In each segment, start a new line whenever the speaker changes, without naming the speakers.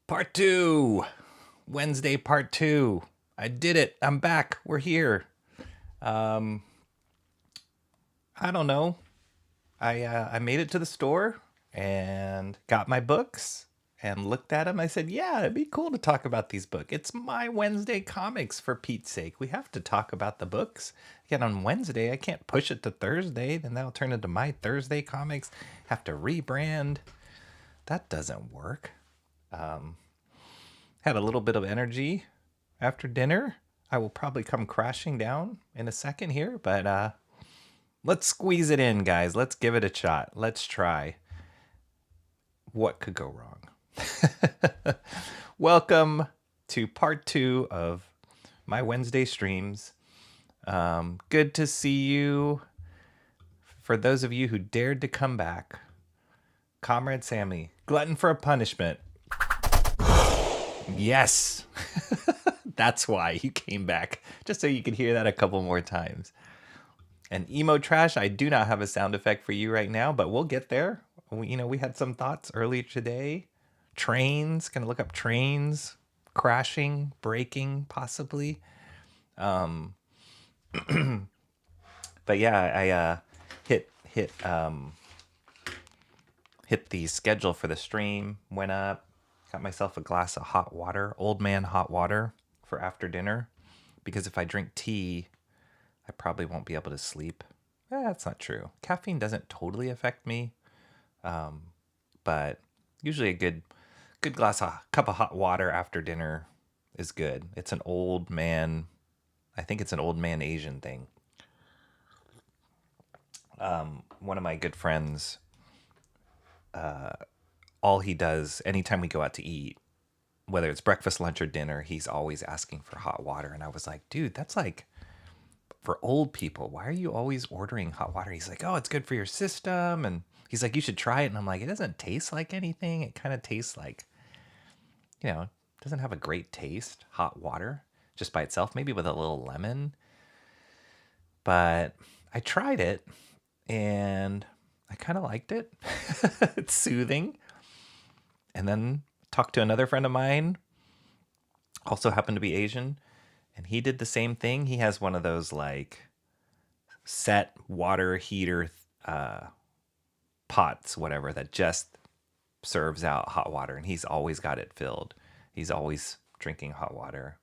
Part two. Wednesday, part two. I did it. I'm back. We're here. Um, I don't know. I made it to the store and got my books and looked at them. I said, "Yeah, it'd be cool to talk about these books. It's my Wednesday comics, for Pete's sake. We have to talk about the books. Again, on Wednesday, I can't push it to Thursday. Then that'll turn into my Thursday comics. Have to rebrand. That doesn't work." Had a little bit of energy after dinner. I will probably come crashing down in a second here, but let's squeeze it in, guys. Let's give it a shot. Let's try. What could go wrong? Welcome to part two of my Wednesday streams. Good to see you. For those of you who dared to come back, Comrade Sammy, glutton for a punishment. Yes. That's why you came back, just so you could hear that a couple more times. And emo trash, I do not have a sound effect for you right now, but we'll get there. We had some thoughts earlier today. Trains, gonna look up trains crashing, breaking, possibly. But yeah, I hit the schedule for the stream, went up, got myself a glass of hot water, old man hot water for after dinner, because if I drink tea, I probably won't be able to sleep. That's not true. Caffeine doesn't totally affect me, but usually a good cup of hot water after dinner is good. It's an old man, I think it's an old man Asian thing. One of my good friends, all he does anytime we go out to eat, whether it's breakfast, lunch, or dinner, he's always asking for hot water. And I was like, dude, that's like for old people. Why are you always ordering hot water? He's like, oh, it's good for your system. And he's like, you should try it. And I'm like, it doesn't taste like anything. It kind of tastes like, it doesn't have a great taste, hot water, just by itself, maybe with a little lemon. But I tried it and I kind of liked it. It's soothing. And then talked to another friend of mine, also happened to be Asian, and he did the same thing. He has one of those like set water heater pots, whatever, that just serves out hot water, and he's always got it filled. He's always drinking hot water.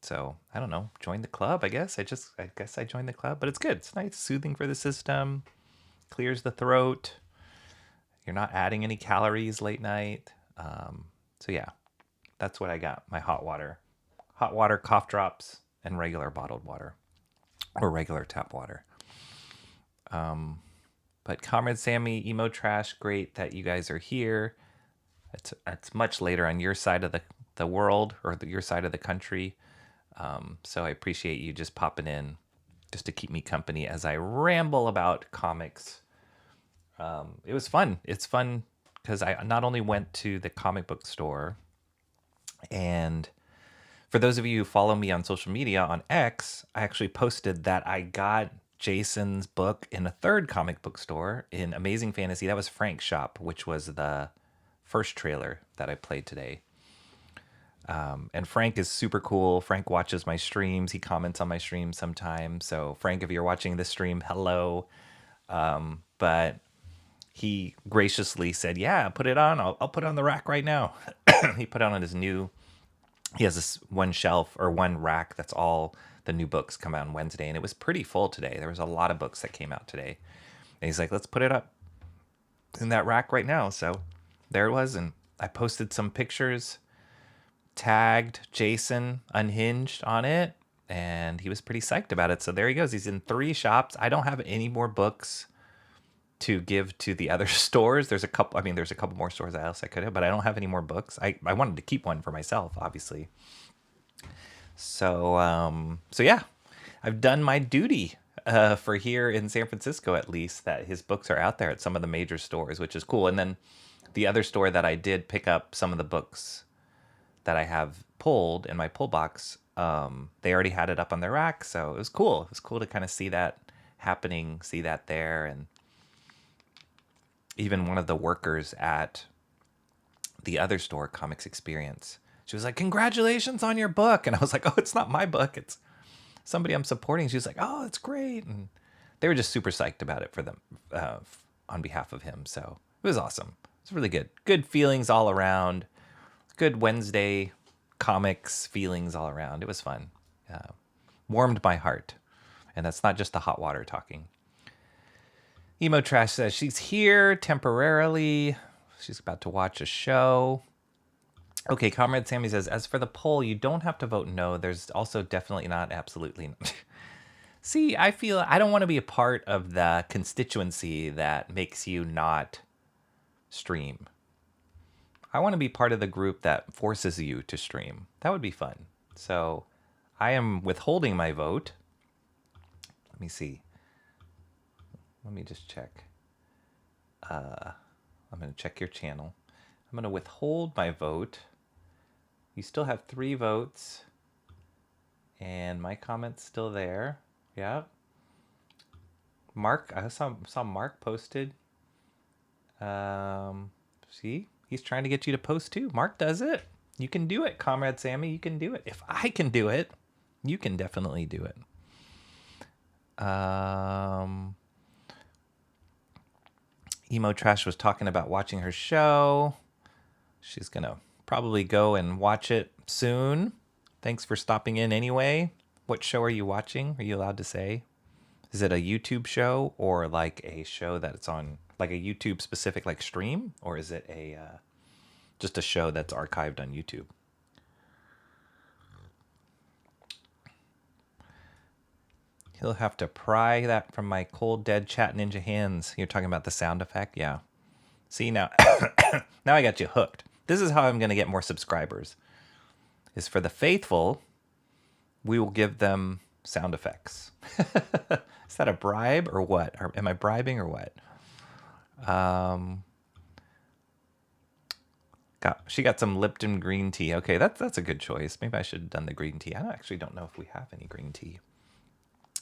So I don't know, join the club, I guess. I guess I joined the club, but it's good. It's nice, soothing for the system, clears the throat. You're not adding any calories late night. So yeah, that's what I got. My hot water, cough drops, and regular bottled water or regular tap water. But Comrade Sammy, emo trash, great that you guys are here. It's much later on your side of the world, or your side of the country. So I appreciate you just popping in just to keep me company as I ramble about comics. It was fun. It's fun because I not only went to the comic book store, and for those of you who follow me on social media on X, I actually posted that I got Jason's book in a third comic book store in Amazing Fantasy. That was Frank's shop, which was the first trailer that I played today. And Frank is super cool. Frank watches my streams. He comments on my streams sometimes. So Frank, if you're watching this stream, hello. But he graciously said, yeah, put it on. I'll put it on the rack right now. He put it on his new, he has this one shelf or one rack that's all the new books come out on Wednesday. And it was pretty full today. There was a lot of books that came out today. And he's like, let's put it up in that rack right now. So there it was. And I posted some pictures, tagged Jason Unhinged on it, and he was pretty psyched about it. So there he goes. He's in 3 shops. I don't have any more books to give to the other stores. There's a couple more stores else I could have, but I don't have any more books. I wanted to keep one for myself, obviously. So yeah, I've done my duty for here in San Francisco, at least, that his books are out there at some of the major stores, which is cool. And then the other store that I did pick up some of the books that I have pulled in my pull box, they already had it up on their rack, so it was cool. It was cool to kind of see that happening, see that there. And even one of the workers at the other store, Comics Experience. She was like, "Congratulations on your book," and I was like, "Oh, it's not my book. It's somebody I'm supporting." She was like, "Oh, it's great," and they were just super psyched about it for them, on behalf of him. So it was awesome. It's really good. Good feelings all around. Good Wednesday comics feelings all around. It was fun. Warmed my heart, and that's not just the hot water talking. Emo Trash says she's here temporarily. She's about to watch a show. Okay, Comrade Sammy says, as for the poll, you don't have to vote no. There's also definitely not absolutely no. See, I feel I don't want to be a part of the constituency that makes you not stream. I want to be part of the group that forces you to stream. That would be fun. So I am withholding my vote. Let me see. Let me just check. I'm going to check your channel. I'm going to withhold my vote. You still have 3 votes. And my comment's still there. Yeah. Mark, I saw Mark posted. See? He's trying to get you to post too. Mark does it. You can do it, Comrade Sammy. You can do it. If I can do it, you can definitely do it. Emo Trash was talking about watching her show. She's going to probably go and watch it soon. Thanks for stopping in anyway. What show are you watching? Are you allowed to say? Is it a YouTube show or like a show that's on like a YouTube specific like stream? Or is it a just a show that's archived on YouTube? He'll have to pry that from my cold, dead chat ninja hands. You're talking about the sound effect? Yeah. See, now, now I got you hooked. This is how I'm going to get more subscribers. Is for the faithful, we will give them sound effects. Is that a bribe or what? Or am I bribing or what? She got some Lipton green tea. Okay, that's a good choice. Maybe I should have done the green tea. I actually don't know if we have any green tea.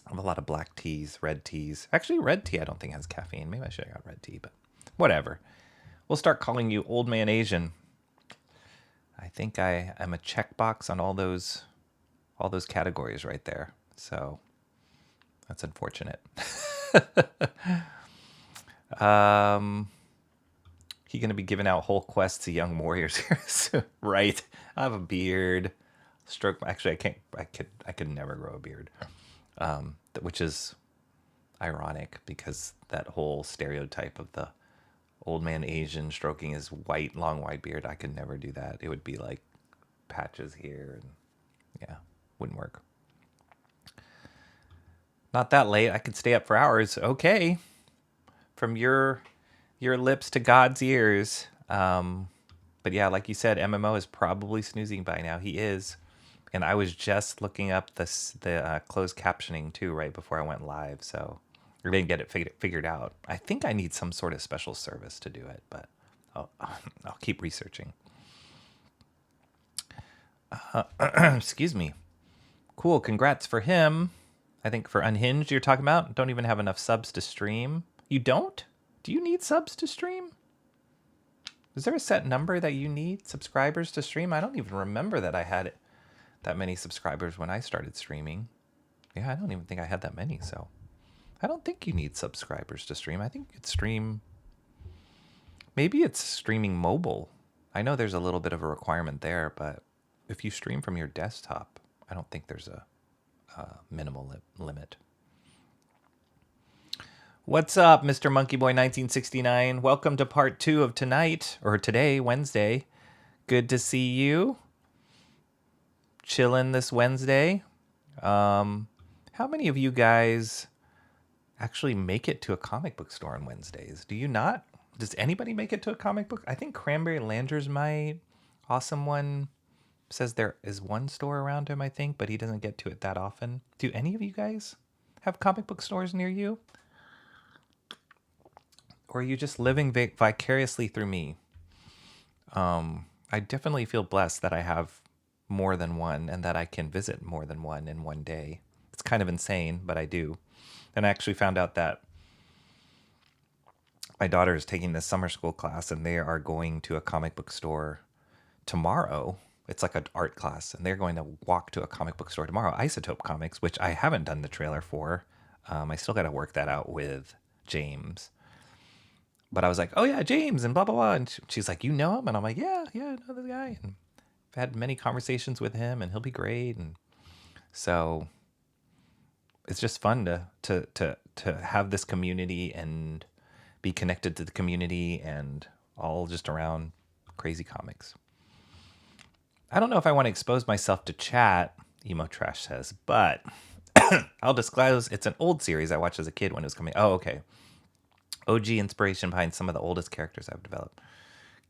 I have a lot of black teas, red teas. Actually, red tea I don't think has caffeine. Maybe I should have got red tea, but whatever. We'll start calling you Old Man Asian. I think I am a checkbox on all those categories right there. So that's unfortunate. He gonna be giving out whole quests to young warriors here soon. Right. I have a beard. Actually, I could never grow a beard. Which is ironic because that whole stereotype of the old man Asian stroking his long white beard, I could never do that. It would be like patches here and yeah, wouldn't work. Not that late. I could stay up for hours. Okay. From your lips to God's ears. But yeah, like you said, MMO is probably snoozing by now. He is. And I was just looking up the closed captioning too right before I went live, so I didn't get it figured out. I think I need some sort of special service to do it, but I'll keep researching. Excuse me. Cool, congrats for him. I think for Unhinged you're talking about. Don't even have enough subs to stream. You don't? Do you need subs to stream? Is there a set number that you need subscribers to stream? I don't even remember that I had it. That many subscribers when I started streaming. Yeah, I don't even think I had that many, so I don't think you need subscribers to stream. I think it's stream. Maybe it's streaming mobile. I know there's a little bit of a requirement there, but if you stream from your desktop, I don't think there's a minimal limit. What's up, Mr. Monkey Boy 1969? Welcome to part 2 of tonight, or today, Wednesday. Good to see you. Chilling this Wednesday. How many of you guys actually make it to a comic book store on Wednesdays? Do you not? Does anybody make it to a comic book? I think Cranberry Landers might. Awesome One says there is one store around him, I think, but he doesn't get to it that often. Do any of you guys have comic book stores near you? Or are you just living vicariously through me? I definitely feel blessed that I have more than one and that I can visit more than one in one day. It's kind of insane, but I do. And I actually found out that my daughter is taking this summer school class, and they are going to a comic book store tomorrow. It's like an art class, and they're going to walk to a comic book store tomorrow, Isotope Comics, which I haven't done the trailer for. I still got to work that out with James. But I was like, oh yeah, James, and blah, blah, blah. And she's like, you know him? And I'm like, yeah, I know the guy. And I've had many conversations with him, and he'll be great. And so it's just fun to have this community and be connected to the community and all just around crazy comics. I don't know if I want to expose myself to chat, Emo Trash says, but I'll disclose it's an old series I watched as a kid when it was coming. Oh, okay. OG inspiration behind some of the oldest characters I've developed.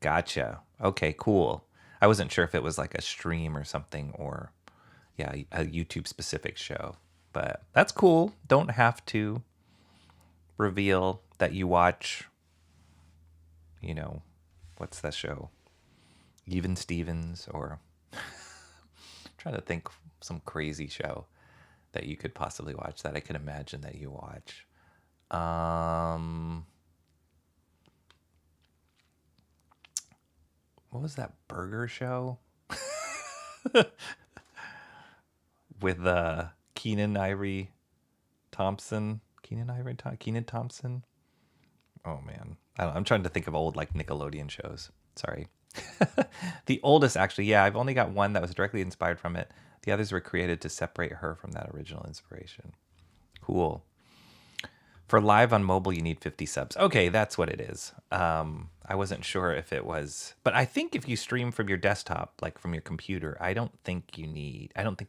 Gotcha. Okay, cool. I wasn't sure if it was like a stream or something, or yeah, a YouTube specific show. But that's cool. Don't have to reveal that you watch, you know, what's that show? Even Stevens, or trying to think some crazy show that you could possibly watch that I could imagine that you watch. What was that burger show? With Keenan Thompson. Oh man, I'm trying to think of old like Nickelodeon shows. Sorry. The oldest, actually, yeah, I've only got one that was directly inspired from it. The others were created to separate her from that original inspiration. Cool. For live on mobile, you need 50 subs. Okay, that's what it is. I wasn't sure if it was, but I think if you stream from your desktop, like from your computer, I don't think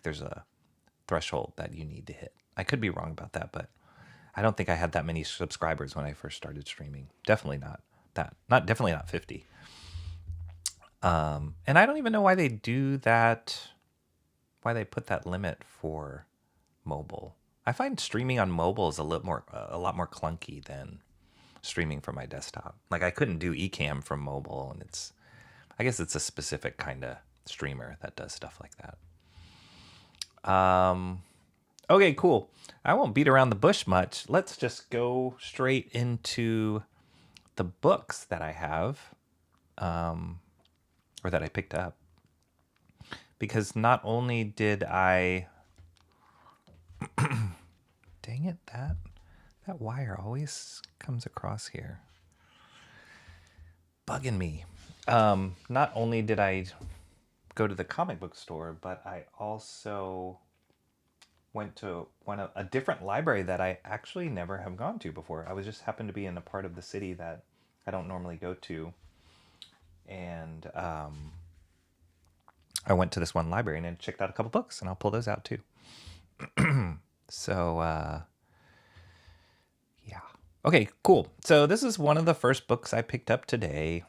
there's a threshold that you need to hit. I could be wrong about that, but I don't think I had that many subscribers when I first started streaming. Definitely not that. Definitely not 50. And I don't even know why they do that, why they put that limit for mobile. I find streaming on mobile is a lot more clunky than streaming from my desktop. Like I couldn't do eCam from mobile, and I guess it's a specific kind of streamer that does stuff like that. Okay, cool. I won't beat around the bush much. Let's just go straight into the books that I have, or that I picked up. Because not only did I... Dang it, that wire always comes across here. Bugging me. Not only did I go to the comic book store, but I also went to a different library that I actually never have gone to before. I was just happened to be in a part of the city that I don't normally go to. And I went to this one library and checked out a couple books, and I'll pull those out too. So, yeah. Okay, cool. So this is one of the first books I picked up today.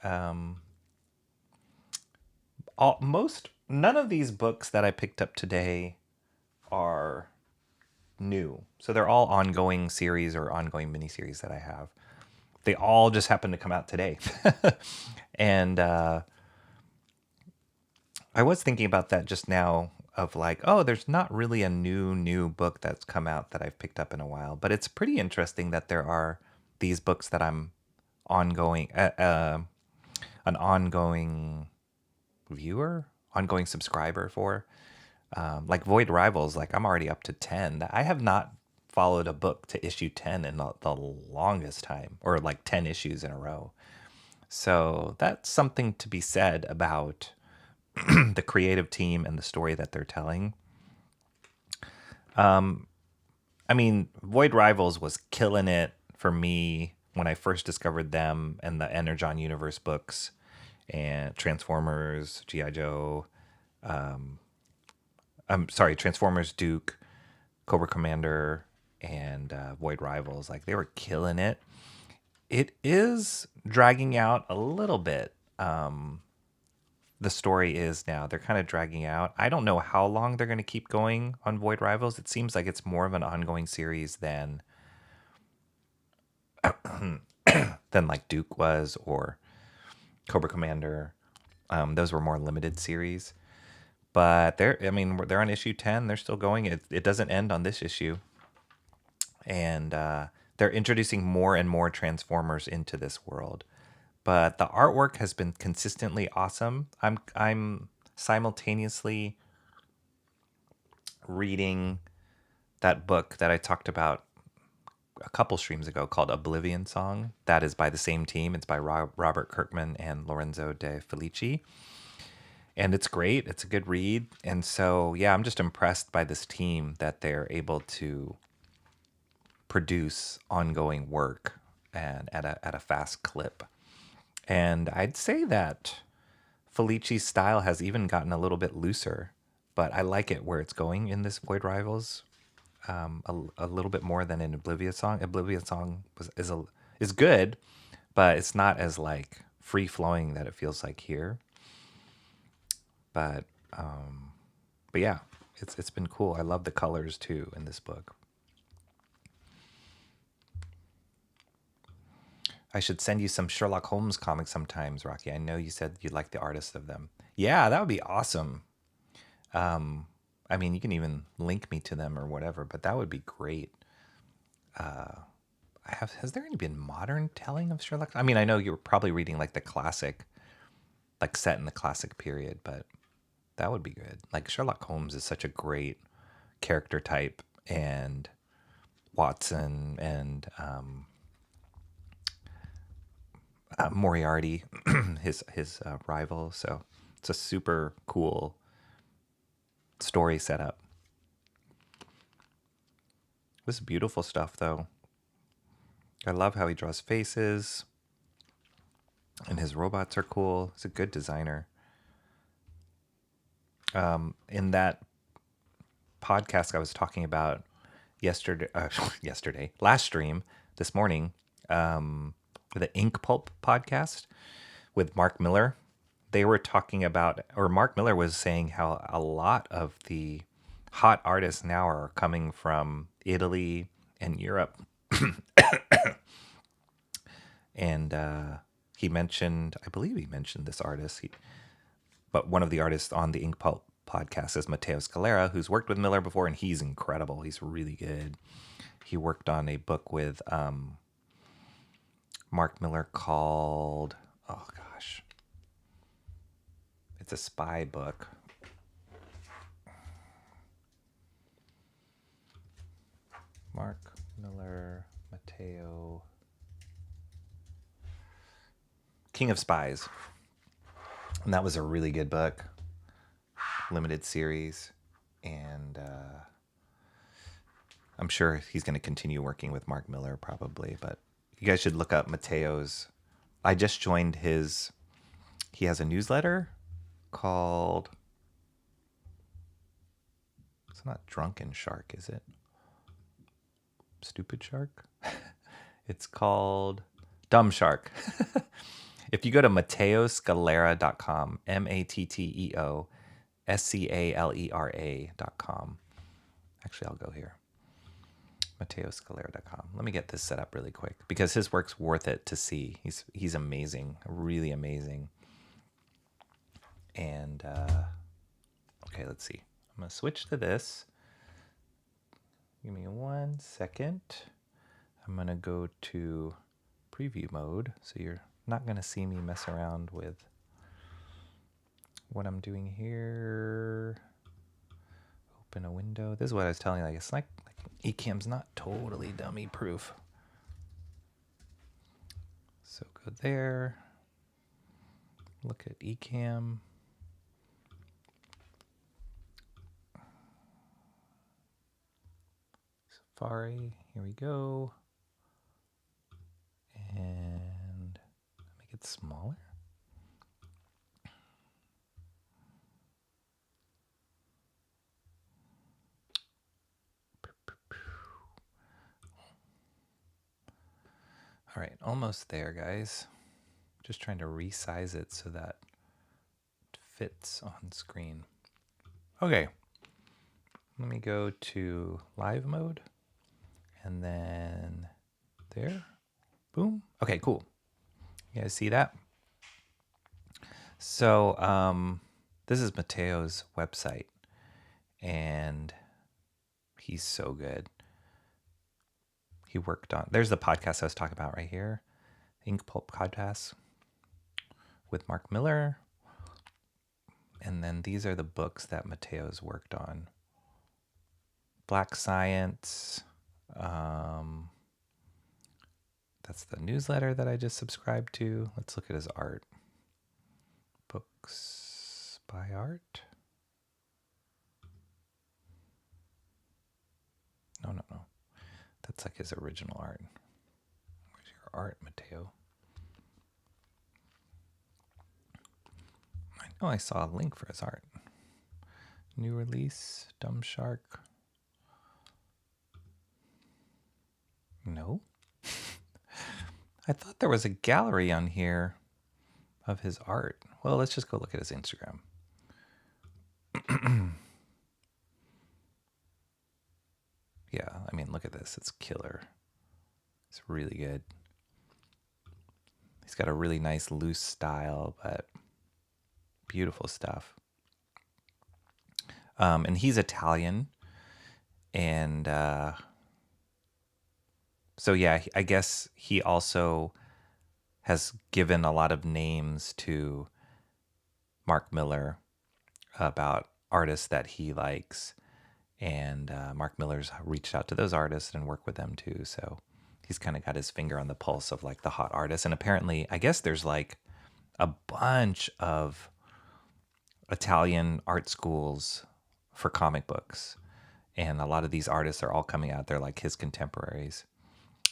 None of these books that I picked up today are new. So they're all ongoing series or ongoing miniseries that I have. They all just happened to come out today. And I was thinking about that just now, of like, oh, there's not really a new book that's come out that I've picked up in a while. But it's pretty interesting that there are these books that I'm ongoing, an ongoing viewer, ongoing subscriber for. Like Void Rivals, like I'm already up to 10. I have not followed a book to issue 10 in the longest time, or like 10 issues in a row. So that's something to be said about the creative team and the story that they're telling. I mean, Void Rivals was killing it for me when I first discovered them and the Energon Universe books and Transformers, G.I. Joe, Transformers, Duke, Cobra Commander, and Void Rivals. Like, they were killing it. It is dragging out a little bit. The story is now. They're kind of dragging out. I don't know how long they're going to keep going on Void Rivals. It seems like it's more of an ongoing series than like Duke was, or Cobra Commander. Those were more limited series. But they're on issue 10. They're still going. It doesn't end on this issue. And they're introducing more and more Transformers into this world. But the artwork has been consistently awesome. I'm simultaneously reading that book that I talked about a couple streams ago called Oblivion Song. That is by the same team. It's by Robert Kirkman and Lorenzo De Felici. And it's great. It's a good read. And so, yeah, I'm just impressed by this team that they're able to produce ongoing work and at a fast clip. And I'd say that Felici's style has even gotten a little bit looser, but I like it where it's going in this Void Rivals a little bit more than in Oblivion Song. Oblivion Song is good, but it's not as like free flowing that it feels like here. But yeah, it's been cool. I love the colors too in this book. I should send you some Sherlock Holmes comics sometimes, Rocky. I know you said you'd like the artist of them. Yeah, that would be awesome. I mean, you can even link me to them or whatever, but that would be great. Has there any been modern telling of Sherlock? I mean, I know you're probably reading like the classic, like set in the classic period, but that would be good. Like Sherlock Holmes is such a great character type, and Watson and Moriarty, his rival. So it's a super cool story setup. This is beautiful stuff, though. I love how he draws faces, and his robots are cool. He's a good designer. In that podcast I was talking about last stream this morning, the Ink Pulp podcast with Mark Millar, they were talking about, or Mark Millar was saying how a lot of the hot artists now are coming from Italy and Europe. And he mentioned, I believe he mentioned this artist, but one of the artists on the Ink Pulp podcast is Matteo Scalera, who's worked with Millar before, and he's incredible. He's really good. He worked on a book with Mark Millar called, oh gosh, it's a spy book. Mark Millar, Matteo, King of Spies. And that was a really good book, limited series. And I'm sure he's going to continue working with Mark Millar probably, but you guys should look up Matteo's. I just joined his, he has a newsletter called, it's not Drunken Shark, is it? Stupid Shark? It's called Dumb Shark. If you go to matteoscalera.com, MatteoScalera.com. Actually, I'll go here. matteoscalera.com. Let me get this set up really quick because his work's worth it to see. He's amazing, really amazing. And okay, let's see. I'm gonna switch to this. Give me 1 second. I'm gonna go to preview mode, so you're not gonna see me mess around with what I'm doing here. Open a window. This is what I was telling you. Like it's like Ecamm's not totally dummy proof. So go there. Look at Ecamm. Safari. Here we go. And make it smaller. All right, almost there, guys. Just trying to resize it so that it fits on screen. Okay, let me go to live mode and then there. Boom. Okay, cool. You guys see that? So this is Matteo's website, and he's so good. he worked on. There's the podcast I was talking about right here. Ink Pulp podcast with Mark Millar. And then these are the books that Mateo's worked on. Black Science. That's the newsletter that I just subscribed to. Let's look at his art. Books by art? No. That's like his original art. Where's your art, Mateo? I know I saw a link for his art. New release, Dumb Shark. No. I thought there was a gallery on here of his art. Well, let's just go look at his Instagram. Yeah, I mean, look at this. It's killer. It's really good. He's got a really nice loose style, but beautiful stuff. And he's Italian. And so, yeah, I guess he also has given a lot of names to Mark Millar about artists that he likes. And Mark Millar's reached out to those artists and worked with them too. So he's kind of got his finger on the pulse of like the hot artists. And apparently, I guess there's like a bunch of Italian art schools for comic books. And a lot of these artists are all coming out. They're like his contemporaries.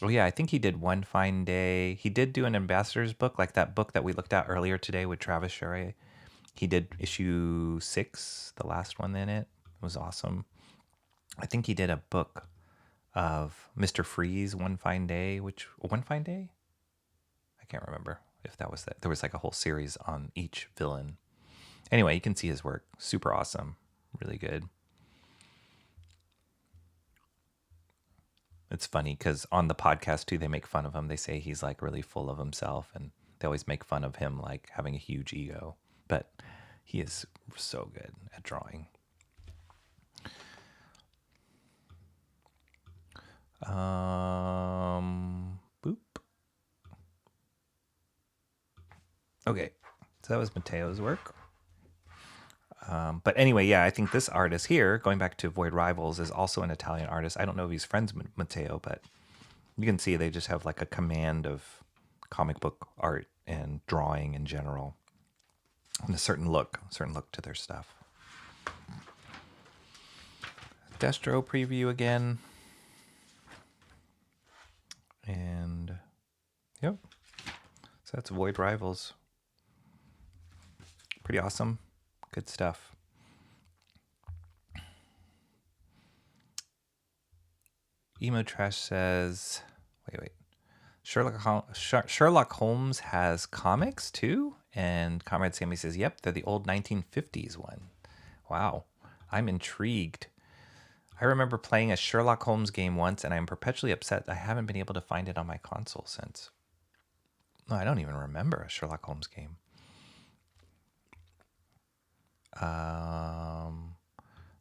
Oh, yeah, I think he did One Fine Day. He did do an ambassador's book, like that book that we looked at earlier today with Travis Charest. He did issue 6, the last one in it. It was awesome. I think he did a book of Mr. Freeze, One Fine Day, One Fine Day? I can't remember if that was that. There was like a whole series on each villain. Anyway, you can see his work. Super awesome. Really good. It's funny because on the podcast too, they make fun of him. They say he's like really full of himself, and they always make fun of him like having a huge ego. But he is so good at drawing. Boop. Okay, so that was Mateo's work. But anyway, yeah, I think this artist here, going back to Void Rivals, is also an Italian artist. I don't know if he's friends with Mateo, but you can see they just have like a command of comic book art and drawing in general, and a certain look to their stuff. Destro preview again. And yep, so that's Void Rivals. Pretty awesome. Good stuff. Emo Trash says, wait. Sherlock Holmes has comics too? And Comrade Sammy says, yep, they're the old 1950s one. Wow, I'm intrigued. I remember playing a Sherlock Holmes game once, and I'm perpetually upset I haven't been able to find it on my console since. No, I don't even remember a Sherlock Holmes game.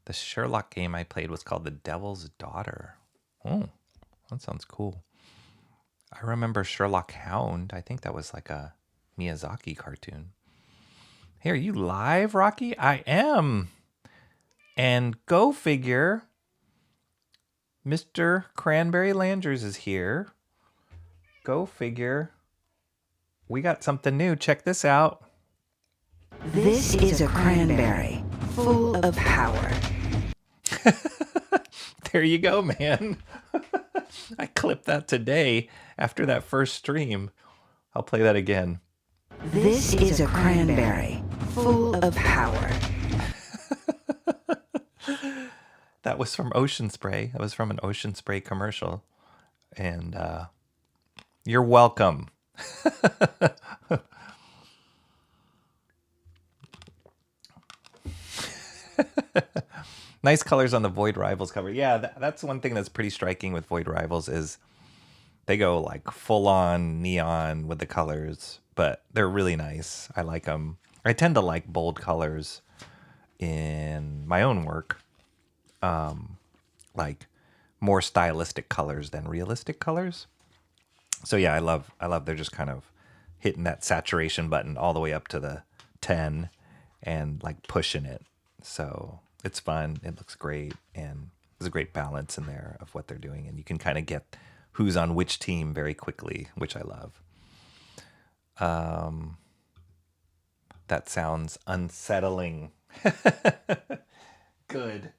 The Sherlock game I played was called The Devil's Daughter. Oh, that sounds cool. I remember Sherlock Hound. I think that was like a Miyazaki cartoon. Hey, are you live, Rocky? I am. And go figure, Mr. Cranberry Landers is here. Go figure. We got something new. Check this out.
This is a cranberry full of power.
There you go, man. I clipped that today after that first stream. I'll play that again.
This is a cranberry full of power.
That was from Ocean Spray. That was from an Ocean Spray commercial. And you're welcome. Nice colors on the Void Rivals cover. Yeah, that's one thing that's pretty striking with Void Rivals is they go like full on neon with the colors, but they're really nice. I like them. I tend to like bold colors in my own work. Like more stylistic colors than realistic colors. So yeah, I love they're just kind of hitting that saturation button all the way up to the 10 and like pushing it. So it's fun. It looks great. And there's a great balance in there of what they're doing. And you can kind of get who's on which team very quickly, which I love. That sounds unsettling. Good.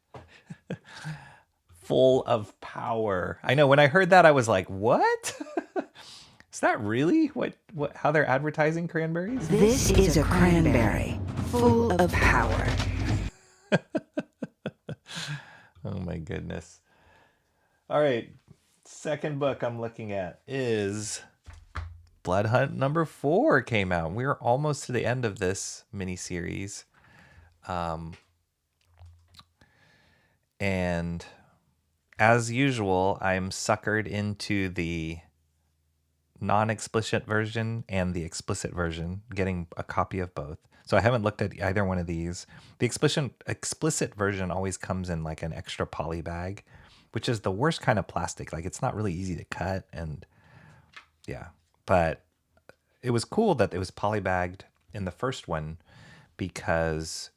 Full of power. I know when I heard that, I was like, what? Is that really what how they're advertising cranberries?
This is a cranberry full of power.
Oh my goodness. All right. Second book I'm looking at is Blood Hunt number 4 came out. We're almost to the end of this miniseries. And as usual, I'm suckered into the non-explicit version and the explicit version, getting a copy of both. So I haven't looked at either one of these. The explicit version always comes in like an extra poly bag, which is the worst kind of plastic. Like it's not really easy to cut, and yeah. But it was cool that it was polybagged in the first one because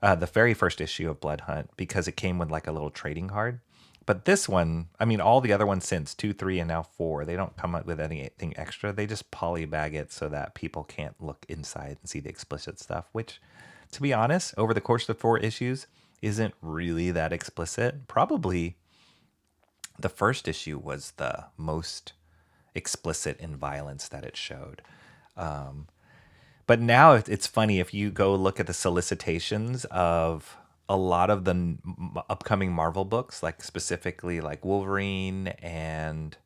the very first issue of Blood Hunt, because it came with like a little trading card. But this one, I mean, all the other ones since 2, 3, and now 4, they don't come up with anything extra. They just polybag it so that people can't look inside and see the explicit stuff, which, to be honest, over the course of 4 issues, isn't really that explicit. Probably the first issue was the most explicit in violence that it showed. But now it's funny if you go look at the solicitations of a lot of the upcoming Marvel books, like specifically like Wolverine, and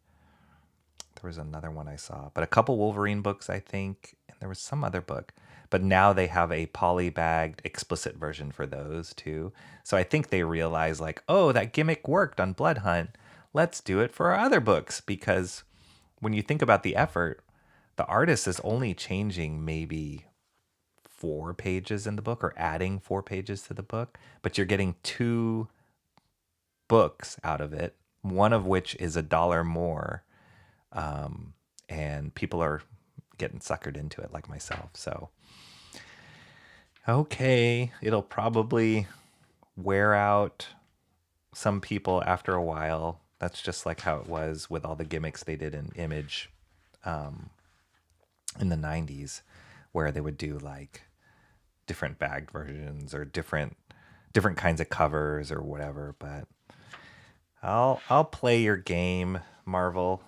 there was another one I saw, but a couple Wolverine books, I think, and there was some other book. But now they have a polybagged explicit version for those too. So I think they realize like, oh, that gimmick worked on Blood Hunt. Let's do it for our other books, because when you think about the effort, the artist is only changing maybe 4 pages in the book or adding 4 pages to the book, but you're getting 2 books out of it, one of which is $1 more, and people are getting suckered into it like myself. So okay, it'll probably wear out some people after a while. That's just like how it was with all the gimmicks they did in Image in the 90s, where they would do like different bagged versions or different kinds of covers or whatever. But I'll play your game, Marvel,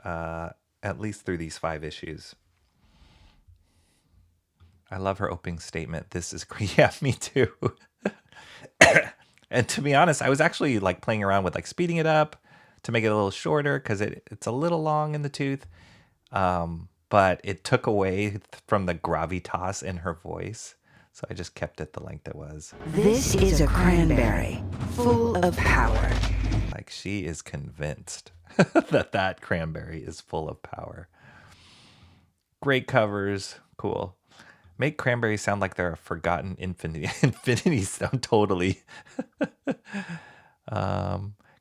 at least through these 5 issues. I love her opening statement. This is great. Yeah, me too. And to be honest, I was actually like playing around with like speeding it up to make it a little shorter because it's a little long in the tooth. But it took away from the gravitas in her voice. So I just kept it the length it was.
This is a cranberry full of power.
Like she is convinced that cranberry is full of power. Great covers. Cool. Make cranberries sound like they're a forgotten infinity stone. Totally.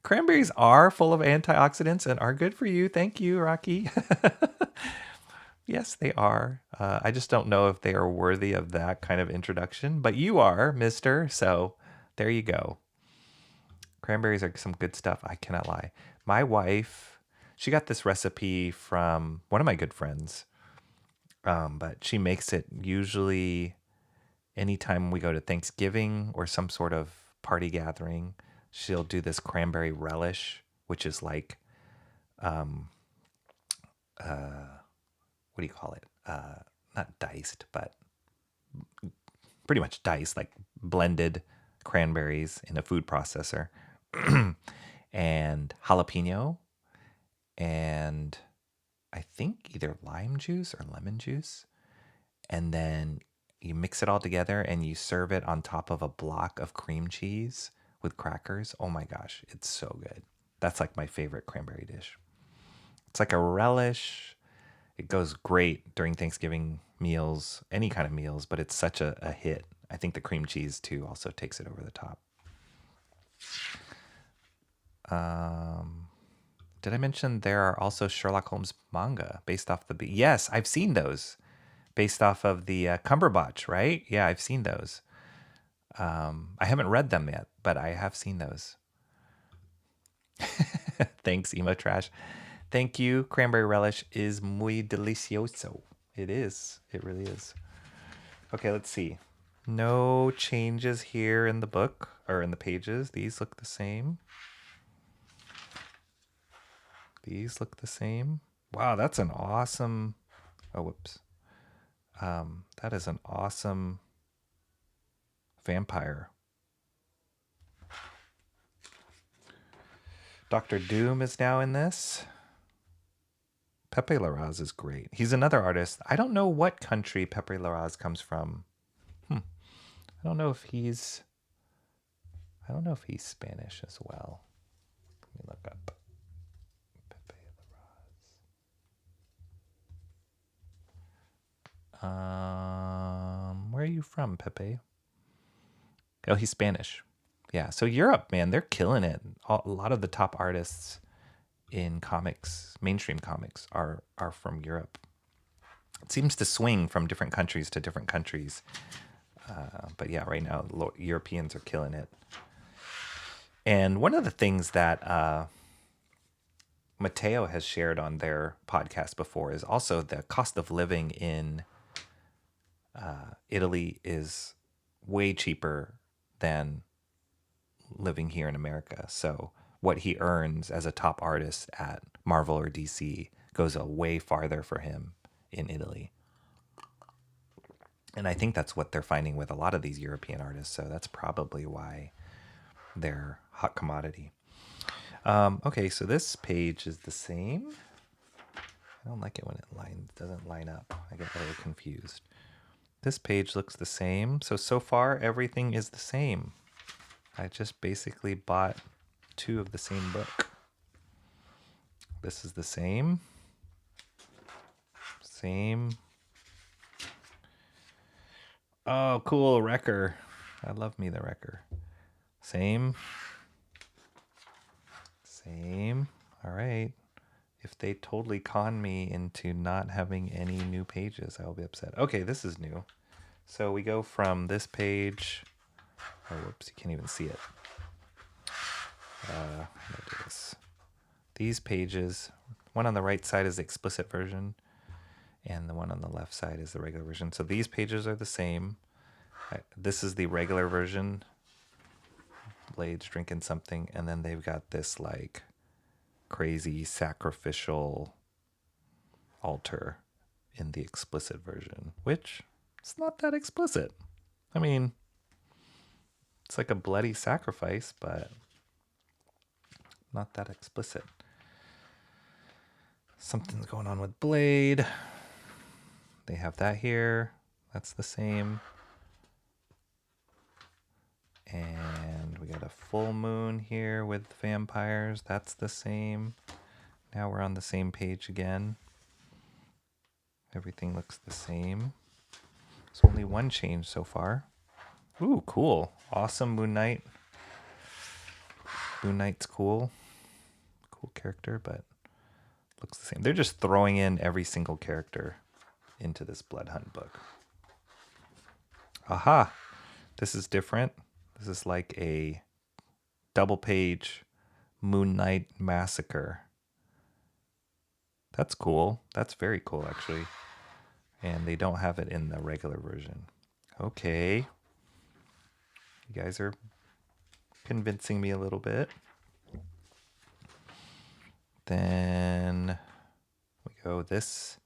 Cranberries are full of antioxidants and are good for you. Thank you, Rocky. Yes, they are. I just don't know if they are worthy of that kind of introduction, but you are, mister. So there you go. Cranberries are some good stuff. I cannot lie. My wife, she got this recipe from one of my good friends, but she makes it usually anytime we go to Thanksgiving or some sort of party gathering. She'll do this cranberry relish, which is like, what do you call it? Not diced, but pretty much diced, like blended cranberries in a food processor, and jalapeno, and I think either lime juice or lemon juice. And then you mix it all together and you serve it on top of a block of cream cheese with crackers. Oh my gosh, it's so good. That's like my favorite cranberry dish. It's like a relish. It goes great during Thanksgiving meals, any kind of meals, but it's such a hit. I think the cream cheese too also takes it over the top. Did I mention there are also Sherlock Holmes manga based off the... Yes, I've seen those. Based off of the Cumberbatch, right? Yeah, I've seen those. I haven't read them yet, but I have seen those. Thanks, Emo Trash. Thank you. Cranberry relish is muy delicioso. It is. It really is. Okay, let's see. No changes here in the book or in the pages. These look the same. These look the same. Wow, that's an awesome... Oh, whoops. That is an awesome vampire. Dr. Doom is now in this. Pepe Larraz is great. He's another artist. I don't know what country Pepe Larraz comes from. I don't know if he's Spanish as well. Let me look up Pepe Larraz. Where are you from, Pepe? Oh, he's Spanish. Yeah, so Europe, man, they're killing it. A lot of the top artists in comics, mainstream comics, are from Europe. It seems to swing from different countries to different countries. But yeah, right now, Europeans are killing it. And one of the things that Mateo has shared on their podcast before is also the cost of living in Italy is way cheaper than living here in America. So what he earns as a top artist at Marvel or DC goes a way farther for him in Italy. And I think that's what they're finding with a lot of these European artists. So that's probably why they're hot commodity. Okay, so this page is the same. I don't like it when it doesn't line up. I get very confused. This page looks the same. So far, everything is the same. I just basically bought 2 of the same book. This is the same. Same. Oh, cool, Wrecker. I love me the Wrecker. Same. Same. All right. If they totally con me into not having any new pages, I will be upset. Okay, this is new. So we go from this page... Oh, whoops, you can't even see it. How do I do this? These pages, one on the right side is the explicit version, and the one on the left side is the regular version. So these pages are the same. This is the regular version. Blade's drinking something, and then they've got this like crazy sacrificial altar in the explicit version, which it's not that explicit. I mean, it's like a bloody sacrifice, but not that explicit. Something's going on with Blade. They have that here. That's the same. And we got a full moon here with vampires. That's the same. Now we're on the same page again. Everything looks the same. There's only one change so far. Ooh, cool. Awesome Moon Knight. Moon Knight's cool. Cool character, but looks the same. They're just throwing in every single character into this Blood Hunt book. Aha! This is different. This is like a double page Moon Knight Massacre. That's cool. That's very cool, actually. And they don't have it in the regular version. Okay. You guys are convincing me a little bit. Then we go, this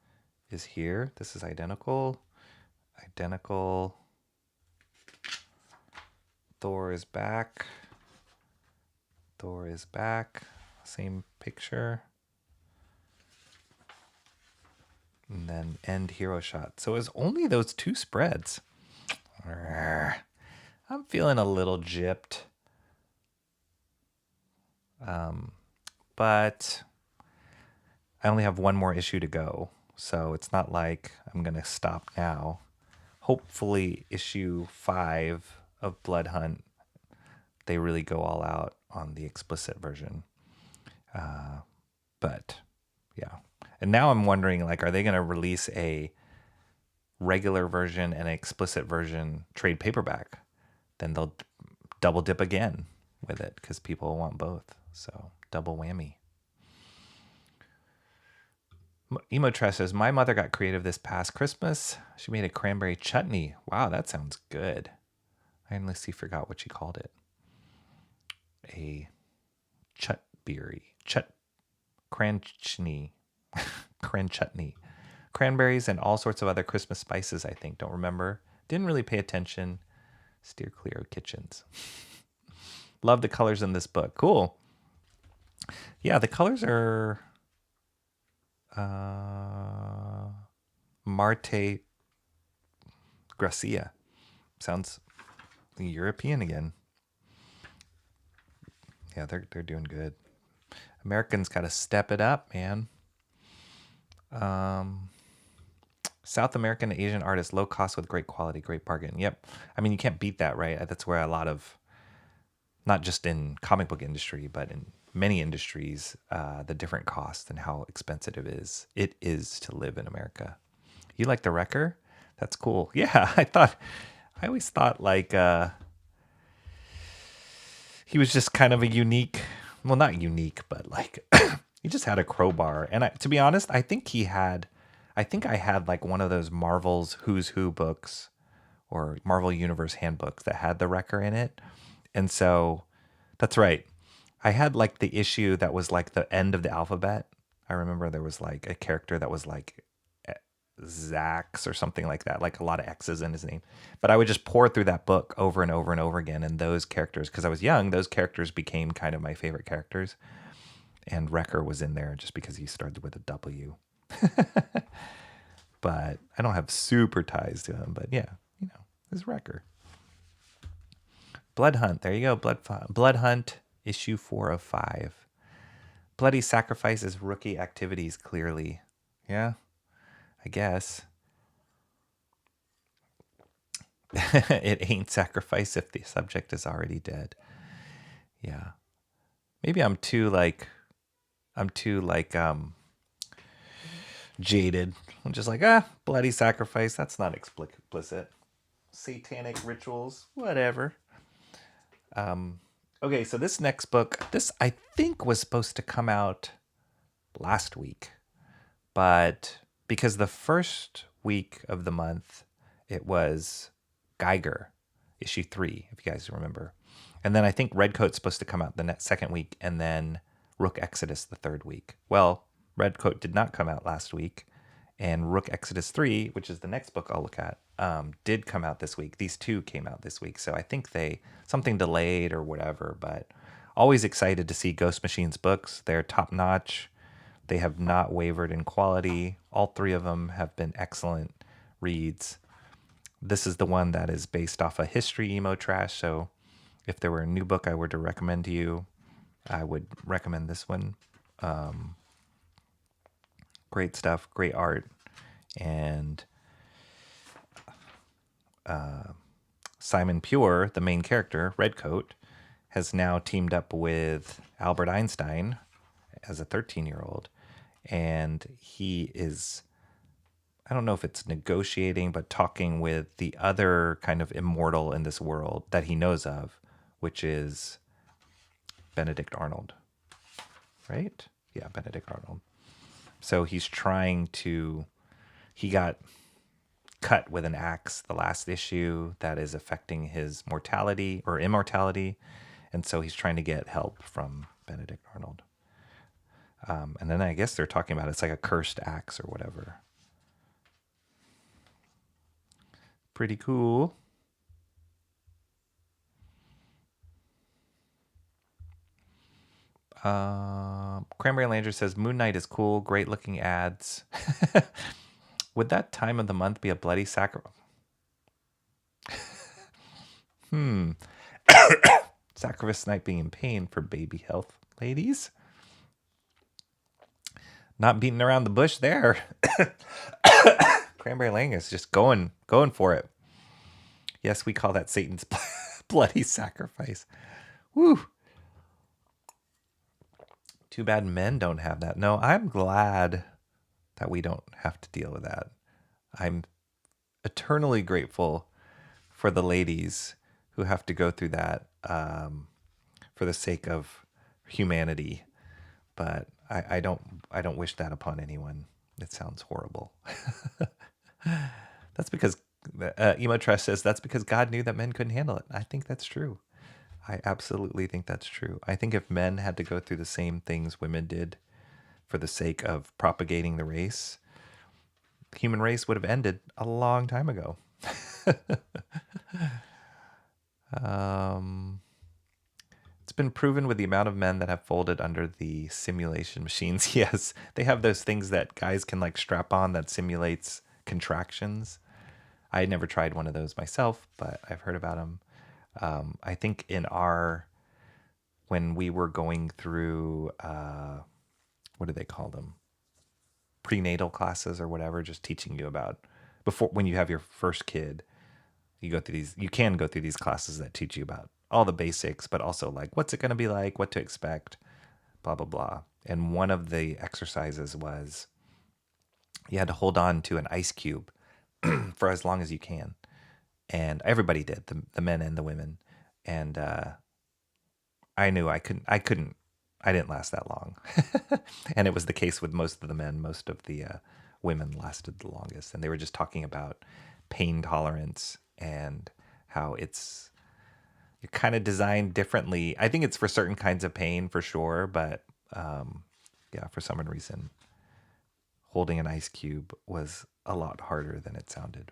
is here. This is identical. Identical. Thor is back. Thor is back. Same picture. And then end hero shot. So it's only those 2 spreads. I'm feeling a little gypped. But I only have one more issue to go. So it's not like I'm going to stop now. Hopefully issue 5 of Blood Hunt, they really go all out on the explicit version. But yeah. And now I'm wondering, like, are they going to release a regular version and an explicit version trade paperback? Then they'll double dip again with it because people want both. So double whammy. Emotrash says, my mother got creative this past Christmas. She made a cranberry chutney. Wow, that sounds good. I honestly forgot what she called it. A cran chutney. Cranberries and all sorts of other Christmas spices, I think. Don't remember. Didn't really pay attention. Steer clear of kitchens. Love the colors in this book. Cool. Yeah, the colors are Marte Gracia. Sounds European again. Yeah, they're doing good. Americans got to step it up, man. South American and Asian artists, low cost with great quality, great bargain. Yep. I mean, you can't beat that, right? That's where a lot of, not just in comic book industry, but in many industries, the different costs and how expensive it is to live in America. You like the Wrecker? That's cool. Yeah, I always thought like he was just kind of a unique, well, not unique, but like he just had a crowbar. And to be honest, I think I had like one of those Marvel's Who's Who books or Marvel Universe handbooks that had the Wrecker in it. And so that's right. I had like the issue that was like the end of the alphabet. I remember there was like a character that was like Zax or something like that, like a lot of X's in his name. But I would just pour through that book over and over and over again. And those characters, because I was young, those characters became kind of my favorite characters. And Wrecker was in there just because he started with a W. But I don't have super ties to him. But yeah, his Wrecker. Blood Hunt. There you go. Blood Hunt, issue 4 of 5. Bloody sacrifice is rookie activities, clearly. Yeah, I guess. It ain't sacrifice if the subject is already dead. Yeah. Maybe I'm too jaded. I'm just like, bloody sacrifice. That's not explicit. Satanic rituals, whatever. Okay, so this next book, this I think was supposed to come out last week, but because the first week of the month, it was Geiger, issue 3, if you guys remember. And then I think Redcoat's supposed to come out the second week, and then Rook Exodus the third week. Well, Redcoat did not come out last week, and Rook Exodus 3, which is the next book I'll look at, did come out this week. These two came out this week, so I think something delayed or whatever, but always excited to see Ghost Machine's books. They're top-notch. They have not wavered in quality. All 3 of them have been excellent reads. This is the one that is based off a history emo trash, so if there were a new book I were to recommend to you, I would recommend this one. Great stuff, great art, and Simon Pure, the main character, Redcoat, has now teamed up with Albert Einstein as a 13-year-old, and he is, I don't know if it's negotiating, but talking with the other kind of immortal in this world that he knows of, which is Benedict Arnold, right? Yeah, Benedict Arnold. So he got cut with an axe the last issue that is affecting his mortality or immortality. And so he's trying to get help from Benedict Arnold. And then I guess they're talking about it's like a cursed axe or whatever. Pretty cool. Cranberry Lander says Moon Knight is cool, great looking ads. Would that time of the month be a bloody sacrifice? Sacrifice night being in pain for baby health, ladies. Not beating around the bush there. Cranberry Lang is just going for it. Yes, we call that Satan's bloody sacrifice. Woo. Too bad men don't have that. No, I'm glad that we don't have to deal with that. I'm eternally grateful for the ladies who have to go through that for the sake of humanity. But I don't wish that upon anyone. It sounds horrible. That's because Emo Trash says that's because God knew that men couldn't handle it. I think that's true. I absolutely think that's true. I think if men had to go through the same things women did for the sake of propagating the race, the human race would have ended a long time ago. It's been proven with the amount of men that have folded under the simulation machines. Yes, they have those things that guys can like strap on that simulates contractions. I never tried one of those myself, but I've heard about them. I think when we were going through, what do they call them? Prenatal classes or whatever, just teaching you about when you have your first kid, you can go through these classes that teach you about all the basics, but also like, what's it going to be like, what to expect, blah, blah, blah. And one of the exercises was you had to hold on to an ice cube for as long as you can. And everybody did, the men and the women. And I knew I didn't last that long. And it was the case with most of the men. Most of the women lasted the longest. And they were just talking about pain tolerance and how you're kind of designed differently. I think it's for certain kinds of pain for sure. But yeah, for some reason, holding an ice cube was a lot harder than it sounded.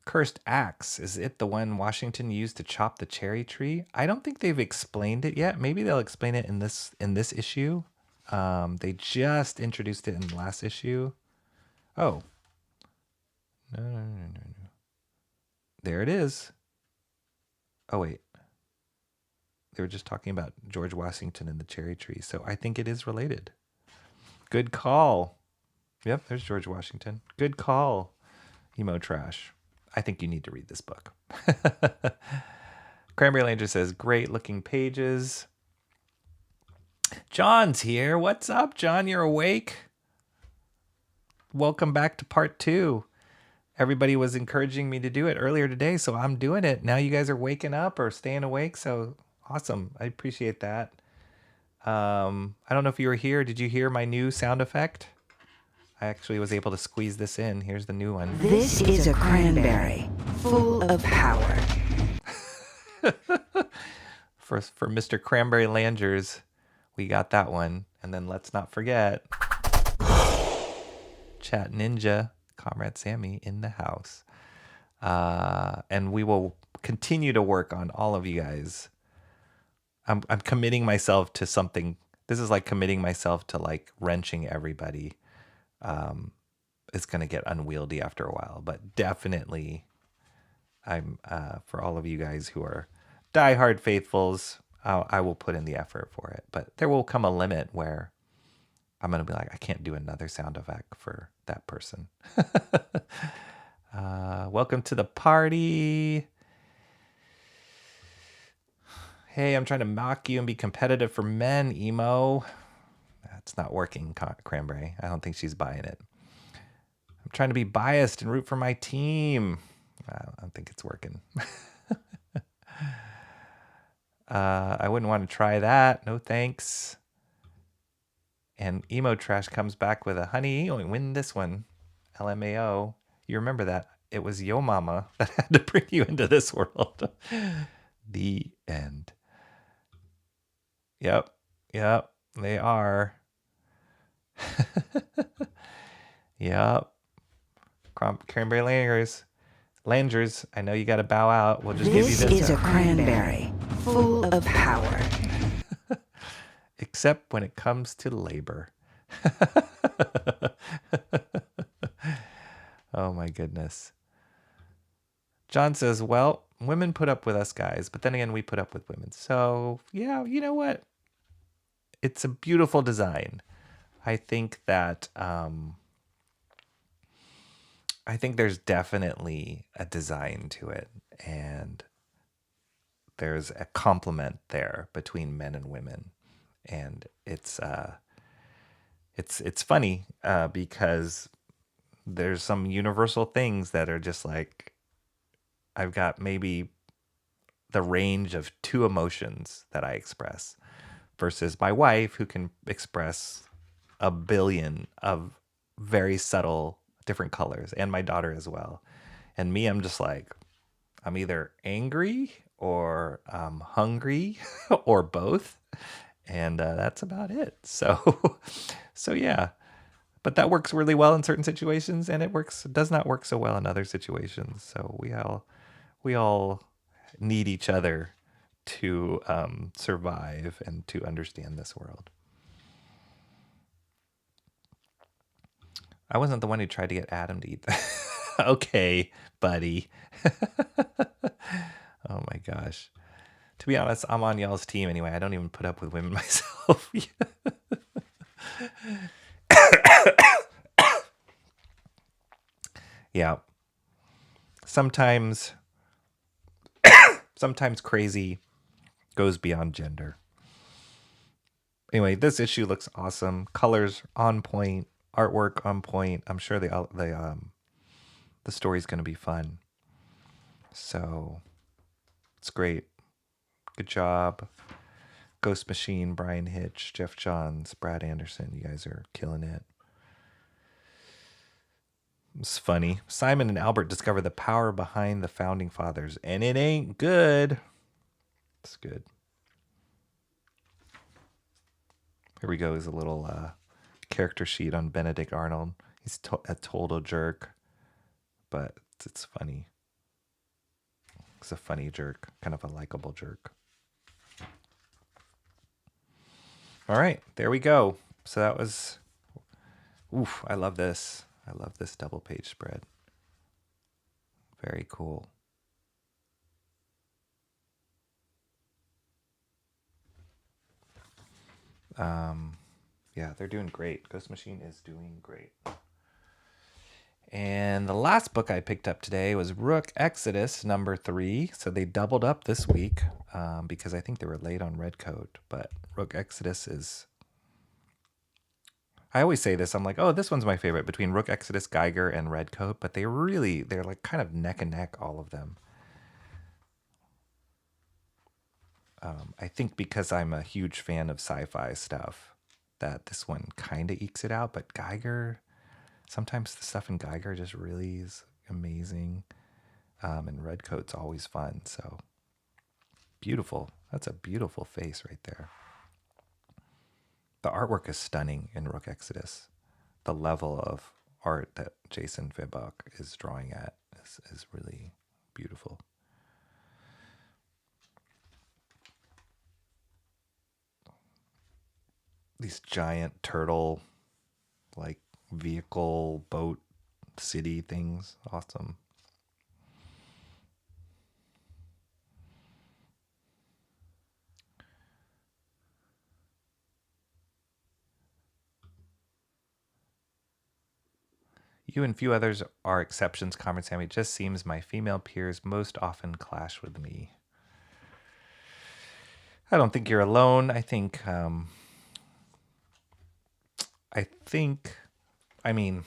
Cursed axe, is it the one Washington used to chop the cherry tree? I don't think they've explained it yet. Maybe they'll explain it in this issue. They just introduced it in the last issue. Oh. No. There it is. Oh, wait. They were just talking about George Washington and the cherry tree, so I think it is related. Good call. Yep, there's George Washington. Good call, Emo Trash. I think you need to read this book. Cranberry Langer says, great looking pages. John's here. What's up, John? You're awake? Welcome back to part 2. Everybody was encouraging me to do it earlier today, so I'm doing it. Now you guys are waking up or staying awake, so awesome. I appreciate that. I don't know if you were here. Did you hear my new sound effect? I actually was able to squeeze this in. Here's the new one.
This is a cranberry full of power.
For Mr. Cranberry Langers, we got that one. And then let's not forget Chat Ninja, Comrade Sammy in the house. And we will continue to work on all of you guys. I'm committing myself to something. This is like committing myself to like wrenching everybody. It's going to get unwieldy after a while, but definitely I'm for all of you guys who are diehard faithfuls, I will put in the effort for it. But there will come a limit where I'm going to be like, I can't do another sound effect for that person. Welcome to the party. Hey, I'm trying to mock you and be competitive for men, Emo. That's not working, Cranberry. I don't think she's buying it. I'm trying to be biased and root for my team. I don't think it's working. I wouldn't want to try that. No thanks. And Emo Trash comes back with a honey, you win this one. LMAO. You remember that. It was Yo Mama that had to bring you into this world. The end. Yep. They are. Yep. Cranberry Langers, I know you got to bow out. We'll just give you this.
This is a cranberry full of power.
Except when it comes to labor. Oh my goodness. John says, well, women put up with us guys, but then again, we put up with women. So yeah, you know what? It's a beautiful design. I think that I think there's definitely a design to it, and there's a complement there between men and women, and it's funny because there's some universal things that are just like I've got maybe the range of two emotions that I express versus my wife who can express a billion of very subtle different colors, and my daughter as well. And me, I'm just like, I'm either angry or hungry or both. And that's about it. So, so yeah, but that works really well in certain situations, and does not work so well in other situations. So we all need each other to survive and to understand this world. I wasn't the one who tried to get Adam to eat that. Okay, buddy. Oh my gosh. To be honest, I'm on y'all's team anyway. I don't even put up with women myself. Yeah. Sometimes sometimes crazy goes beyond gender. Anyway, this issue looks awesome. Colors on point, artwork on point. I'm sure the story's going to be fun. So it's great. Good job. Ghost Machine, Brian Hitch, Geoff Johns, Brad Anderson. You guys are killing it. It's funny. Simon and Albert discover the power behind the founding fathers, and it ain't good. It's good. Here we go. Is a little character sheet on Benedict Arnold. He's a total jerk, but it's funny. He's a funny jerk, kind of a likable jerk. All right, there we go. So that was, oof, I love this. I love this double page spread. Very cool. Yeah, they're doing great. Ghost Machine is doing great. And the last book I picked up today was Rook Exodus number 3. So they doubled up this week because I think they were late on Redcoat. But Rook Exodus is... I always say this. I'm like, oh, this one's my favorite between Rook Exodus, Geiger, and Redcoat. But they're like kind of neck and neck, all of them. I think because I'm a huge fan of sci-fi stuff, that this one kind of ekes it out. But Geiger... Sometimes the stuff in Geiger just really is amazing. And Redcoat's always fun. So beautiful. That's a beautiful face right there. The artwork is stunning in Rook Exodus. The level of art that Jason Fibok is drawing at is really beautiful. These giant turtle, like, vehicle, boat, city things. Awesome. You and few others are exceptions, Comrade Sammy. It just seems my female peers most often clash with me. I don't think you're alone. I mean,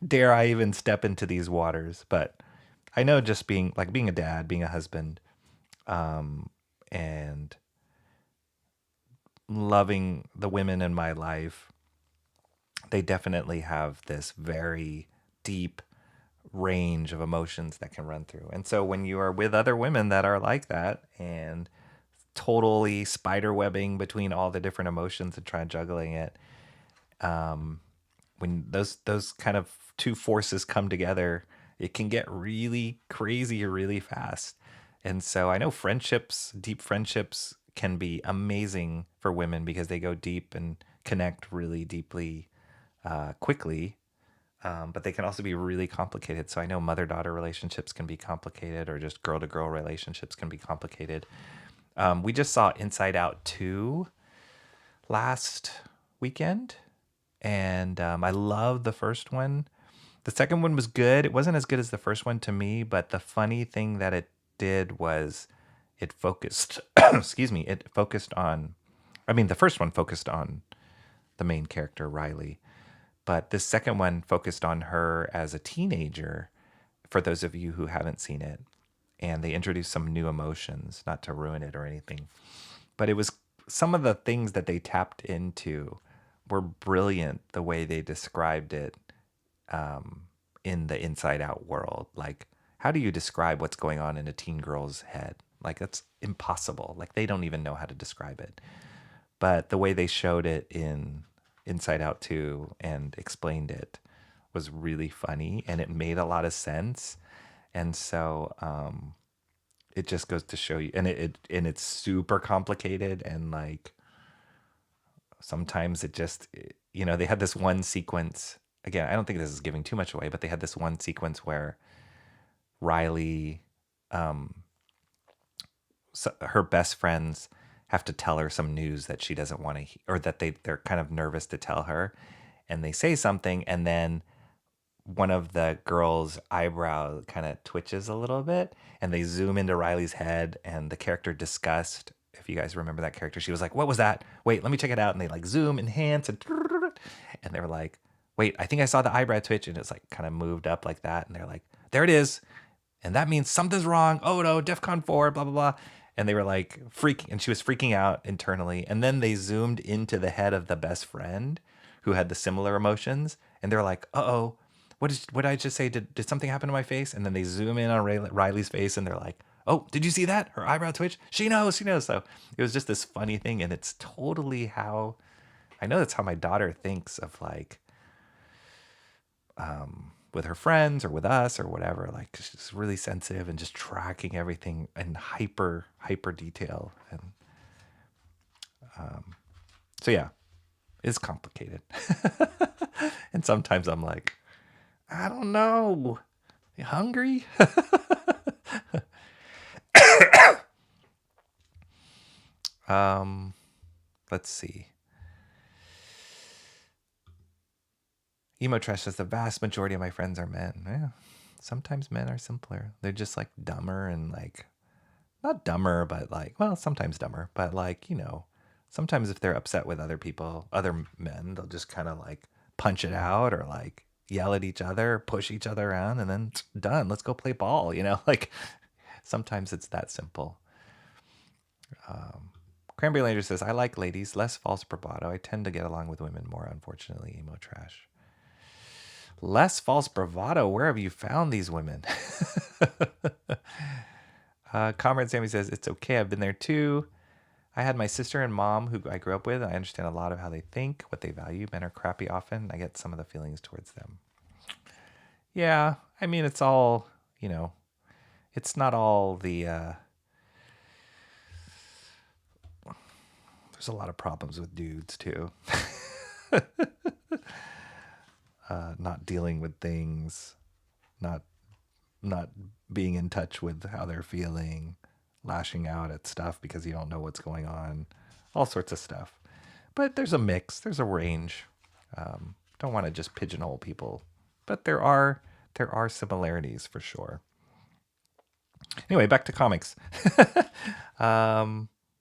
dare I even step into these waters? But I know just being a dad, being a husband, and loving the women in my life, they definitely have this very deep range of emotions that can run through. And so when you are with other women that are like that and totally spider webbing between all the different emotions and trying juggling it, when those kind of two forces come together, it can get really crazy really fast. And so I know deep friendships can be amazing for women because they go deep and connect really deeply quickly. But they can also be really complicated. So I know mother-daughter relationships can be complicated, or just girl-to-girl relationships can be complicated. We just saw Inside Out 2 last weekend, and I loved the first one. The second one was good. It wasn't as good as the first one to me, but the funny thing that it did was it focused, excuse me, it focused on, I mean, the first one focused on the main character, Riley, but this second one focused on her as a teenager, for those of you who haven't seen it. And they introduced some new emotions, not to ruin it or anything. But it was some of the things that they tapped into were brilliant the way they described it in the Inside Out world. Like, how do you describe what's going on in a teen girl's head? Like, that's impossible. Like, they don't even know how to describe it. But the way they showed it in Inside Out 2 and explained it was really funny, and it made a lot of sense. And so it just goes to show you, and it's super complicated, and like sometimes it just, they had this one sequence. Again, I don't think this is giving too much away, but they had this one sequence where Riley, her best friends have to tell her some news that she doesn't want to, or that they're kind of nervous to tell her, and they say something, and then one of the girls' eyebrow kind of twitches a little bit, and they zoom into Riley's head, and the character Disgust, if you guys remember that character, she was like, "What was that? Wait, let me check it out." And they like zoom, enhance, and they were like, "Wait, I think I saw the eyebrow twitch," and it's like kind of moved up like that, and they're like, "There it is," and that means something's wrong. Oh no, DEFCON 4, blah blah blah. And they were like freaking, and she was freaking out internally. And then they zoomed into the head of the best friend who had the similar emotions, and they're like, "Uh-oh, what did I just say? Did something happen to my face?" And then they zoom in on Riley's face, and they're like, "Oh, did you see that? Her eyebrow twitch? She knows, she knows." So it was just this funny thing, and it's totally how, I know that's how my daughter thinks of like, with her friends or with us or whatever. Like, she's really sensitive and just tracking everything in hyper detail. And so yeah, it's complicated. And sometimes I'm like, I don't know. You hungry? Let's see. Emo Trash says the vast majority of my friends are men. Yeah, sometimes men are simpler. They're just like dumber and like, not dumber, but like, well, sometimes dumber, but like, sometimes if they're upset with other people, other men, they'll just kind of like punch it out or like yell at each other, push each other around, and then done. Let's go play ball, like sometimes it's that simple. Cranberry Lander says, I like ladies, less false bravado. I tend to get along with women more, unfortunately. Emo Trash. Less false bravado. Where have you found these women? Comrade Sammy says, it's okay. I've been there too. I had my sister and mom who I grew up with. I understand a lot of how they think, what they value. Men are crappy often. I get some of the feelings towards them. Yeah, I mean, it's all, it's not all the... there's a lot of problems with dudes too. Not dealing with things, not being in touch with how they're feeling, lashing out at stuff because you don't know what's going on, all sorts of stuff. But there's a mix, there's a range. Don't want to just pigeonhole people, but there are similarities for sure. Anyway, back to comics.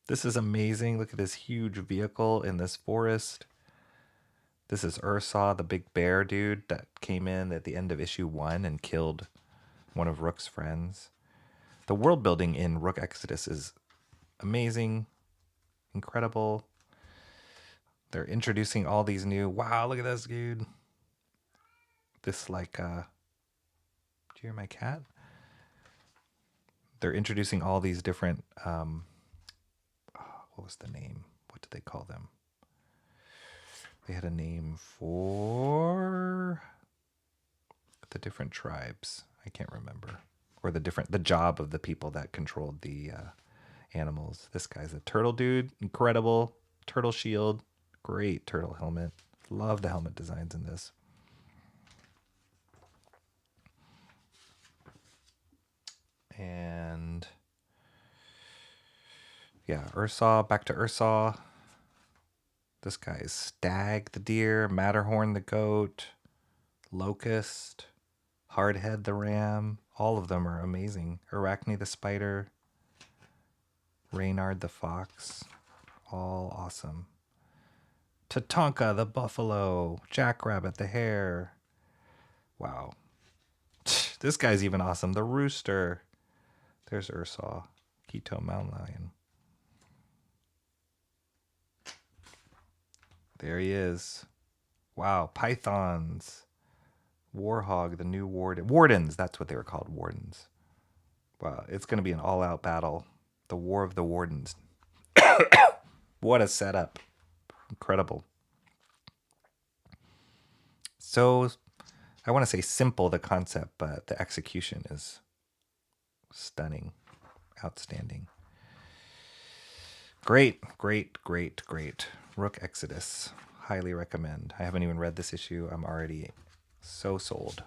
This is amazing. Look at this huge vehicle in this forest. This is Ursa, the big bear dude that came in at the end of issue 1 and killed one of Rook's friends. The world building in Rook Exodus is amazing, incredible. They're introducing all these new, wow, look at this dude. This like, do you hear my cat? They're introducing all these different, what was the name? What did they call them? They had a name for the different tribes. I can't remember. Or the job of the people that controlled the animals. This guy's a turtle dude. Incredible. Turtle shield. Great turtle helmet. Love the helmet designs in this. And yeah, Ursa. Back to Ursa. This guy is Stag the deer, Matterhorn the goat, Locust, Hardhead the ram. All of them are amazing. Arachne the spider. Reynard the fox. All awesome. Tatanka the buffalo. Jackrabbit the hare. Wow. This guy's even awesome. The rooster. There's Ursaw. Quito mountain lion. There he is. Wow. Pythons. Warhog, the new warden. Wardens. That's what they were called. Wardens. Wow. It's going to be an all-out battle. The War of the Wardens. What a setup. Incredible. So, I want to say simple, the concept, but the execution is stunning. Outstanding. Great, great, great, great. Rook Exodus. Highly recommend. I haven't even read this issue. I'm already so sold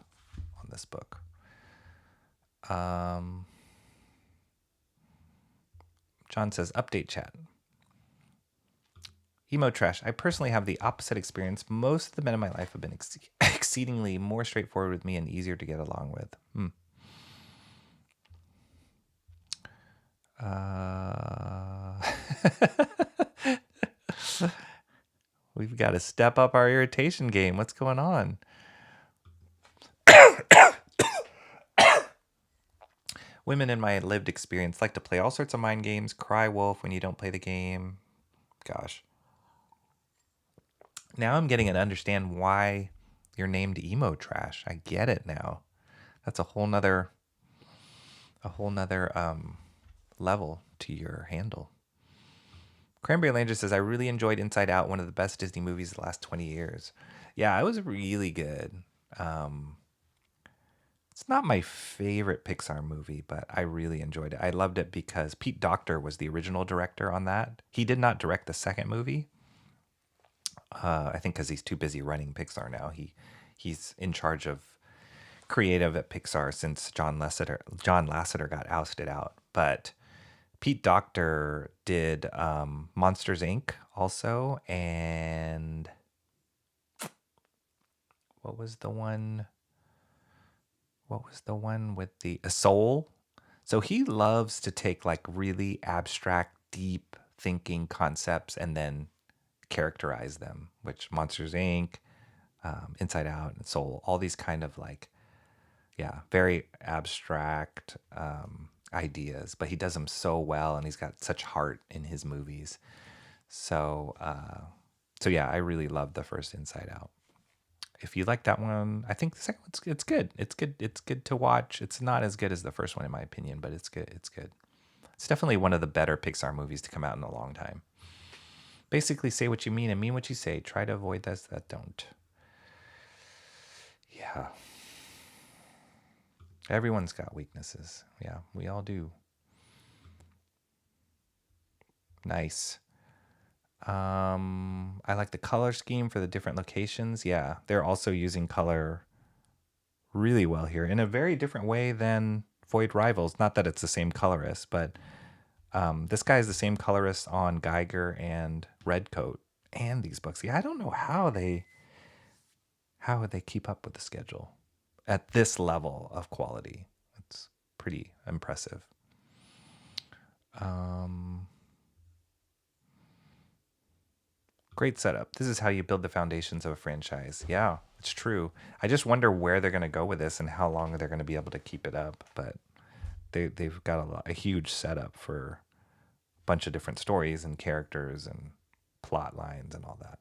on this book. John says, update chat. Emo trash. I personally have the opposite experience. Most of the men in my life have been exceedingly more straightforward with me and easier to get along with. We've got to step up our irritation game. What's going on? Women in my lived experience like to play all sorts of mind games, cry wolf when you don't play the game. Gosh. Now I'm getting to understand why you're named emo trash. I get it now. That's a whole nother level to your handle. Cranberry Langer says, I really enjoyed Inside Out, one of the best Disney movies of the last 20 years. Yeah, it was really good. It's not my favorite Pixar movie, but I really enjoyed it. I loved it because Pete Docter was the original director on that. He did not direct the second movie. I think because he's too busy running Pixar now. He's in charge of creative at Pixar since John Lasseter got ousted out. But Pete Docter did Monsters, Inc. also, and what was the one with the Soul? So he loves to take like really abstract, deep thinking concepts and then characterize them, which Monsters, Inc., Inside Out, and Soul, all these kind of like, yeah, very abstract ideas, but he does them so well, and he's got such heart in his movies. So yeah, I really love the first Inside Out. If you like that one, I think the second one's it's good. It's good. It's good to watch. It's not as good as the first one in my opinion, but it's good. It's good. It's definitely one of the better Pixar movies to come out in a long time. Basically, say what you mean and mean what you say. Try to avoid those that don't. Yeah. Everyone's got weaknesses. Yeah, we all do. Nice. I like the color scheme for the different locations. Yeah, they're also using color really well here in a very different way than Void Rivals. Not that it's the same colorist, but this guy is the same colorist on Geiger and Redcoat and these books. Yeah, I don't know how they keep up with the schedule at this level of quality. It's pretty impressive. Great setup. This is how you build the foundations of a franchise. Yeah, it's true. I just wonder where they're going to go with this and how long they're going to be able to keep it up. But they've got a huge setup for a bunch of different stories and characters and plot lines and all that.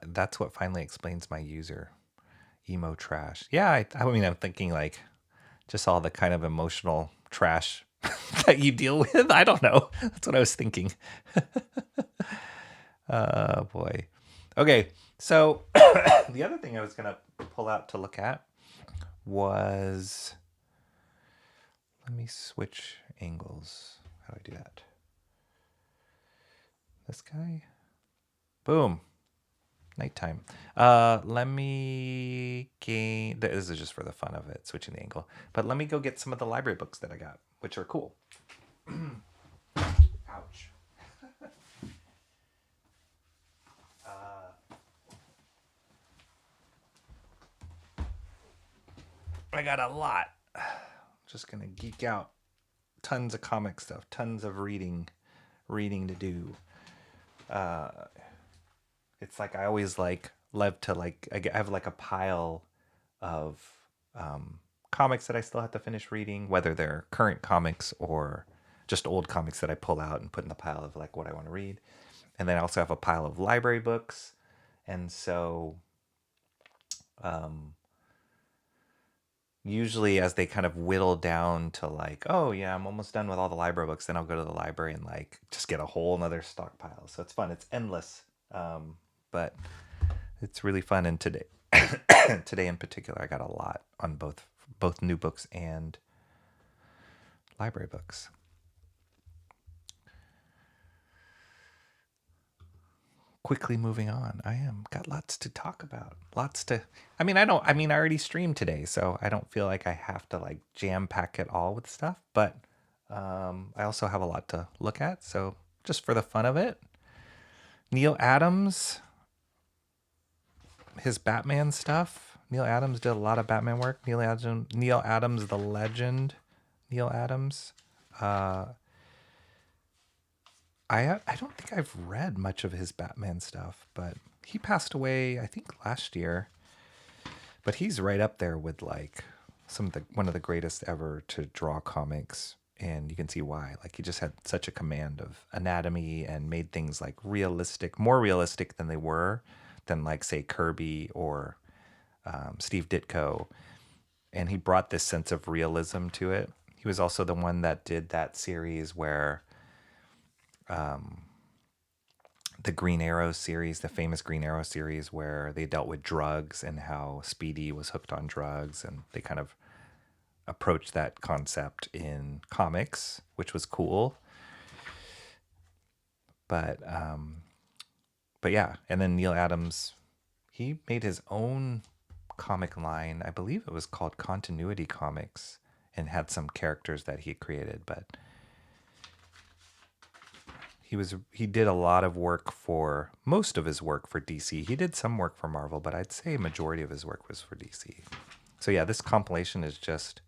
That's what finally explains my user. Emo trash. Yeah, I mean, I'm thinking like just all the kind of emotional trash that you deal with. I don't know. That's what I was thinking. Oh, boy. Okay, so the other thing I was going to pull out to look at was... Let me switch angles. How do I do that? This guy? Boom. Nighttime. Let me gain... This is just for the fun of it, switching the angle. But let me go get some of the library books that I got, which are cool. Ouch. I got a lot. Just gonna geek out tons of comic stuff, tons of reading to do. It's like I always love to I have like a pile of comics that I still have to finish reading, whether they're current comics or just old comics that I pull out and put in the pile of like what I want to read. And then I also have a pile of library books. And so usually as they kind of whittle down to like, oh yeah, I'm almost done with all the library books, then I'll go to the library and like just get a whole nother stockpile. So it's fun. It's endless. But it's really fun. And today today in particular, I got a lot on both new books and library books. Quickly moving on. Got lots to talk about. I already streamed today, so I don't feel like I have to like jam pack it all with stuff, but I also have a lot to look at, so just for the fun of it. Neal Adams, his Batman stuff. Neal Adams did a lot of Batman work. Neal Adams, the legend. Neal Adams. I don't think I've read much of his Batman stuff, but he passed away, I think, last year. But he's right up there with like one of the greatest ever to draw comics, and you can see why. Like he just had such a command of anatomy and made things like realistic, more realistic than they were, than like say Kirby or Steve Ditko, and he brought this sense of realism to it. He was also the one that did that series where the Green Arrow series, the famous Green Arrow series, where they dealt with drugs and how Speedy was hooked on drugs, and they kind of approached that concept in comics, which was cool. But yeah, and then Neal Adams, he made his own comic line. I believe it was called Continuity Comics, and had some characters that he created, but he did a lot of work most of his work for DC. He did some work for Marvel, but I'd say a majority of his work was for DC. So yeah, this compilation is just,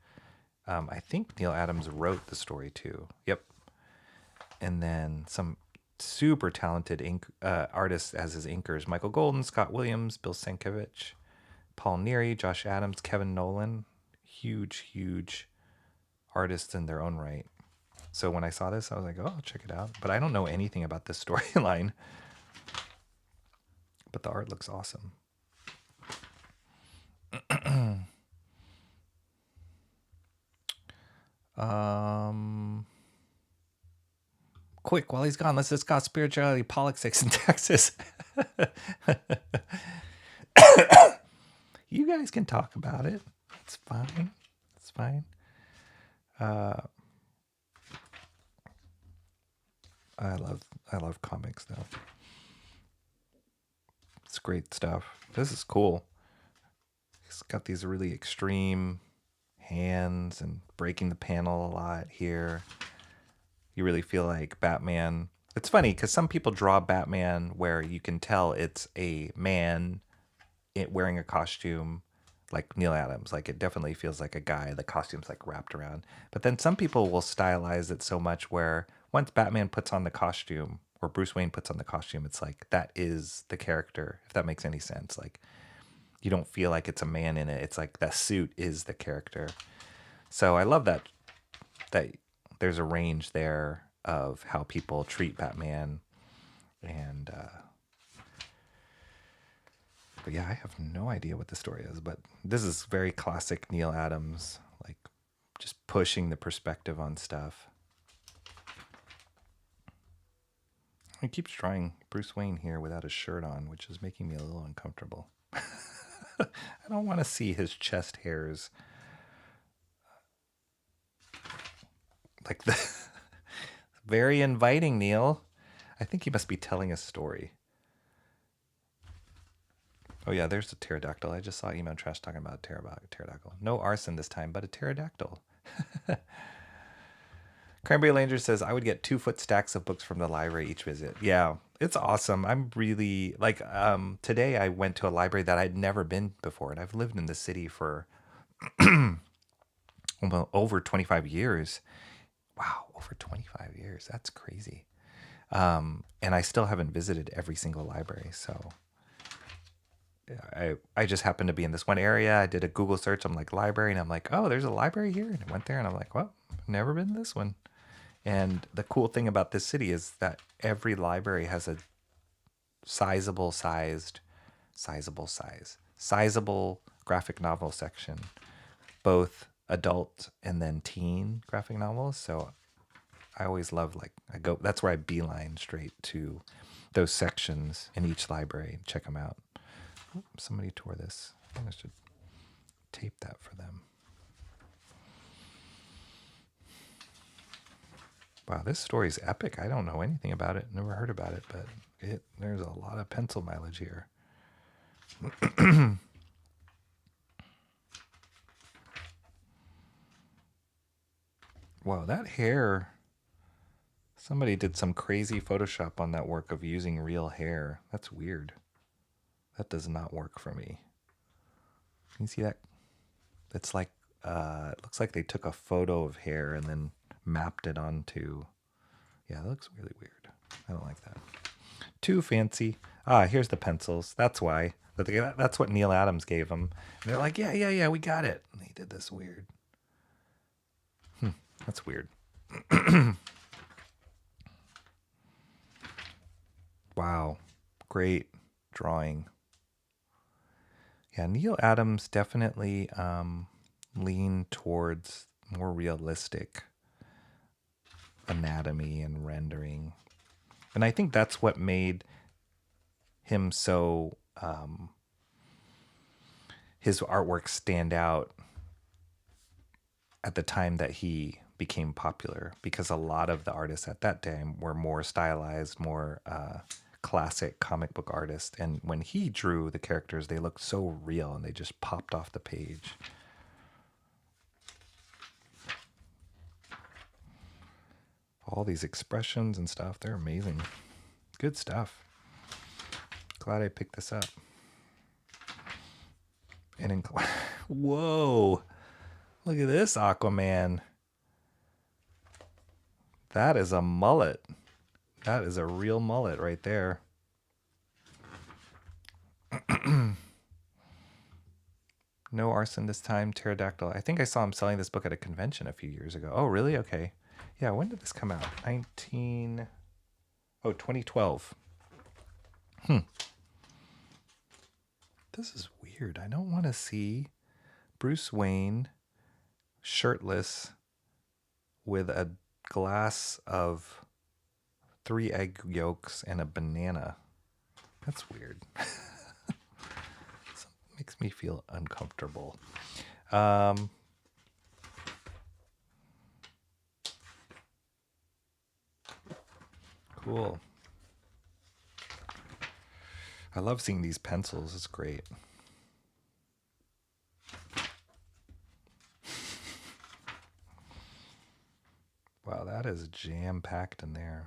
I think Neal Adams wrote the story too. Yep. And then some super talented artists as his inkers: Michael Golden, Scott Williams, Bill Sienkiewicz, Paul Neary, Josh Adams, Kevin Nolan. Huge artists in their own right. So when I saw this, I was like, oh, I'll check it out. But I don't know anything about this storyline. But the art looks awesome. Quick, while he's gone, let's discuss spirituality, politics, and taxes. You guys can talk about it. It's fine. It's fine. I love comics though. It's great stuff. This is cool. He's got these really extreme hands and breaking the panel a lot here. You really feel like Batman. It's funny because some people draw Batman where you can tell it's a man wearing a costume, like Neal Adams. Like it definitely feels like a guy. The costume's like wrapped around. But then some people will stylize it so much where once Batman puts on the costume, or Bruce Wayne puts on the costume, it's like that is the character, if that makes any sense. Like you don't feel like it's a man in it. It's like that suit is the character. So I love that there's a range there of how people treat Batman. And but yeah, I have no idea what the story is, but this is very classic Neal Adams, like just pushing the perspective on stuff. He keeps trying Bruce Wayne here without a shirt on, which is making me a little uncomfortable. I don't want to see his chest hairs. Like the very inviting, Neal. I think he must be telling a story. Oh yeah, there's a pterodactyl. I just saw email trash talking about a pterodactyl. No arson this time, but a pterodactyl. Cranberry Langer says, I would get 2-foot stacks of books from the library each visit. Yeah, it's awesome. I'm really, like, today I went to a library that I'd never been before, and I've lived in the city for over 25 years. Wow, over 25 years. That's crazy. And I still haven't visited every single library. So I just happened to be in this one area. I did a Google search. I'm like, library. And I'm like, oh, there's a library here. And I went there and I'm like, well, I've never been to this one. And the cool thing about this city is that every library has a sizable graphic novel section, both adult and then teen graphic novels. So I always love, like, that's where I beeline straight to those sections in each library and check them out. Somebody tore this. I should tape that for them. Wow, this story is epic. I don't know anything about it. Never heard about it, but there's a lot of pencil mileage here. Wow, that hair. Somebody did some crazy Photoshop on that work of using real hair. That's weird. That does not work for me. Can you see that? It's like, it looks like they took a photo of hair and then mapped it onto. Yeah, that looks really weird. I don't like that. Too fancy. Here's the pencils. That's why. That's what Neal Adams gave them. And they're like, yeah, we got it. And he did this weird. That's weird. Wow. Great drawing. Yeah, Neal Adams definitely leaned towards more realistic anatomy and rendering. And I think that's what made him so, his artwork stand out at the time that he became popular, because a lot of the artists at that time were more stylized, more classic comic book artists. And when he drew the characters, they looked so real and they just popped off the page. All these expressions and stuff, they're amazing. Good stuff. Glad I picked this up. And whoa, look at this Aquaman. That is a mullet. That is a real mullet right there. No arson this time. Pterodactyl. I think I saw him selling this book at a convention a few years ago. Oh, really? Okay. Yeah, when did this come out? 2012. This is weird. I don't want to see Bruce Wayne shirtless with a glass of 3 egg yolks and a banana. That's weird. Makes me feel uncomfortable. Cool. I love seeing these pencils. It's great. Wow, that is jam-packed in there.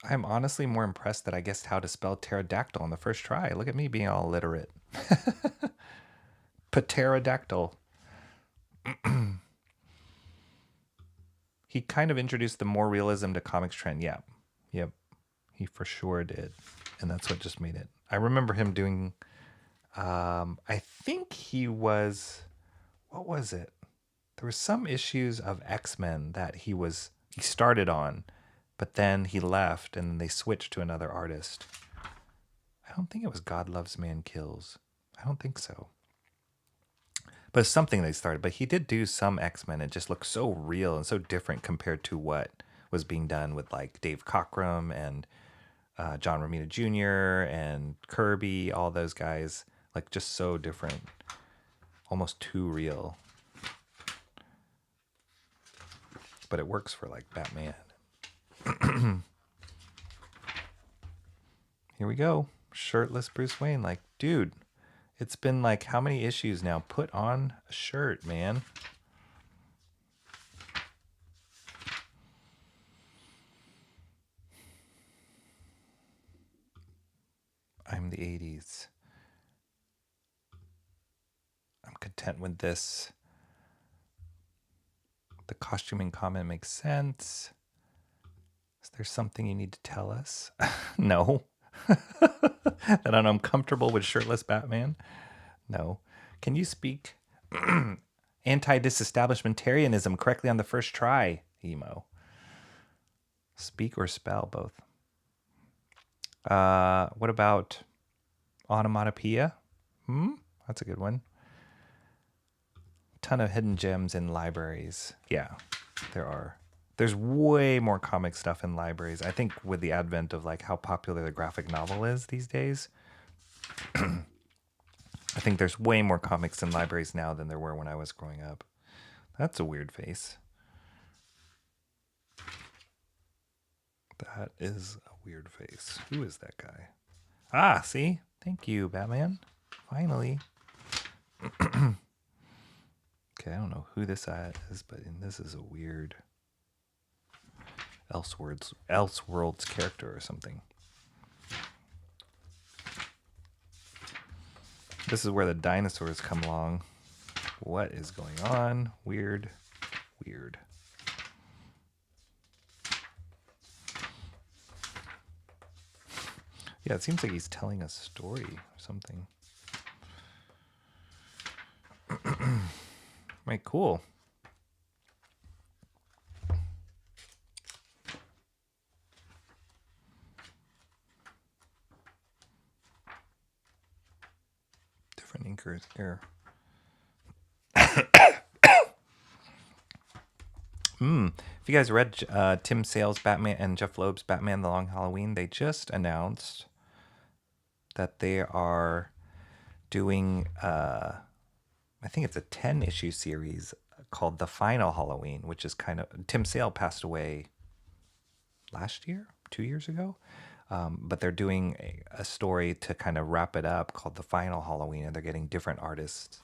I'm honestly more impressed that I guessed how to spell pterodactyl on the first try. Look at me being all illiterate. Pterodactyl. He kind of introduced the more realism to comics trend. Yep. He for sure did. And that's what just made it. I remember him doing, I think he was, what was it? There were some issues of X-Men that he started on, but then he left and they switched to another artist. I don't think it was God Loves Man Kills. I don't think so. But it's something they started. But he did do some X-Men. It just looked so real and so different compared to what was being done with like Dave Cockrum and John Romita Jr. and Kirby, all those guys. Like just so different. Almost too real. But it works for like Batman. Here we go. Shirtless Bruce Wayne. Like, dude, it's been like how many issues now? Put on a shirt, man. I'm the 80s. I'm content with this. The costuming comment makes sense. Is there something you need to tell us? No. That I'm uncomfortable with shirtless Batman? No. Can you speak anti-disestablishmentarianism correctly on the first try, Emo? Speak or spell, both. What about onomatopoeia? That's a good one. Ton of hidden gems in libraries. Yeah, there are. There's way more comic stuff in libraries. I think with the advent of like how popular the graphic novel is these days, I think there's way more comics in libraries now than there were when I was growing up. That's a weird face. That is a weird face. Who is that guy? Ah, see? Thank you, Batman. Finally. Okay, I don't know who this is, but this is a weird Elseworlds character or something. This is where the dinosaurs come along. What is going on? Weird. Weird. Yeah, it seems like he's telling a story or something. Right, cool. Different inkers here. If you guys read Tim Sale's Batman and Jeff Loeb's Batman The Long Halloween, they just announced that they are doing, I think it's a 10-issue series called The Final Halloween, which is kind of, Tim Sale passed away last year, 2 years ago. But they're doing a story to kind of wrap it up called The Final Halloween, and they're getting different artists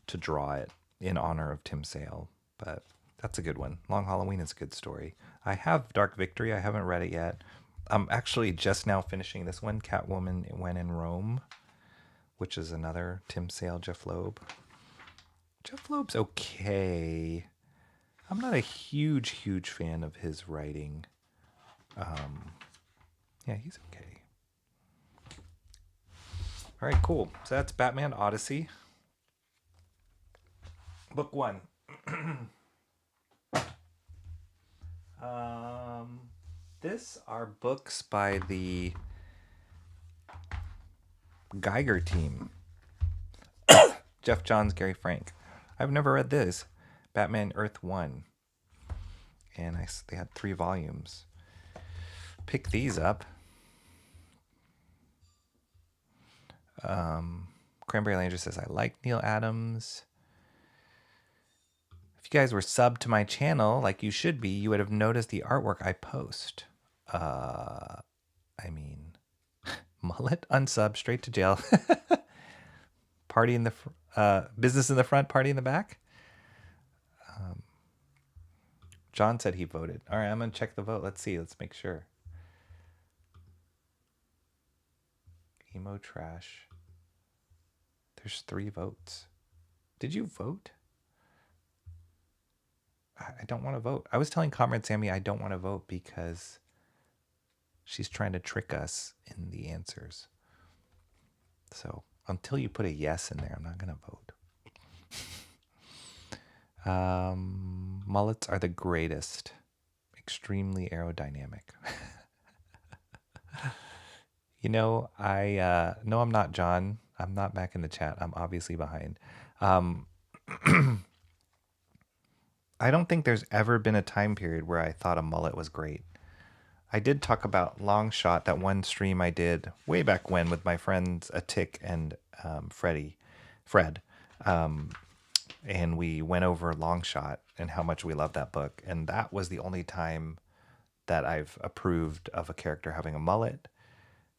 to draw it in honor of Tim Sale. But that's a good one. Long Halloween is a good story. I have Dark Victory. I haven't read it yet. I'm actually just now finishing this one, Catwoman When in Rome, which is another Tim Sale, Jeff Loeb. Jeff Loeb's okay. I'm not a huge fan of his writing. Yeah, he's okay. All right, cool. So that's Batman Odyssey. Book 1. This are books by the Geiger team. Geoff Johns, Gary Frank. I've never read this. Batman Earth 1. And they had 3 volumes. Pick these up. Cranberry Landry says, I like Neal Adams. If you guys were subbed to my channel, like you should be, you would have noticed the artwork I post. Mullet, unsub, straight to jail. Party in the business in the front, party in the back. John said he voted. All right, I'm gonna check the vote. Let's see. Let's make sure. Emo trash. There's 3 votes. Did you vote? I don't want to vote. I was telling Comrade Sammy I don't want to vote because she's trying to trick us in the answers. So until you put a yes in there, I'm not going to vote. Mullets are the greatest. Extremely aerodynamic. No, I'm not John. I'm not back in the chat. I'm obviously behind. I don't think there's ever been a time period where I thought a mullet was great. I did talk about Long Shot, that one stream I did way back when with my friends Atik and Fred. And we went over Long Shot and how much we love that book. And that was the only time that I've approved of a character having a mullet.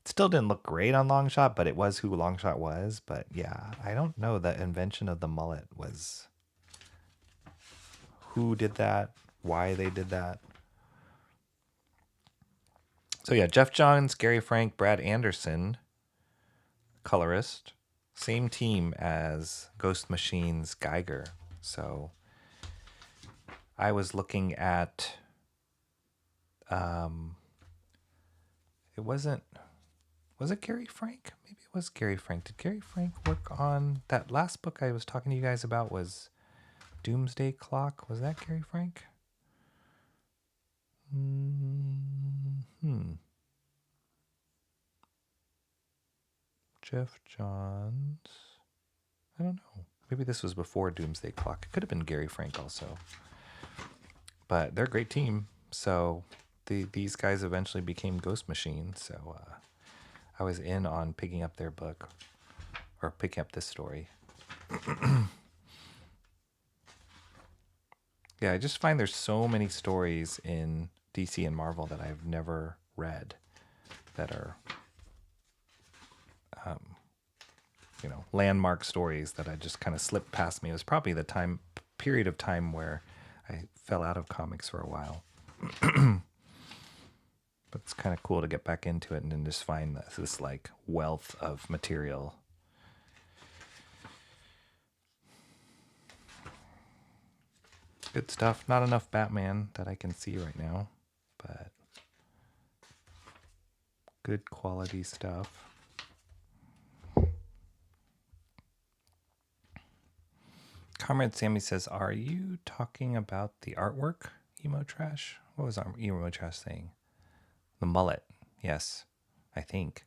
It still didn't look great on Long Shot, but it was who Long Shot was. But yeah, I don't know. The invention of the mullet was who did that, why they did that. So yeah, Geoff Johns, Gary Frank, Brad Anderson. colorist. Same team as Ghost Machine's Geiger. So I was looking at it was it Gary Frank? Maybe it was Gary Frank. Did Gary Frank work on that last book I was talking to you guys about was Doomsday Clock? Was that Gary Frank? Geoff Johns. I don't know. Maybe this was before Doomsday Clock. It could have been Gary Frank also. But they're a great team. So these guys eventually became Ghost Machine. So I was in on picking up their book or picking up this story. Yeah, I just find there's so many stories in DC and Marvel that I've never read that are, landmark stories that I just kind of slipped past me. It was probably the period of time where I fell out of comics for a while. But it's kind of cool to get back into it and then just find this like wealth of material. Good stuff. Not enough Batman that I can see right now, but good quality stuff. Comrade Sammy says, are you talking about the artwork, Emo Trash? What was Emo Trash saying? The mullet. Yes, I think.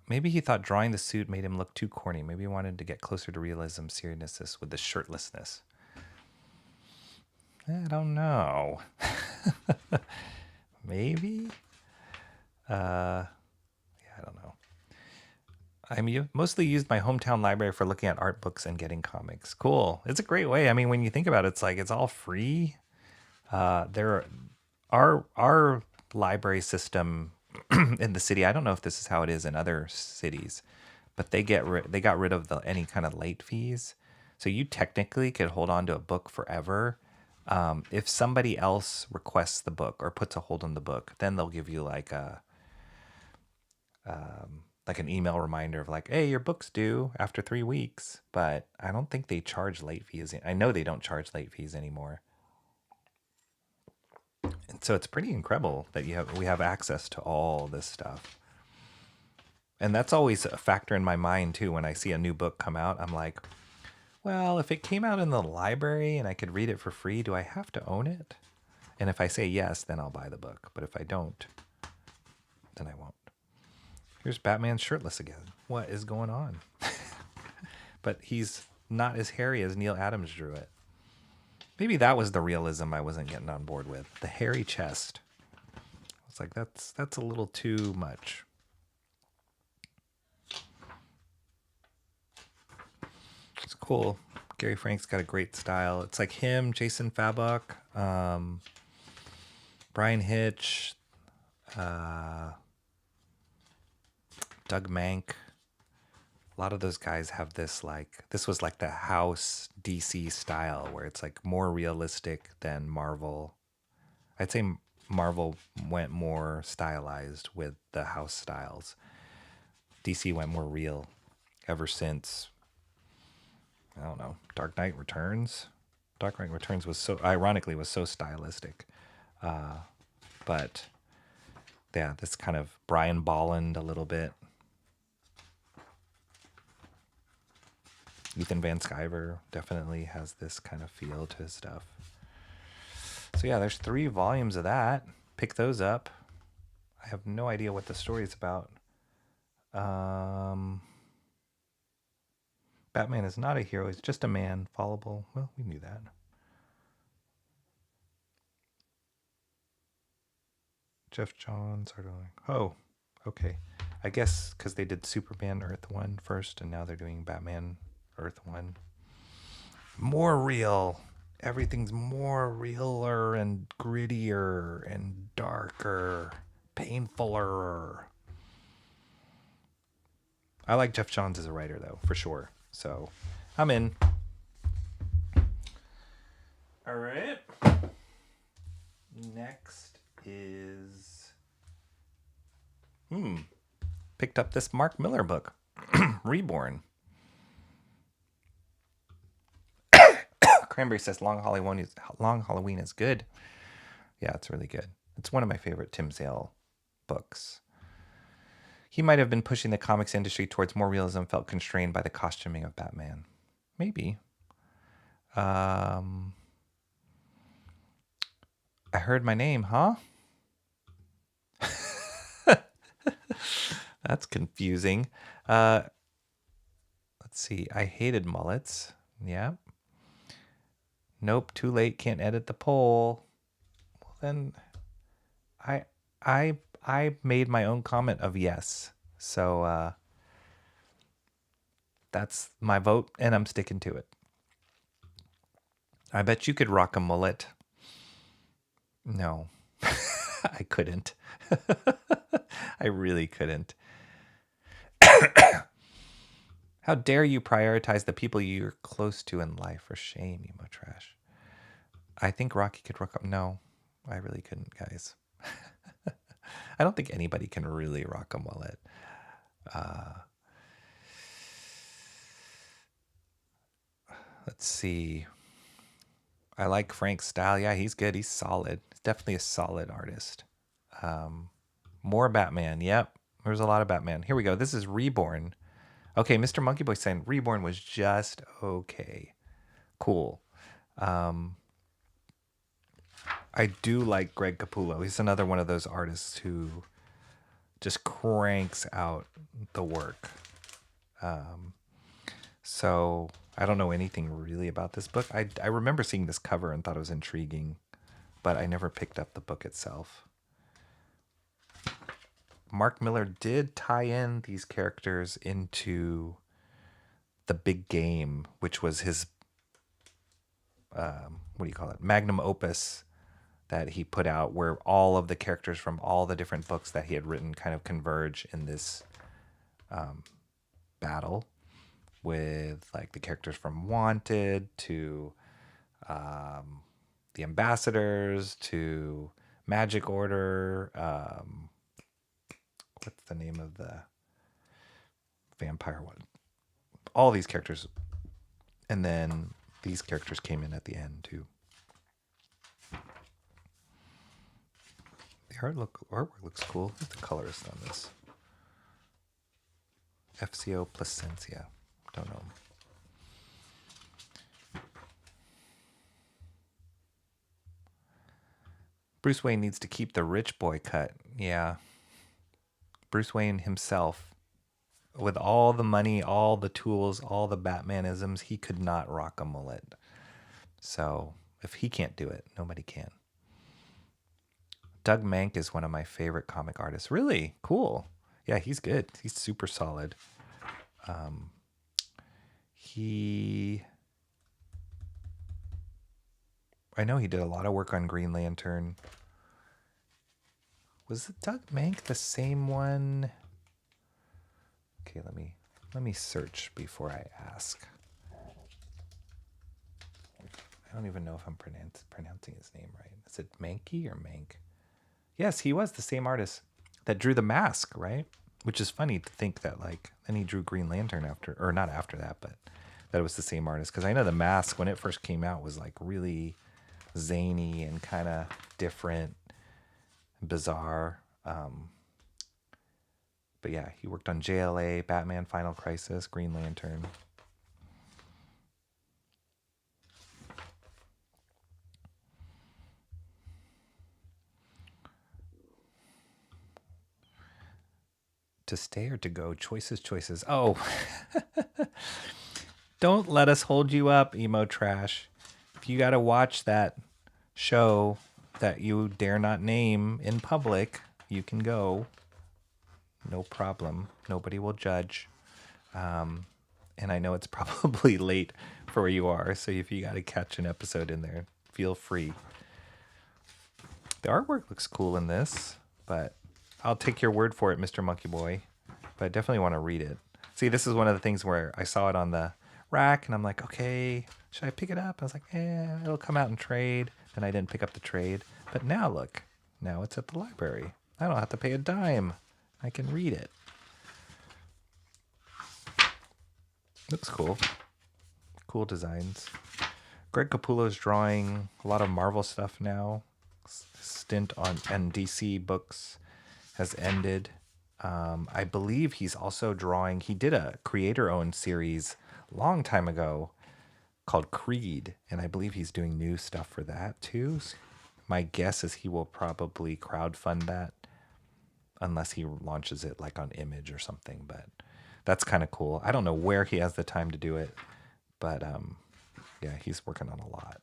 Maybe he thought drawing the suit made him look too corny. Maybe he wanted to get closer to realism, seriousness with the shirtlessness. I don't know. Maybe? I don't know. I mostly used my hometown library for looking at art books and getting comics. Cool. It's a great way. I mean, when you think about it, it's like it's all free. Our library system in the city, I don't know if this is how it is in other cities, but they got rid of any kind of late fees. So you technically could hold on to a book forever. If somebody else requests the book or puts a hold on the book, then they'll give you like an email reminder of like, hey, your book's due after 3 weeks. But I don't think they charge late fees. I know they don't charge late fees anymore. And so it's pretty incredible that we have access to all this stuff. And that's always a factor in my mind too. When I see a new book come out, I'm like, well, if it came out in the library and I could read it for free, do I have to own it? And if I say yes, then I'll buy the book. But if I don't, then I won't. Here's Batman shirtless again. What is going on? But he's not as hairy as Neal Adams drew it. Maybe that was the realism I wasn't getting on board with. The hairy chest. It's like, that's a little too much. It's cool. Gary Frank's got a great style. It's like him, Jason Fabok, Brian Hitch, Doug Mank. A lot of those guys have this was like the house DC style where it's like more realistic than Marvel. I'd say Marvel went more stylized with the house styles. DC went more real ever since, I don't know, Dark Knight Returns. Dark Knight Returns was so stylistic. But yeah, this kind of Brian Bolland a little bit. Ethan Van Sciver definitely has this kind of feel to his stuff. So yeah, there's 3 volumes of that. Pick those up. I have no idea what the story is about. Batman is not a hero. He's just a man. Fallible. Well, we knew that. Geoff Johns. Oh, okay. I guess because they did Superman Earth 1 first, and now they're doing Batman Earth 1. More real. Everything's more realer and grittier and darker, painfuler. I like Geoff Johns as a writer, though, for sure. So I'm in. All right. Next is picked up this Mark Millar book, Reborn. Cranberry says Long Halloween is good. Yeah, it's really good. It's one of my favorite Tim Sale books. He might have been pushing the comics industry towards more realism, felt constrained by the costuming of Batman. Maybe. I heard my name, huh? That's confusing. Let's see. I hated mullets. Yeah. Nope, too late. Can't edit the poll. Well, then I made my own comment of yes. So that's my vote, and I'm sticking to it. I bet you could rock a mullet. No, I couldn't. I really couldn't. How dare you prioritize the people you're close to in life? For shame, emo trash. I think Rocky could rock up. No, I really couldn't, guys. I don't think anybody can really rock a mullet. Let's see. I like Frank's style. Yeah, he's good. He's solid. He's definitely a solid artist. More Batman. Yep. There's a lot of Batman. Here we go. This is Reborn. Okay, Mr. Monkey Boy saying Reborn was just okay. Cool. I do like Greg Capullo. He's another one of those artists who just cranks out the work. So I don't know anything really about this book. I remember seeing this cover and thought it was intriguing, but I never picked up the book itself. Mark Millar did tie in these characters into The Big Game, which was his, magnum opus that he put out, where all of the characters from all the different books that he had written kind of converge in this battle, with like the characters from Wanted to the Ambassadors to Magic Order. What's the name of the vampire one? All these characters. And then these characters came in at the end too. The artwork looks cool. Who's the colorist on this? FCO Placencia. Don't know. Bruce Wayne needs to keep the rich boy cut. Yeah. Bruce Wayne himself, with all the money, all the tools, all the Batmanisms, he could not rock a mullet. So if he can't do it, nobody can. Doug Mank is one of my favorite comic artists. Really? Cool. Yeah, he's good. He's super solid. I know he did a lot of work on Green Lantern. Was it Doug Mank the same one? Okay, let me search before I ask. I don't even know if I'm pronouncing his name right. Is it Mankey or Mank? Yes, he was the same artist that drew The Mask, right? Which is funny to think that, like, then he drew Green Lantern after, or not after that, but that it was the same artist. Because I know The Mask, when it first came out, was like really zany and kind of different, bizarre. But yeah, he worked on JLA, Batman Final Crisis, Green Lantern. To stay or to go? Choices. Oh, don't let us hold you up, emo trash. If you got to watch that show that you dare not name in public, you can go. No problem. Nobody will judge. And I know it's probably late for where you are, so if you got to catch an episode in there, feel free. The artwork looks cool in this, but I'll take your word for it, Mr. Monkey Boy. But I definitely want to read it. See, this is one of the things where I saw it on the rack, and I'm like, okay, should I pick it up? I was like, it'll come out in trade. Then I didn't pick up the trade. But now look, now it's at the library. I don't have to pay a dime. I can read it. Looks cool. Cool designs. Greg Capullo's drawing a lot of Marvel stuff now. Stint on DC books has ended. I believe he's also drawing. He did a creator-owned series a long time ago called Creed, and I believe he's doing new stuff for that too. My guess is he will probably crowdfund that, unless he launches it like on Image or something. But that's kind of cool. I don't know where he has the time to do it, but yeah, he's working on a lot.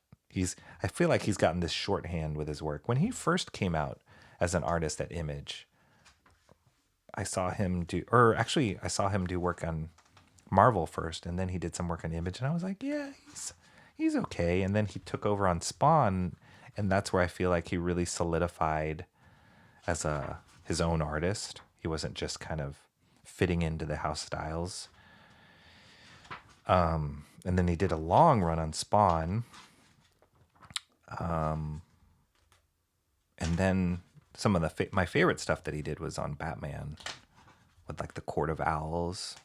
I feel like he's gotten this shorthand with his work. When he first came out as an artist at Image, I saw him do work on Marvel first, and then he did some work on Image, and I was like, yeah, he's okay. And then he took over on Spawn, and that's where I feel like he really solidified as his own artist. He wasn't just kind of fitting into the house styles. And then he did a long run on Spawn. And then some of my favorite stuff that he did was on Batman with like the Court of Owls.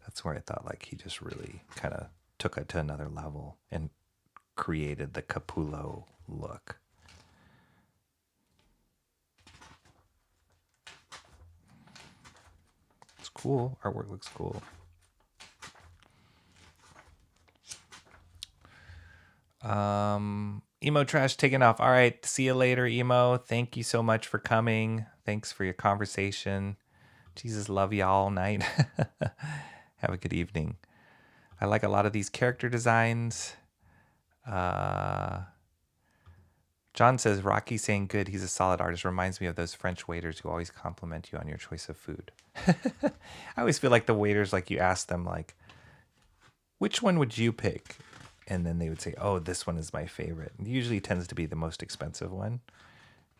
That's where I thought like he just really kind of took it to another level and created the Capullo look. It's cool. Artwork looks cool. Emo Trash taken off. All right. See you later, Emo. Thank you so much for coming. Thanks for your conversation. Jesus, love you all night. Have a good evening. I like a lot of these character designs. John says, Rocky saying good, he's a solid artist. Reminds me of those French waiters who always compliment you on your choice of food. I always feel like the waiters, like you ask them, like, which one would you pick? And then they would say, oh, this one is my favorite. It usually tends to be the most expensive one.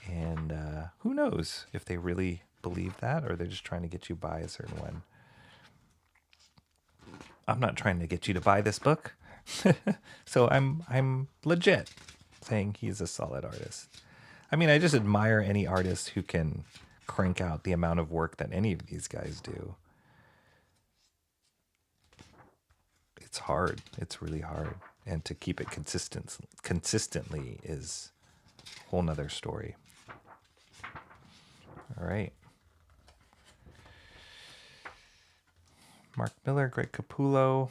And who knows if they really believe that or they're just trying to get you to buy a certain one. I'm not trying to get you to buy this book. So I'm legit saying he's a solid artist. I mean, I just admire any artist who can crank out the amount of work that any of these guys do. It's hard. It's really hard. And to keep it consistently is a whole nother story. All right. Mark Millar, Greg Capullo,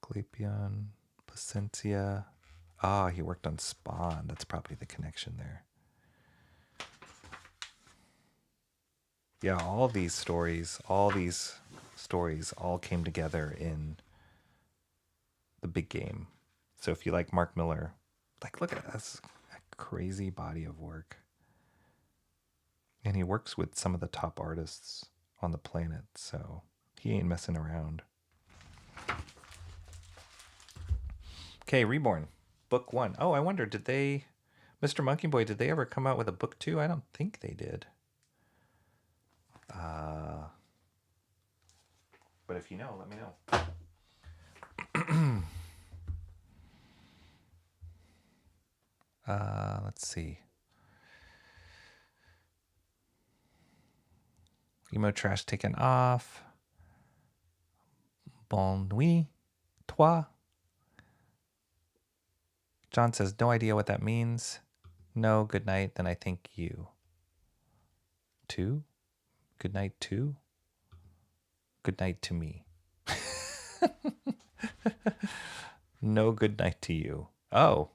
Glapion, Placentia. He worked on Spawn. That's probably the connection there. Yeah, all these stories all came together in the big game. So if you like Mark Millar, like, look at that's a crazy body of work. And he works with some of the top artists on the planet, so he ain't messing around. Okay, Reborn, book 1. Oh, I wonder, Mr. Monkey Boy, did they ever come out with a book 2? I don't think they did. But if you know, let me know. Let's see. Emo Trash taken off. Bonne nuit, toi. John says, no idea what that means. No, good night, then I think you. 2? Good night, 2? Good night to me. No good night to you. Oh,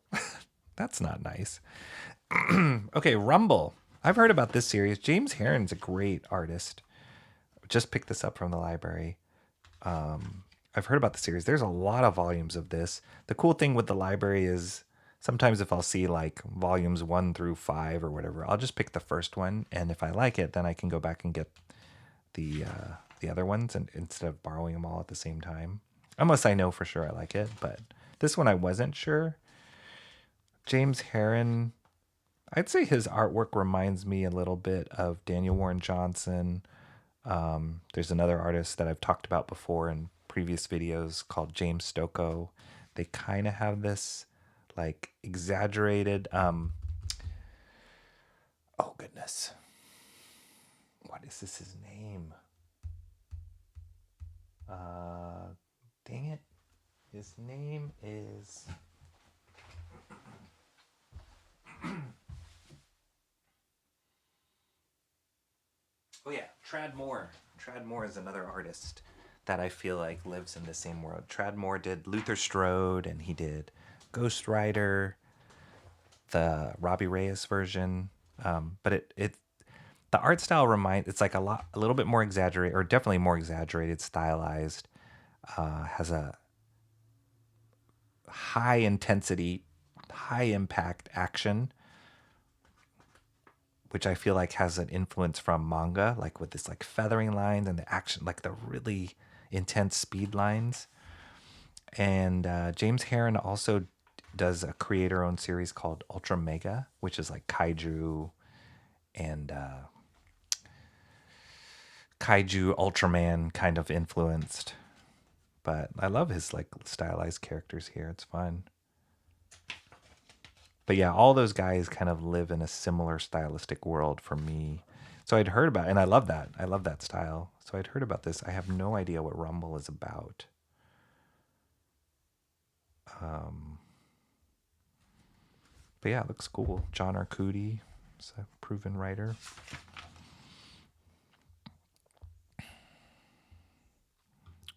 that's not nice. Okay, Rumble. I've heard about this series. James Harren's a great artist. Just picked this up from the library. I've heard about the series. There's a lot of volumes of this. The cool thing with the library is sometimes if I'll see like volumes 1 through 5 or whatever, I'll just pick the first one. And if I like it, then I can go back and get the other ones and instead of borrowing them all at the same time. Unless I know for sure I like it. But this one I wasn't sure. James Harren, I'd say his artwork reminds me a little bit of Daniel Warren Johnson. There's another artist that I've talked about before in previous videos called James Stokoe. They kind of have this like exaggerated, oh goodness. What is his name? Dang it. His name is... Oh yeah, Trad Moore. Trad Moore is another artist that I feel like lives in the same world. Trad Moore did Luther Strode, and he did Ghost Rider, the Robbie Reyes version. But it the art style it's like a little bit more exaggerated, or definitely more exaggerated, stylized. Has a high intensity, high impact action, which I feel like has an influence from manga, like with this like feathering lines and the action, like the really intense speed lines. And James Harren also does a creator-owned series called Ultra Mega, which is like and kaiju Ultraman kind of influenced. But I love his like stylized characters here. It's fun. But yeah, all those guys kind of live in a similar stylistic world for me. So I'd heard about, and I love that. I love that style. So I'd heard about this. I have no idea what Rumble is about. But yeah, it looks cool. John Arcudi is a proven writer.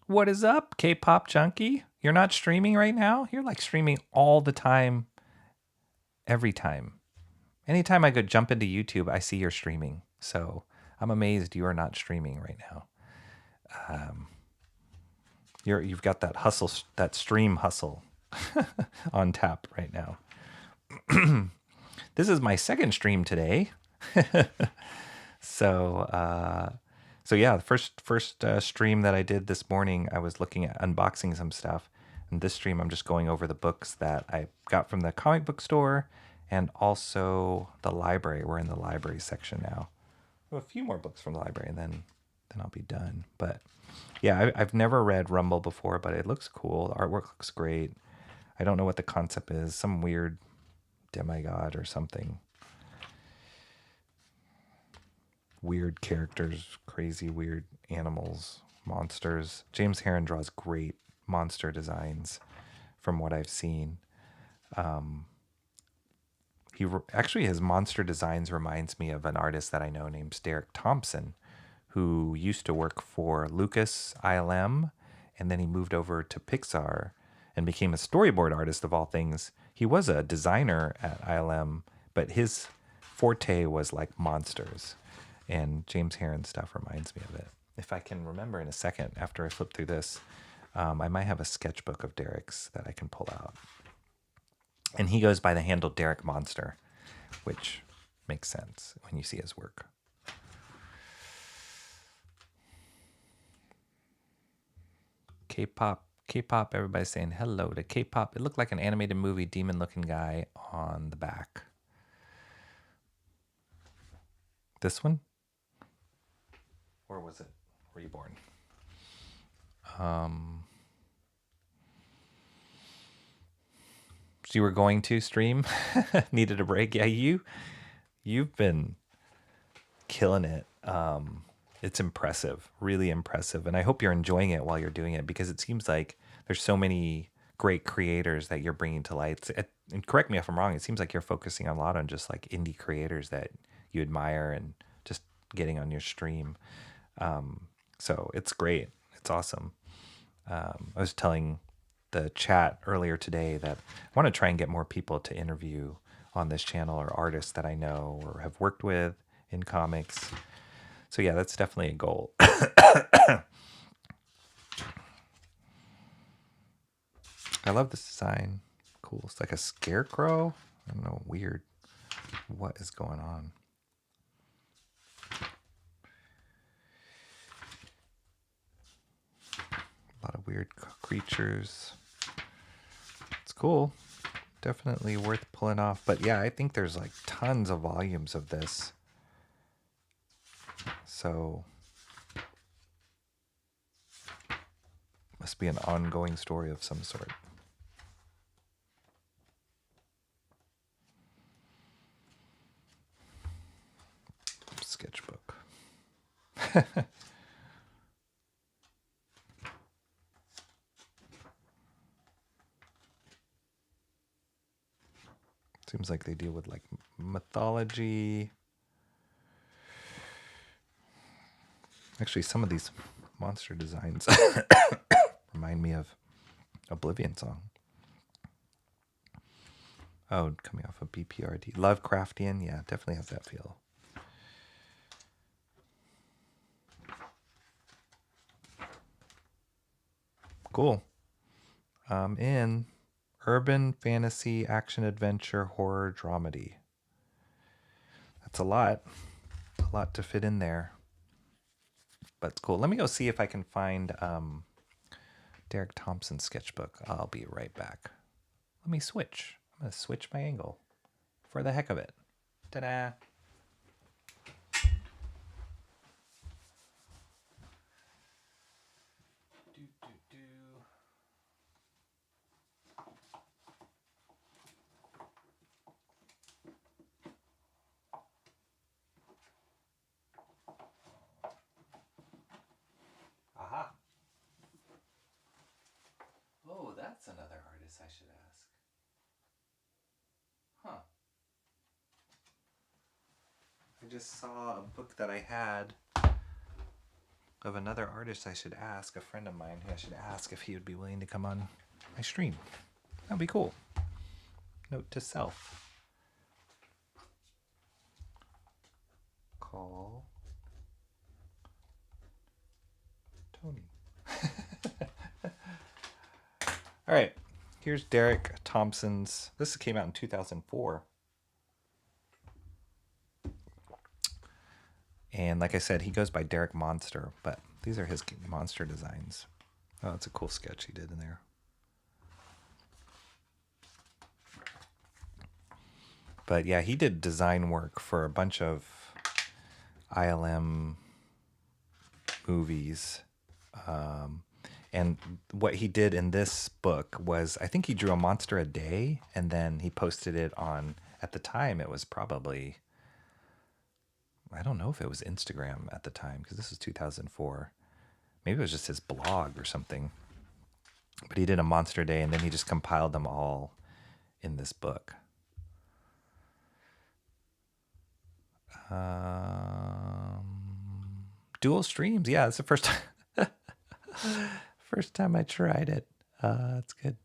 What is up, K-pop junkie? You're not streaming right now? You're like streaming all the time, every time. Anytime I go jump into YouTube, I see you're streaming. So I'm amazed you are not streaming right now. You've got that hustle, that stream hustle on tap right now. This is my second stream today. So yeah, the first stream that I did this morning, I was looking at unboxing some stuff. And this stream, I'm just going over the books that I got from the comic book store and also the library. We're in the library section now. A few more books from the library, and then I'll be done. But yeah, I've never read Rumble before, but it looks cool. The artwork looks great. I don't know what the concept is. Some weird demigod or something. Weird characters, crazy weird animals, monsters. James Harren draws great monster designs from what I've seen. Actually, his monster designs reminds me of an artist that I know named Derek Thompson, who used to work for Lucas ILM, and then he moved over to Pixar and became a storyboard artist of all things. He was a designer at ILM, but his forte was like monsters. And James Harren stuff reminds me of it. If I can remember in a second after I flip through this, I might have a sketchbook of Derek's that I can pull out. And he goes by the handle Derekmonster, which makes sense when you see his work. K-pop, everybody's saying hello to K-pop. It looked like an animated movie, demon-looking guy on the back. This one? Or was it Reborn? So you were going to stream? Needed a break? Yeah, you've been killing it. It's impressive, really impressive. And I hope you're enjoying it while you're doing it, because it seems like there's so many great creators that you're bringing to light. And correct me if I'm wrong, it seems like you're focusing a lot on just like indie creators that you admire and just getting on your stream. So it's great. It's awesome. I was telling the chat earlier today that I want to try and get more people to interview on this channel, or artists that I know or have worked with in comics. So yeah, that's definitely a goal. I love this design. Cool. It's like a scarecrow. I don't know. Weird. What is going on? A lot of weird creatures. It's cool. Definitely worth pulling off. But yeah, I think there's like tons of volumes of this. So must be an ongoing story of some sort. Sketchbook. Seems like they deal with like mythology. Actually, some of these monster designs remind me of Oblivion Song. Oh, coming off of BPRD. Lovecraftian, yeah, definitely has that feel. Cool. In urban fantasy action adventure horror dramedy. That's a lot to fit in there. But it's cool. Let me go see if I can find Derek Thompson's sketchbook. I'll be right back. Let me switch. I'm going to switch my angle for the heck of it. Ta-da! Aha! Oh, that's another artist I should ask. Huh. I just saw a book that I had of another artist I should ask, a friend of mine who I should ask if he would be willing to come on my stream. That'd be cool. Note to self. Call Tony. All right, here's Derek Thompson's. This came out in 2004. And like I said, he goes by Derekmonster, but these are his monster designs. Oh, that's a cool sketch he did in there. But yeah, he did design work for a bunch of ILM movies. And what he did in this book was, I think he drew a monster a day, and then he posted it on, at the time, it was probably, I don't know if it was Instagram at the time, because this was 2004. Maybe it was just his blog or something. But he did a monster day, and then he just compiled them all in this book. Dual streams. Yeah, it's the first time. First time I tried it. That's good.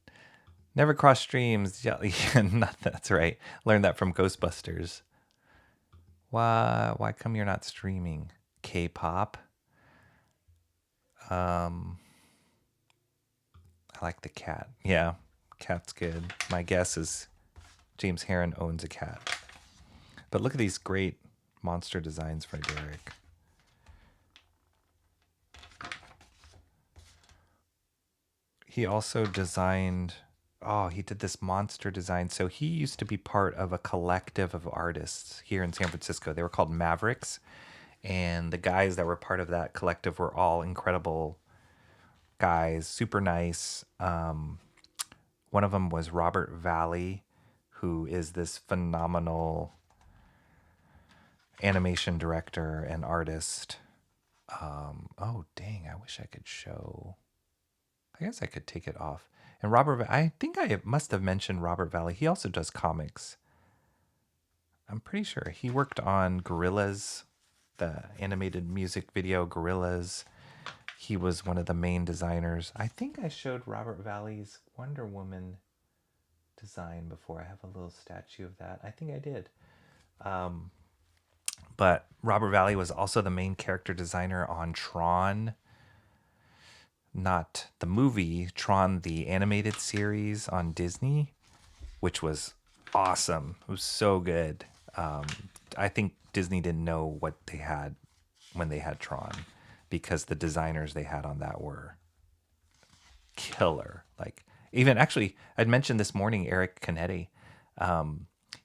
Never cross streams. Yeah, that's right. Learned that from Ghostbusters. Why come you're not streaming? K-pop. I like the cat. Yeah, cat's good. My guess is James Harren owns a cat. But look at these great monster designs for Derek. He also designed, he did this monster design. So he used to be part of a collective of artists here in San Francisco. They were called Mavericks. And the guys that were part of that collective were all incredible guys, super nice. One of them was Robert Valley, who is this phenomenal animation director and artist. Oh, dang, I wish I could show. I guess I could take it off. And I think I must have mentioned Robert Valley. He also does comics. I'm pretty sure he worked on Gorillaz, the animated music video Gorillaz. He was one of the main designers. I think I showed Robert Valley's Wonder Woman design before. I have a little statue of that. I think I did. But Robert Valley was also the main character designer on Tron. Not the movie, Tron, the animated series on Disney, which was awesome. It was so good. I think Disney didn't know what they had when they had Tron, because the designers they had on that were killer. Like, even actually, I'd mentioned this morning Eric Canetti.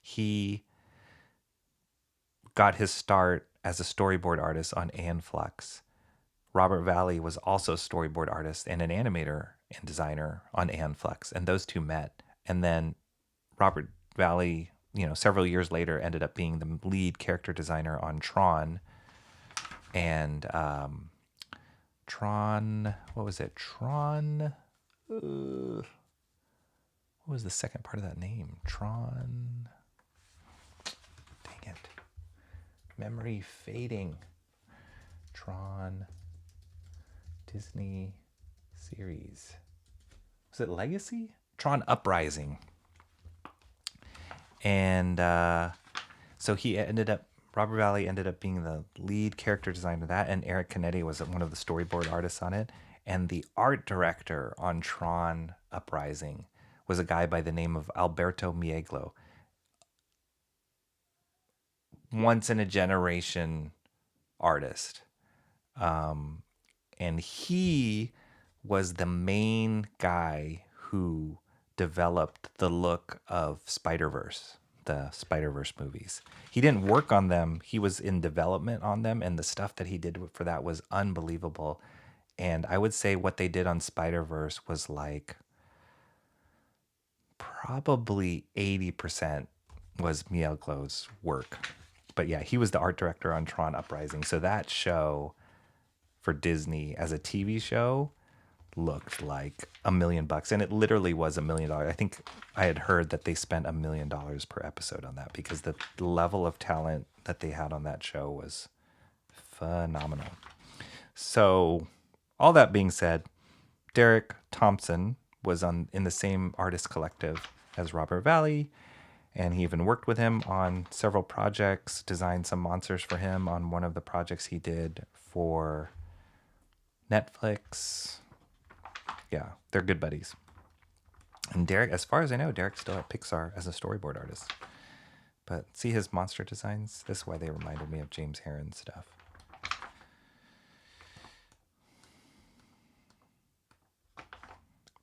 He got his start as a storyboard artist on Aeon Flux. Robert Valley was also a storyboard artist and an animator and designer on Aeon Flux, and those two met. And then Robert Valley, several years later, ended up being the lead character designer on Tron. And Tron, what was it? Tron. What was the second part of that name? Tron. Memory fading. Tron. Disney series. Was it Legacy? Tron Uprising. And so Robert Valley ended up being the lead character designer of that, and Eric Canetti was one of the storyboard artists on it. And the art director on Tron Uprising was a guy by the name of Alberto Mieglo. Once in a generation artist. And he was the main guy who developed the look of Spider-Verse, the Spider-Verse movies. He didn't work on them. He was in development on them, and the stuff that he did for that was unbelievable. And I would say what they did on Spider-Verse was like probably 80% was Mieglo's work. But yeah, he was the art director on Tron Uprising. So that show for Disney as a TV show looked like $1 million, and it literally was $1 million. I think I had heard that they spent $1 million per episode on that because the level of talent that they had on that show was phenomenal. So all that being said, Derek Thompson was in the same artist collective as Robert Valley, and he even worked with him on several projects, designed some monsters for him on one of the projects he did for Netflix. Yeah, they're good buddies. And Derek, as far as I know, Derek's still at Pixar as a storyboard artist. But see his monster designs? This is why they reminded me of James Harren stuff.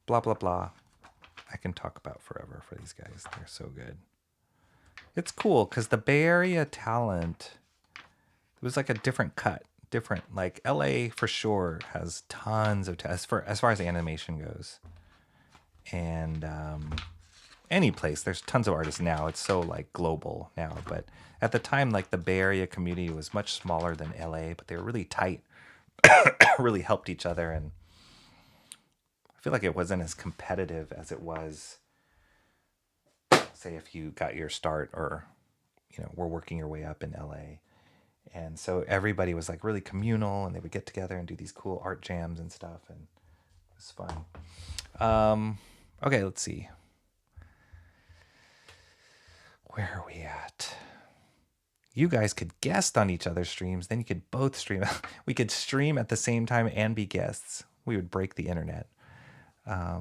Blah, blah, blah. I can talk about forever for these guys. They're so good. It's cool because the Bay Area talent, it was like a different cut. Different, like LA for sure has tons of as far as animation goes, and any place there's tons of artists now. It's so like global now, but at the time, like the Bay Area community was much smaller than LA, but they were really tight, really helped each other, and I feel like it wasn't as competitive as it was, say, if you got your start or were working your way up in LA. And so everybody was like really communal, and they would get together and do these cool art jams and stuff, and it was fun. Okay, let's see. Where are we at? You guys could guest on each other's streams, then you could both stream. We could stream at the same time and be guests. We would break the internet. I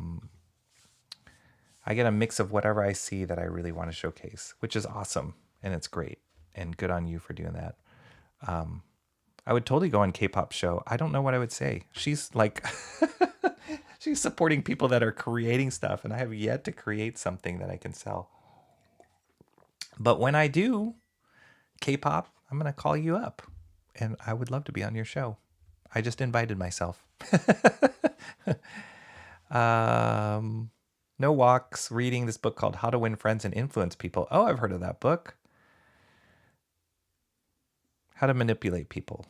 get a mix of whatever I see that I really want to showcase, which is awesome, and it's great, and good on you for doing that. I would totally go on K-pop show. I don't know what I would say. She's like, she's supporting people that are creating stuff, and I have yet to create something that I can sell. But when I do K-pop, I'm going to call you up, and I would love to be on your show. I just invited myself. No Walks, reading this book called How to Win Friends and Influence People. Oh, I've heard of that book. How to manipulate people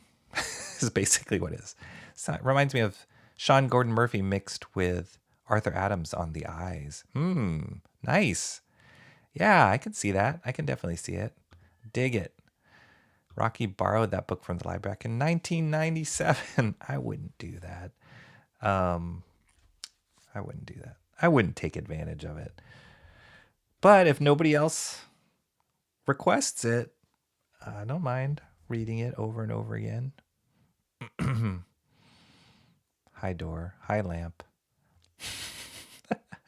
is basically what it is. So it reminds me of Sean Gordon Murphy mixed with Arthur Adams on The Eyes. Nice. Yeah, I can see that. I can definitely see it. Dig it. Rocky borrowed that book from the library back in 1997. I wouldn't do that. I wouldn't do that. I wouldn't take advantage of it. But if nobody else requests it, I don't mind reading it over and over again. Hi, door. Hi, lamp.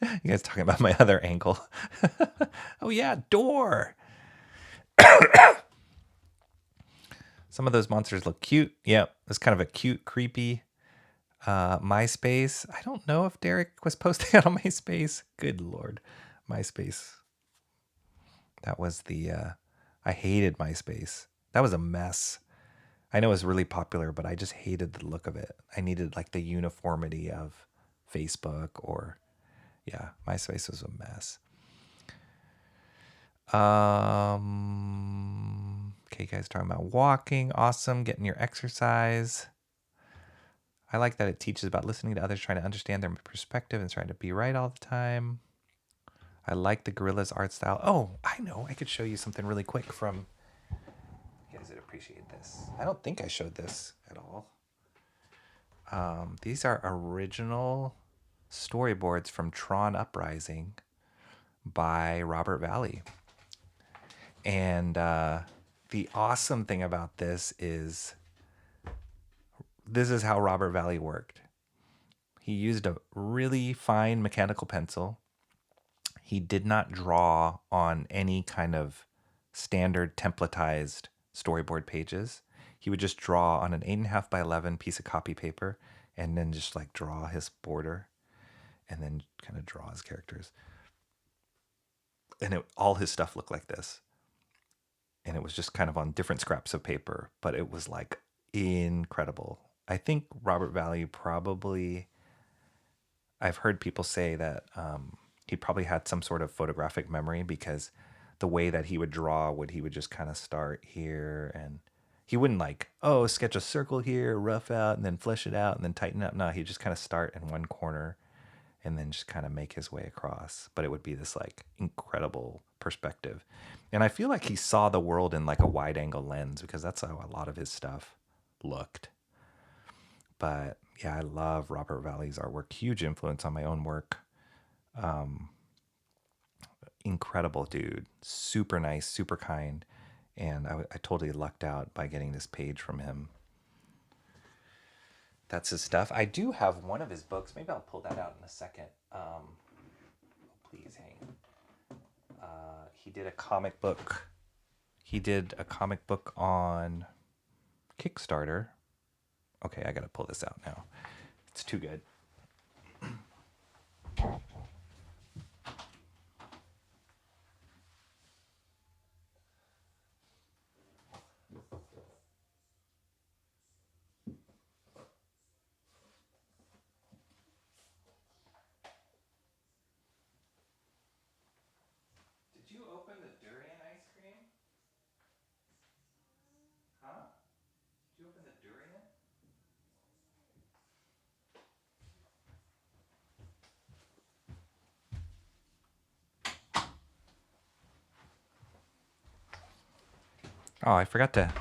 You guys talking about my other ankle. Oh, yeah, door. Some of those monsters look cute. Yep, it's kind of a cute, creepy MySpace. I don't know if Derek was posting it on MySpace. Good Lord. MySpace. That was I hated MySpace. That was a mess. I know it was really popular, but I just hated the look of it. I needed like the uniformity of Facebook yeah, MySpace was a mess. Okay, guys, talking about walking. Awesome. Getting your exercise. I like that it teaches about listening to others, trying to understand their perspective and trying to be right all the time. I like the Gorillas art style. Oh, I know. I could show you something really quick from... You guys would appreciate appreciate this. I don't think I showed this at all. These are original storyboards from Tron Uprising by Robert Valley. And the awesome thing about this is how Robert Valley worked. He used a really fine mechanical pencil. He did not draw on any kind of standard templatized storyboard pages. He would just draw on an 8.5 by 11 piece of copy paper and then just like draw his border and then kind of draw his characters. And all his stuff looked like this. And it was just kind of on different scraps of paper, but it was like incredible. I think Robert Valley probably, I've heard people say that he probably had some sort of photographic memory, because the way that he would draw he would just kind of start here, and he wouldn't like, oh, sketch a circle here, rough out, and then flesh it out, and then tighten up. No, he'd just kind of start in one corner and then just kind of make his way across. But it would be this like incredible perspective. And I feel like he saw the world in like a wide angle lens, because that's how a lot of his stuff looked. But yeah, I love Robert Valley's artwork. Huge influence on my own work. Incredible dude. Super nice, super kind. And I totally lucked out by getting this page from him. That's his stuff. I do have one of his books. Maybe I'll pull that out in a second. Please hang. He did a comic book. He did a comic book on Kickstarter. Okay, I gotta pull this out now. It's too good. Did you open the durian ice cream? Huh? Did you open the durian? Oh, I forgot to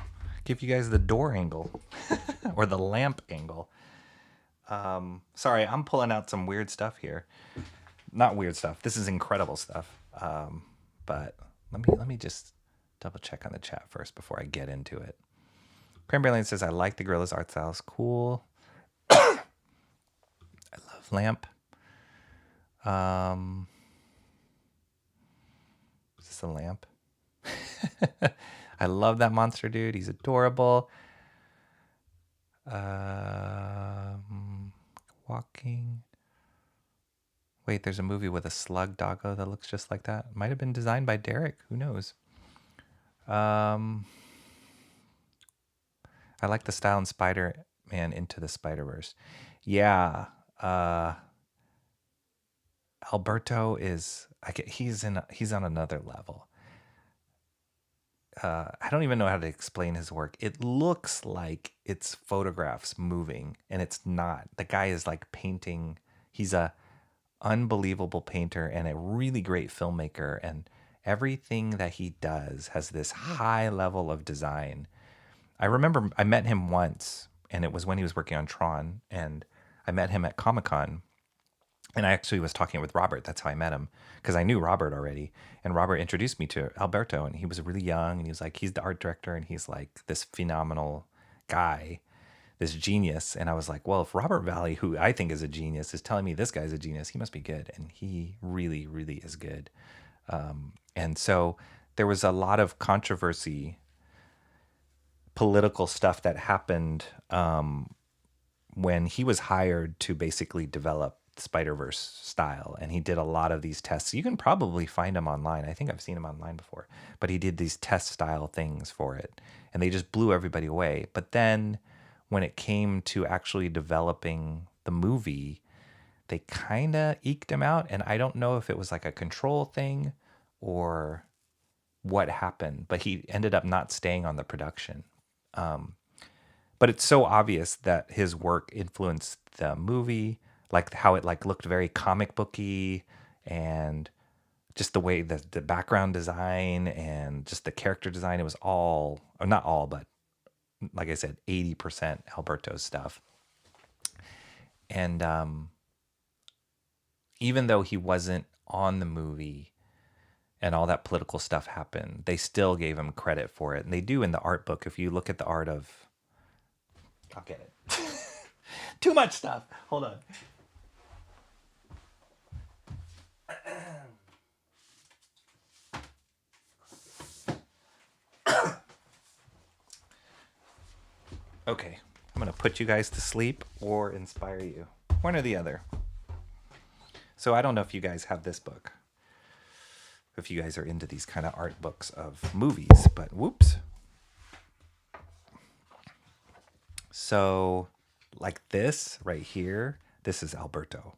give you guys the door angle or the lamp angle. Sorry, I'm pulling out some weird stuff here. Not weird stuff. This is incredible stuff. But let me just double check on the chat first before I get into it. Cranberry Lane says, I like the Gorilla's art styles. Cool. I love lamp. Is this a lamp? I love that monster dude. He's adorable. Walking. Wait, there's a movie with a slug doggo that looks just like that. Might have been designed by Derek. Who knows? I like the style in Spider-Man Into the Spider-Verse. Yeah. Alberto is, he's on another level. I don't even know how to explain his work. It looks like it's photographs moving, and it's not. The guy is like painting. He's a unbelievable painter and a really great filmmaker, and everything that he does has this high level of design. I remember I met him once, and it was when he was working on Tron, and I met him at Comic-Con. And I actually was talking with Robert. That's how I met him, because I knew Robert already. And Robert introduced me to Alberto, and he was really young. And he was like, he's the art director, and he's like this phenomenal guy, this genius. And I was like, well, if Robert Valley, who I think is a genius, is telling me this guy's a genius, he must be good. And he really, really is good. And so there was a lot of controversy, political stuff that happened when he was hired to basically develop Spider-Verse style, and he did a lot of these tests. You can probably find him online. I think I've seen him online before, but he did these test style things for it, and they just blew everybody away. But then when it came to actually developing the movie, they kind of eked him out, and I don't know if it was like a control thing or what happened, but he ended up not staying on the production. But it's so obvious that his work influenced the movie, like how it like looked very comic booky, and just the way the background design and just the character design. It was all, or not all, but like I said, 80% Alberto's stuff. And even though he wasn't on the movie and all that political stuff happened, they still gave him credit for it. And they do in the art book. If you look at the art of... I'll get it. Too much stuff. Hold on. Okay, I'm going to put you guys to sleep or inspire you. One or the other. So I don't know if you guys have this book. If you guys are into these kind of art books of movies, but whoops. So like this right here, this is Alberto.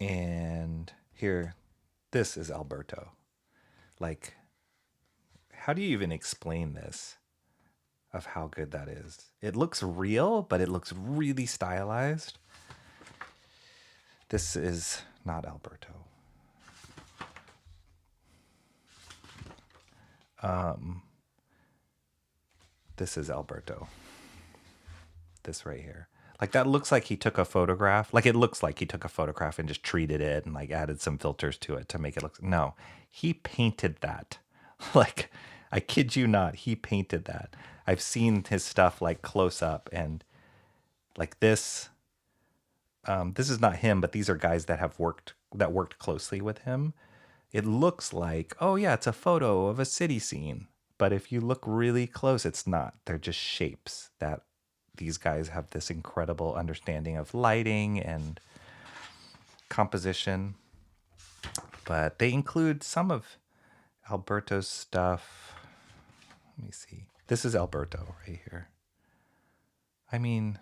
And here, this is Alberto. Like, how do you even explain this of how good that is? It looks real, but it looks really stylized. This is not Alberto. This is Alberto. This right here. Like that looks like he took a photograph. Like it looks like he took a photograph and just treated it and like added some filters to it to make it look. No, he painted that. Like, I kid you not, he painted that. I've seen his stuff like close up and like this. This is not him, but these are guys that worked closely with him. It looks like, oh yeah, it's a photo of a city scene. But if you look really close, it's not. They're just shapes that these guys have this incredible understanding of lighting and composition. But they include some of Alberto's stuff. Let me see. This is Alberto right here. I mean,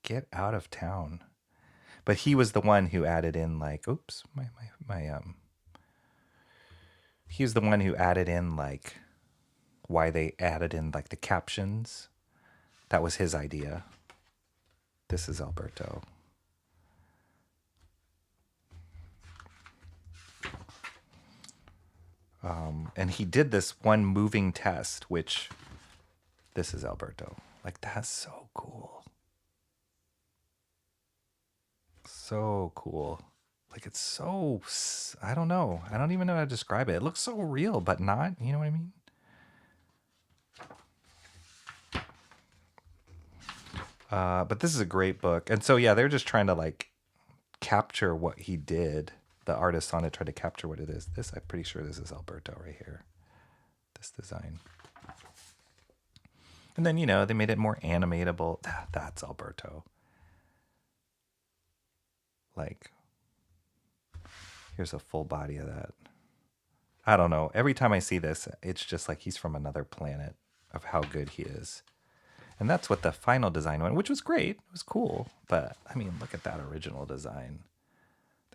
get out of town. But he was the one who added in like, oops, he was the one who added in like why they added in like the captions. That was his idea. This is Alberto. And he did this one moving test, which this is Alberto. Like, that's so cool. So cool. Like, it's so, I don't know. I don't even know how to describe it. It looks so real, but not, you know what I mean? But this is a great book. And so, yeah, they're just trying to like capture what he did. The artist on it tried to capture what it is. This, I'm pretty sure this is Alberto right here. This design. And then, you know, they made it more animatable. That's Alberto. Like, here's a full body of that. I don't know. Every time I see this, it's just like he's from another planet of how good he is. And that's what the final design went, which was great. It was cool. But, I mean, look at that original design.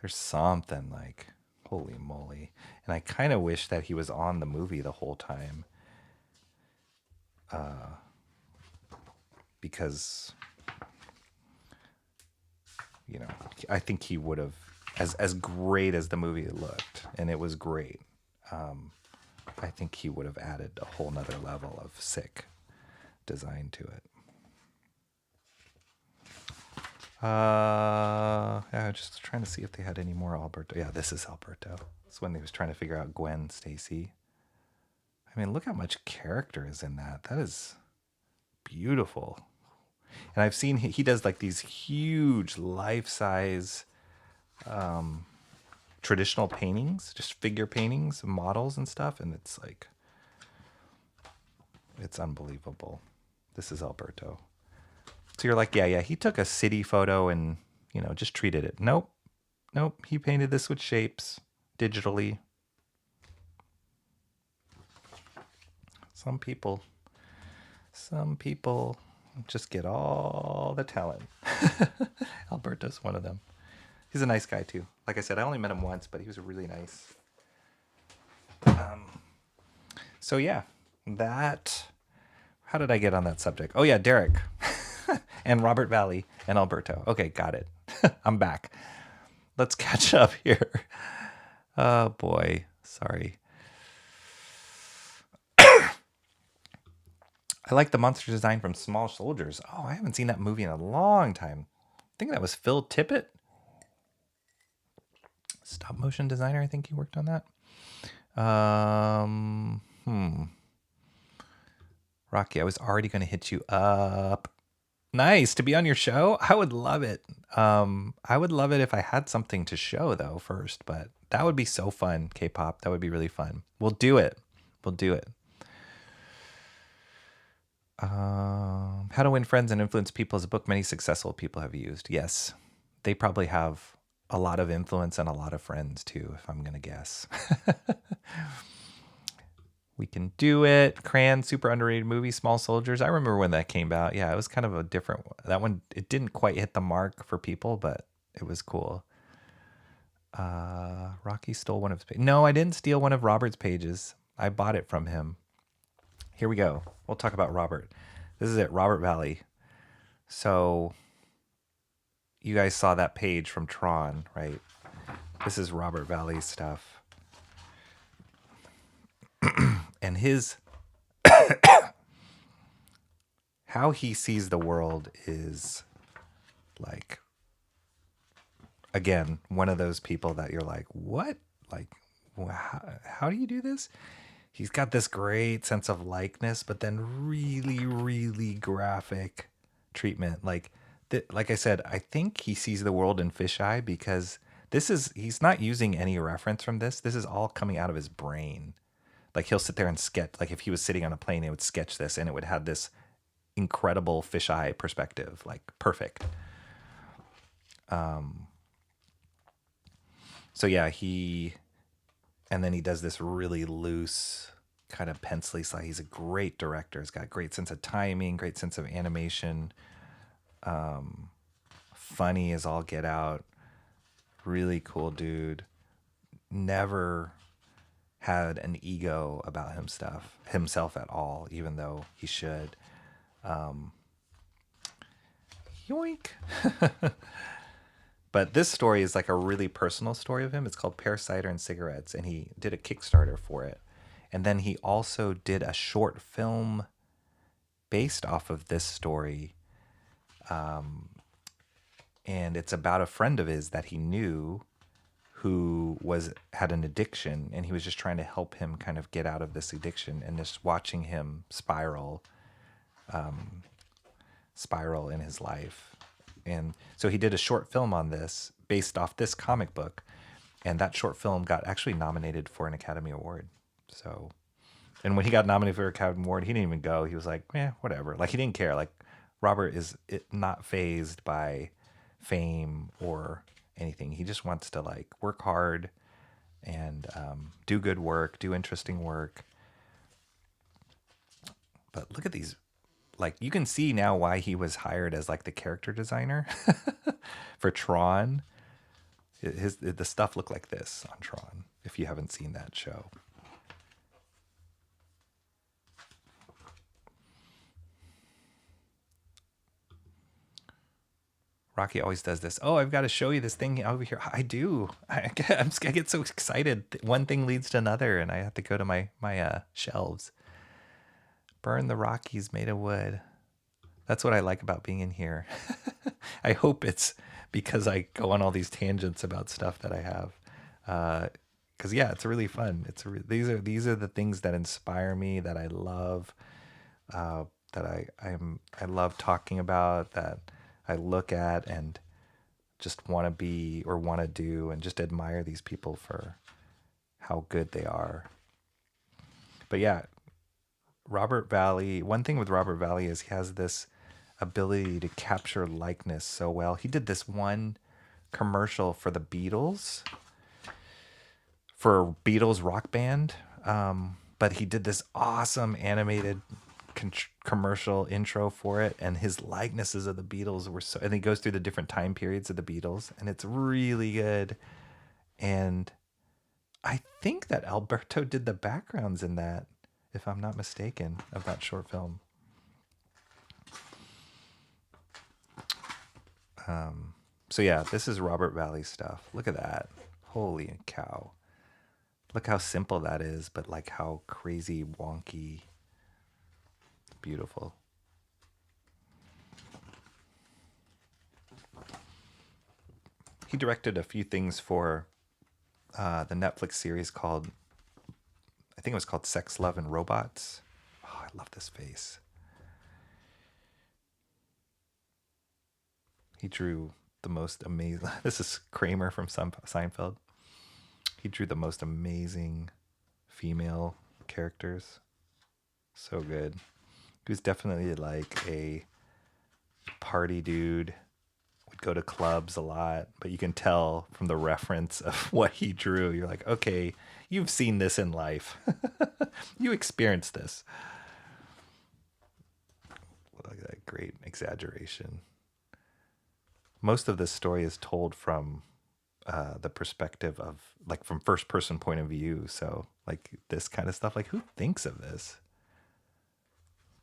There's something like, holy moly. And I kind of wish that he was on the movie the whole time. Because, you know, I think he would have, as great as the movie looked, and it was great, I think he would have added a whole nother level of sick design to it. Yeah, just trying to see if they had any more Alberto. Yeah, this is Alberto. It's when they was trying to figure out Gwen Stacy. I mean, look how much character is in that. That is beautiful. And I've seen he does like these huge life-size traditional paintings, just figure paintings, models and stuff, and it's like, it's unbelievable. This is Alberto. So you're like, yeah, he took a city photo and, you know, just treated it. Nope. He painted this with shapes digitally. Some people just get all the talent. Alberto's one of them. He's a nice guy too. Like I said, I only met him once, but he was really nice. So yeah, how did I get on that subject? Oh yeah, Derek and Robert Valley and Alberto. Okay, got it. I'm back. Let's catch up here. Oh boy. Sorry. I like the monster design from Small Soldiers. Oh, I haven't seen that movie in a long time. I think that was Phil Tippett. Stop motion designer. I think he worked on that. Rocky, I was already going to hit you up. Nice to be on your show. I would love it. I would love it if I had something to show though first, but that would be so fun. K-pop, that would be really fun. We'll do it. We'll do it. How to Win Friends and Influence People is a book many successful people have used. Yes, they probably have a lot of influence and a lot of friends too, if I'm gonna guess. We Can Do It. Cran, super underrated movie. Small Soldiers. I remember when that came out. Yeah, it was kind of a different. That one, it didn't quite hit the mark for people, but it was cool. Rocky stole one of his pages. No, I didn't steal one of Robert's pages. I bought it from him. Here we go. We'll talk about Robert. This is it, Robert Valley. So you guys saw that page from Tron, right? This is Robert Valley's stuff. And his how he sees the world is like, again, one of those people that you're like, what? Like, how do you do this? He's got this great sense of likeness, but then really, really graphic treatment. Like I said, I think he sees the world in fisheye because he's not using any reference from this. This is all coming out of his brain. Like he'll sit there and sketch, like if he was sitting on a plane, he would sketch this and it would have this incredible fisheye perspective, like perfect. So yeah, and then he does this really loose kind of pencily slide. He's a great director. He's got a great sense of timing, great sense of animation. Funny as all get out. Really cool dude. Never had an ego about himself at all, even though he should. Yoink. But this story is like a really personal story of him. It's called Pear Cider and Cigarettes, and he did a Kickstarter for it. And then he also did a short film based off of this story. And it's about a friend of his that he knew who had an addiction, and he was just trying to help him kind of get out of this addiction, and just watching him spiral in his life. And so he did a short film on this based off this comic book, and that short film got actually nominated for an Academy Award. So, and when he got nominated for an Academy Award, he didn't even go. He was like, whatever. Like, he didn't care. Like, Robert is not fazed by fame or anything. He just wants to like work hard and do good work, do interesting work. But look at these. Like, you can see now why he was hired as like the character designer for Tron. The stuff looked like this on Tron, if you haven't seen that show. Rocky always does this. Oh, I've got to show you this thing over here. I do. I get so excited. One thing leads to another, and I have to go to my shelves. Burn the Rockies made of wood. That's what I like about being in here. I hope it's because I go on all these tangents about stuff that I have. Because yeah, it's really fun. These are the things that inspire me, that I love, that I love talking about, that I look at and just want to be or want to do, and just admire these people for how good they are. But yeah, Robert Valley, one thing with Robert Valley is he has this ability to capture likeness so well. He did this one commercial for the Beatles, for Beatles rock band. But he did this awesome animated commercial intro for it, and his likenesses of the Beatles were so, and he goes through the different time periods of the Beatles, and it's really good. And I think that Alberto did the backgrounds in that, if I'm not mistaken, of that short film. So yeah, this is Robert Valley stuff. Look at that. Holy cow. Look how simple that is, but like how crazy, wonky, beautiful. He directed a few things for the Netflix series called, I think it was called Sex, Love, and Robots. Oh, I love this face. He drew the most amazing. This is Kramer from Seinfeld. He drew the most amazing female characters. So good. He was definitely like a party dude. Would go to clubs a lot, but you can tell from the reference of what he drew. You're like, okay, you've seen this in life. You experienced this. Look at that great exaggeration. Most of this story is told from the perspective of, like, from first person point of view. So like this kind of stuff, like who thinks of this?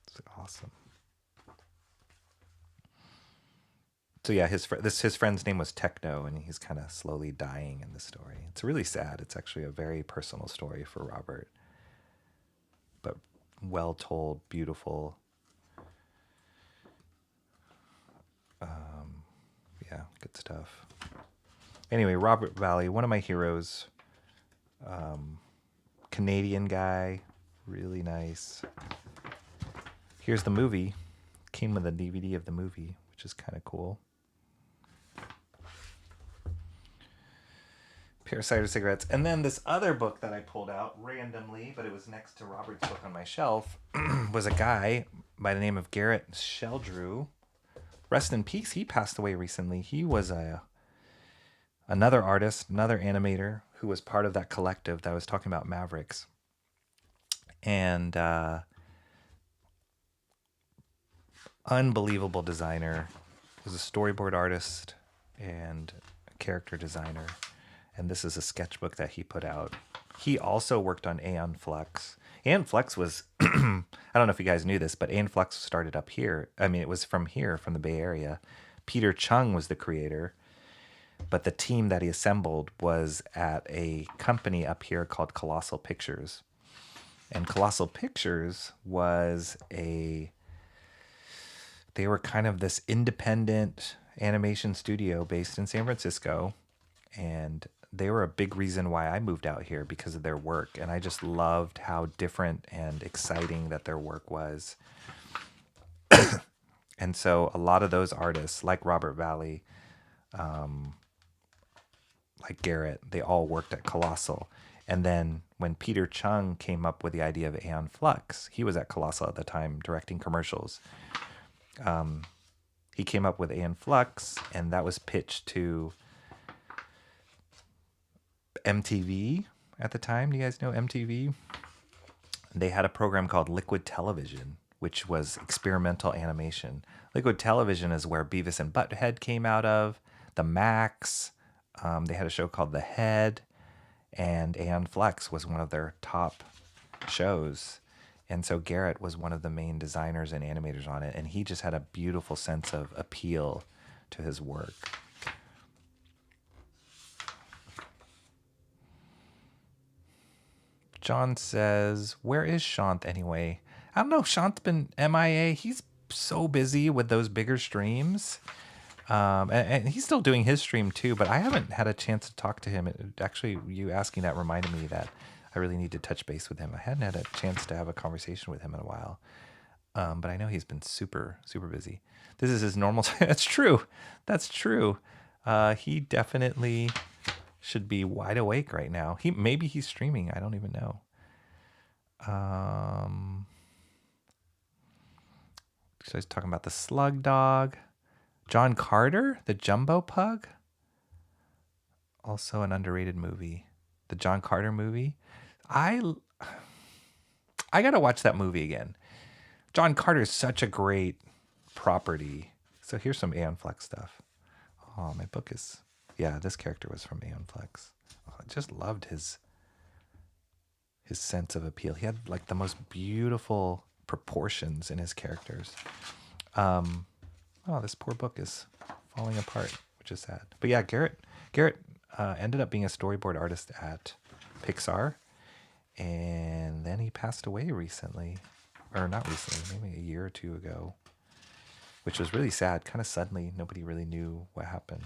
It's awesome. So yeah, his friend's name was Techno, and he's kind of slowly dying in the story. It's really sad. It's actually a very personal story for Robert, but well told, beautiful. Yeah, good stuff. Anyway, Robert Valley, one of my heroes. Canadian guy, really nice. Here's the movie. Came with a DVD of the movie, which is kind of cool. Parasite Cigarettes. And then this other book that I pulled out randomly, but it was next to Robert's book on my shelf, was a guy by the name of Garret Sheldrew. Rest in peace. He passed away recently. He was another artist, another animator who was part of that collective that I was talking about, Mavericks. And unbelievable designer. Was a storyboard artist and a character designer. And this is a sketchbook that he put out. He also worked on Aeon Flux. Aeon Flux was, I don't know if you guys knew this, but Aeon Flux started up here. I mean, it was from here, from the Bay Area. Peter Chung was the creator, but the team that he assembled was at a company up here called Colossal Pictures. And Colossal Pictures was they were kind of this independent animation studio based in San Francisco. And they were a big reason why I moved out here, because of their work. And I just loved how different and exciting that their work was. And so a lot of those artists, like Robert Valley, like Garret, they all worked at Colossal. And then when Peter Chung came up with the idea of Aeon Flux, he was at Colossal at the time directing commercials. He came up with Aeon Flux, and that was pitched to MTV at the time. Do you guys know MTV? They had a program called Liquid Television, which was experimental animation. Liquid Television is where Beavis and Butthead came out of, the Max. They had a show called The Head, and Aeon Flux was one of their top shows. And so Garret was one of the main designers and animators on it, and he just had a beautiful sense of appeal to his work. John says, where is Shant anyway? I don't know. Shant's been MIA. He's so busy with those bigger streams. And he's still doing his stream too, but I haven't had a chance to talk to him. Actually, you asking that reminded me that I really need to touch base with him. I hadn't had a chance to have a conversation with him in a while. But I know he's been super, super busy. This is his normal time. That's true. That's true. He definitely should be wide awake right now. Maybe he's streaming. I don't even know. So he's talking about the Slug Dog. John Carter, the Jumbo Pug. Also an underrated movie. The John Carter movie. I gotta watch that movie again. John Carter is such a great property. So here's some Aeon Flux stuff. Oh, my book is... Yeah, this character was from Aeon Flux. Oh, I just loved his sense of appeal. He had like the most beautiful proportions in his characters. Oh, this poor book is falling apart, which is sad. But yeah, Garret ended up being a storyboard artist at Pixar. And then he passed away recently. Or not recently, maybe a year or two ago. Which was really sad, kind of suddenly. Nobody really knew what happened.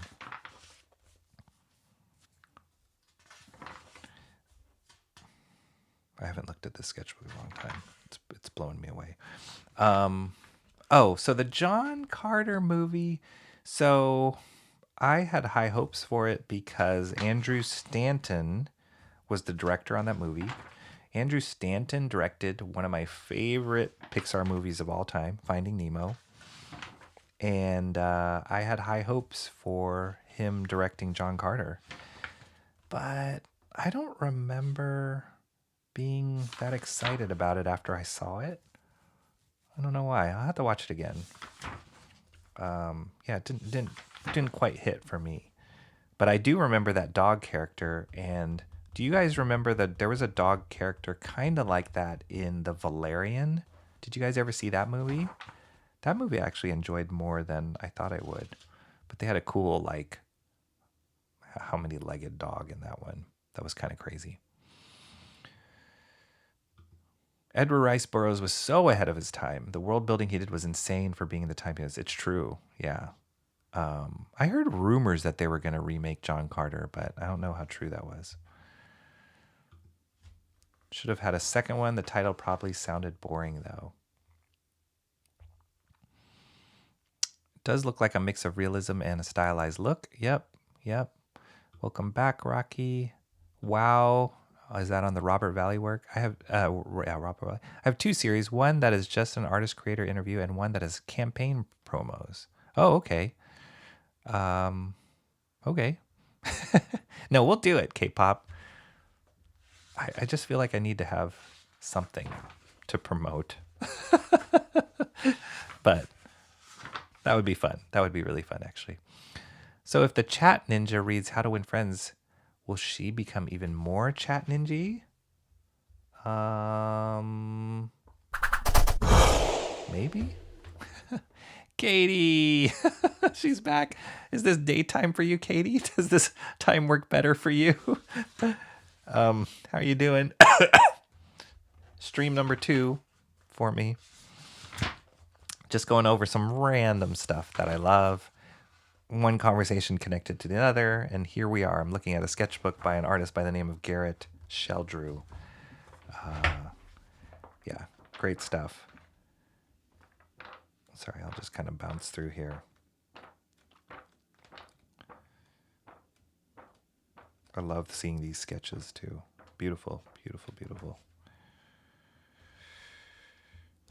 I haven't looked at this sketchbook in a long time. It's blowing me away. So the John Carter movie. So I had high hopes for it because Andrew Stanton was the director on that movie. Andrew Stanton directed one of my favorite Pixar movies of all time, Finding Nemo. And I had high hopes for him directing John Carter. But I don't remember being that excited about it after I saw it. I don't know why. I'll have to watch it again. It didn't quite hit for me. But I do remember that dog character. And do you guys remember that there was a dog character kind of like that in The Valerian? Did you guys ever see that movie? That movie I actually enjoyed more than I thought I would. But they had a cool, like, how many-legged dog in that one. That was kind of crazy. Edgar Rice Burroughs was so ahead of his time. The world building he did was insane for being in the time he was. It's true, yeah. I heard rumors that they were going to remake John Carter, but I don't know how true that was. Should have had a second one. The title probably sounded boring, though. It does look like a mix of realism and a stylized look. Yep. Welcome back, Rocky. Wow. Is that on the Robert Valley work? I have Robert Valley. I have two series. One that is just an artist-creator interview, and one that is campaign promos. Oh, okay. Okay. No, we'll do it, K-pop. I just feel like I need to have something to promote. But that would be fun. That would be really fun, actually. So if the chat ninja reads How to Win Friends, will she become even more chat ninja? Maybe? Katie! She's back. Is this daytime for you, Katie? Does this time work better for you? How are you doing? Stream number 2 for me. Just going over some random stuff that I love. One conversation connected to the other, and here we are. I'm looking at a sketchbook by an artist by the name of Garret Sheldrew. Yeah, great stuff. Sorry, I'll just kind of bounce through here. I love seeing these sketches too. Beautiful, beautiful, beautiful.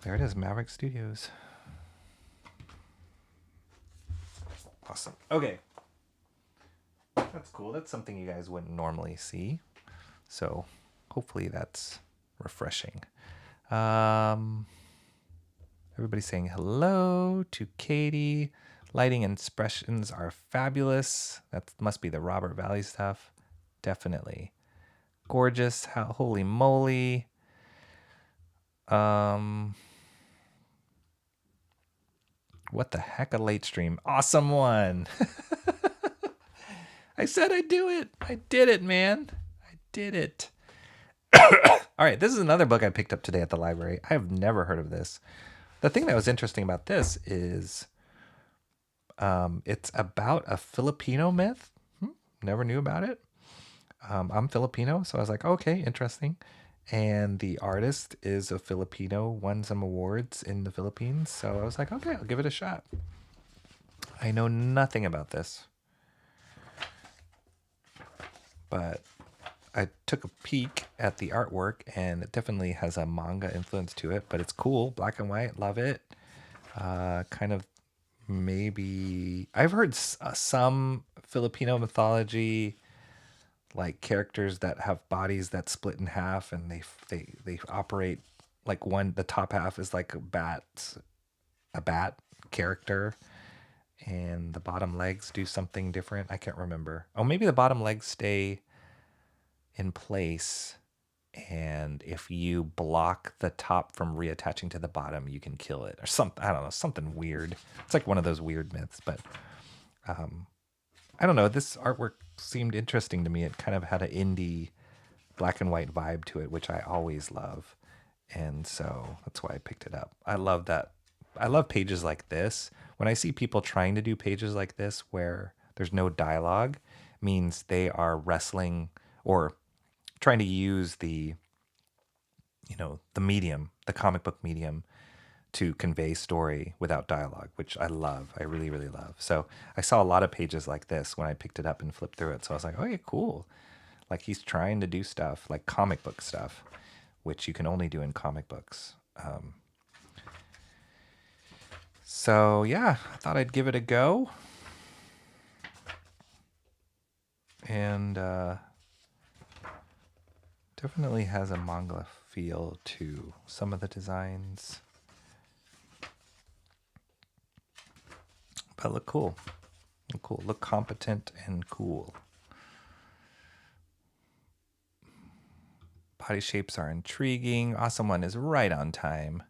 There it is, Maverick Studios. Awesome. Okay. That's cool. That's something you guys wouldn't normally see. So hopefully that's refreshing. Everybody's saying hello to Katie. Lighting and expressions are fabulous. That must be the Robert Valley stuff. Definitely. Gorgeous. Holy moly. What the heck, a late stream. Awesome one. I said I'd do it. I did it, man. I did it. All right, this is another book I picked up today at the library. I have never heard of this. The thing that was interesting about this is it's about a Filipino myth. Never knew about it. I'm Filipino, so I was like, okay, interesting. And the artist is a Filipino, won some awards in the Philippines. So I was like, okay, I'll give it a shot. I know nothing about this. But I took a peek at the artwork, and it definitely has a manga influence to it. But it's cool, black and white, love it. Kind of maybe... I've heard some Filipino mythology... like characters that have bodies that split in half, and they operate like the top half is like a bat character, and the bottom legs do something different. I can't remember. Oh, maybe the bottom legs stay in place, and if you block the top from reattaching to the bottom, you can kill it or something. I don't know, something weird. It's like one of those weird myths, but I don't know. This artwork seemed interesting to me. It kind of had an indie black and white vibe to it, which I always love. And so that's why I picked it up. I love that. I love pages like this. When I see people trying to do pages like this where there's no dialogue, means they are wrestling or trying to use the, the medium, the comic book medium, to convey story without dialogue, which I love. I really, really love. So I saw a lot of pages like this when I picked it up and flipped through it. So I was like, oh, yeah, cool. Like he's trying to do stuff like comic book stuff, which you can only do in comic books. So yeah, I thought I'd give it a go. And definitely has a manga feel to some of the designs. But look cool. Look cool. Look competent and cool. Body shapes are intriguing. Awesome One is right on time.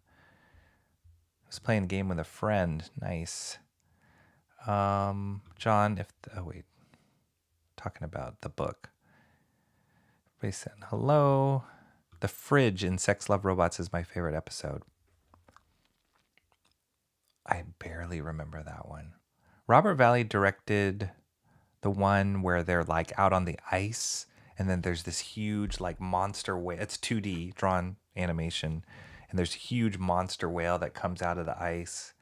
I was playing a game with a friend. Nice. John, talking about the book. Everybody said hello. The fridge in Sex, Love, Robots is my favorite episode. I barely remember that one. Robert Valley directed the one where they're like out on the ice, and then there's this huge like monster whale. It's 2D drawn animation, and there's a huge monster whale that comes out of the ice.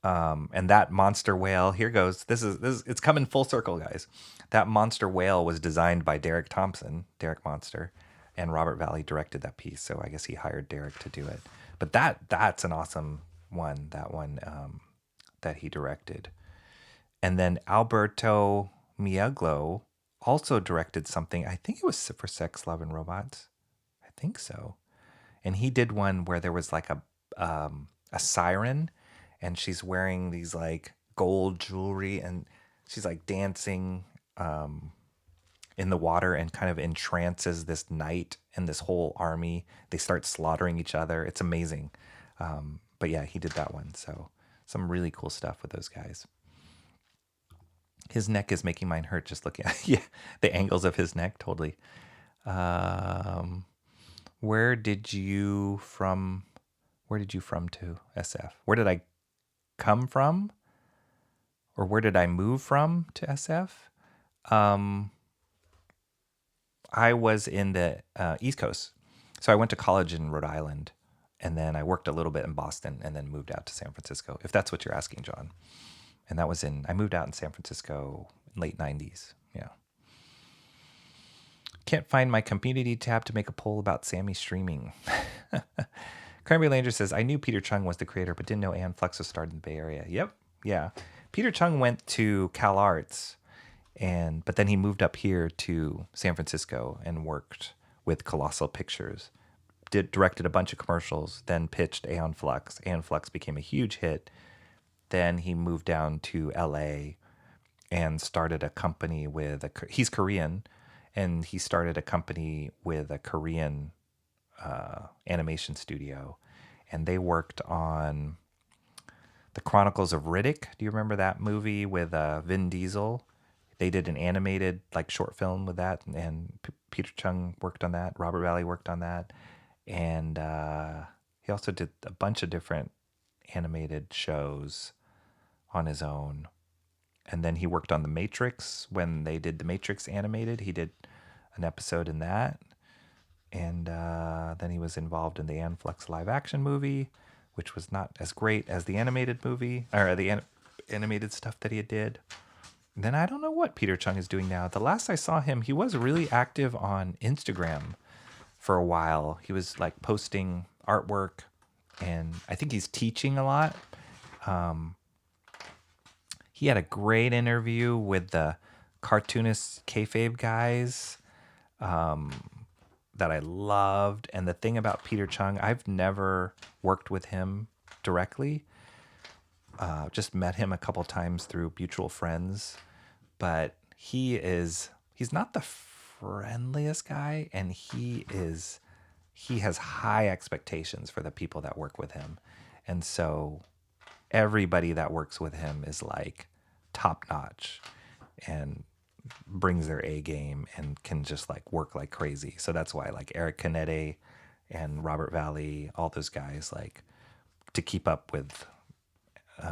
And that monster whale, here goes. This is it's coming full circle, guys. That monster whale was designed by Derek Monster, and Robert Valley directed that piece. So I guess he hired Derek to do it. But that's an awesome one. That one that he directed. And then Alberto Miaglo also directed something. I think it was for Sex, Love, and Robots. I think so. And he did one where there was like a siren, and she's wearing these like gold jewelry, and she's like dancing in the water and kind of entrances this knight and this whole army. They start slaughtering each other. It's amazing. But yeah, he did that one. So some really cool stuff with those guys. His neck is making mine hurt just looking at the angles of his neck. Totally. Where did you from to SF? Where did I come from? Or where did I move from to SF? I was in the East Coast. So I went to college in Rhode Island, and then I worked a little bit in Boston, and then moved out to San Francisco, if that's what you're asking, John. And that was I moved out in San Francisco in late 90s. Yeah. Can't find my community tab to make a poll about Sammy streaming. Cranberry Langer says, I knew Peter Chung was the creator, but didn't know Ann Flux was started in the Bay Area. Yep. Yeah. Peter Chung went to Cal Arts, but then he moved up here to San Francisco and worked with Colossal Pictures. Directed a bunch of commercials, then pitched Aeon Flux. Aeon Flux became a huge hit. Then he moved down to LA and started a company he's Korean, and he started a company with a Korean animation studio. And they worked on The Chronicles of Riddick. Do you remember that movie with Vin Diesel? They did an animated like short film with that, and Peter Chung worked on that. Robert Valley worked on that. And he also did a bunch of different animated shows on his own. And then he worked on The Matrix. When they did The Matrix animated, he did an episode in that. And then he was involved in the Ann Flux live action movie, which was not as great as the animated movie, or the animated stuff that he did. And then I don't know what Peter Chung is doing now. The last I saw him, he was really active on Instagram for a while. He was like posting artwork, and I think he's teaching a lot. He had a great interview with the cartoonist kayfabe guys that I loved. And the thing about Peter Chung, I've never worked with him directly. Just met him a couple times through mutual friends. But he's not the friendliest guy, and he has high expectations for the people that work with him. And so everybody that works with him is like top notch. And brings their A game and can just like work like crazy. So that's why like Eric Canete and Robert Valley, all those guys, like to keep up with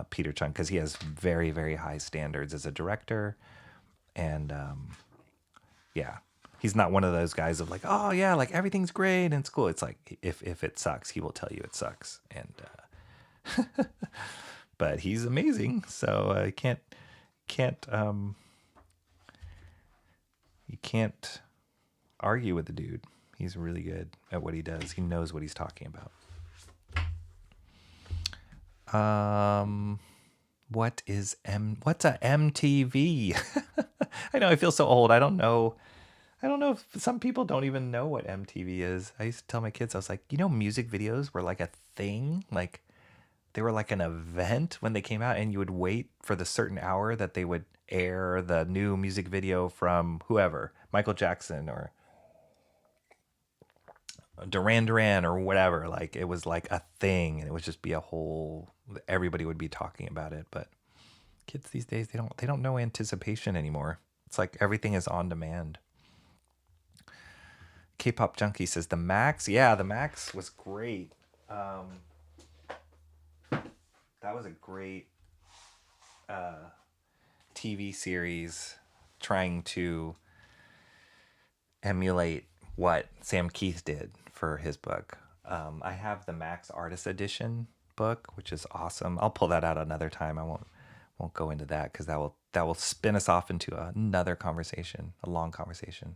Peter Chung, because he has very, very high standards as a director. And yeah, he's not one of those guys of like, oh yeah, like everything's great and it's cool. It's like if it sucks, he will tell you it sucks. And but he's amazing, so you can't argue with the dude. He's really good at what he does. He knows what he's talking about. What's a MTV? I know I feel so old. I don't know if some people don't even know what MTV is. I used to tell my kids, I was like, music videos were like a thing. Like they were like an event when they came out, and you would wait for the certain hour that they would air the new music video from whoever, Michael Jackson or Duran Duran or whatever. Like it was like a thing, and it would just be everybody would be talking about it. But kids these days, they don't know anticipation anymore. It's like everything is on demand. K-pop Junkie says the Max. Yeah, the Max was great. That was a great TV series trying to emulate what Sam Keith did for his book. I have the Max Artist Edition book, which is awesome. I'll pull that out another time. I won't go into that because that will spin us off into another conversation, a long conversation.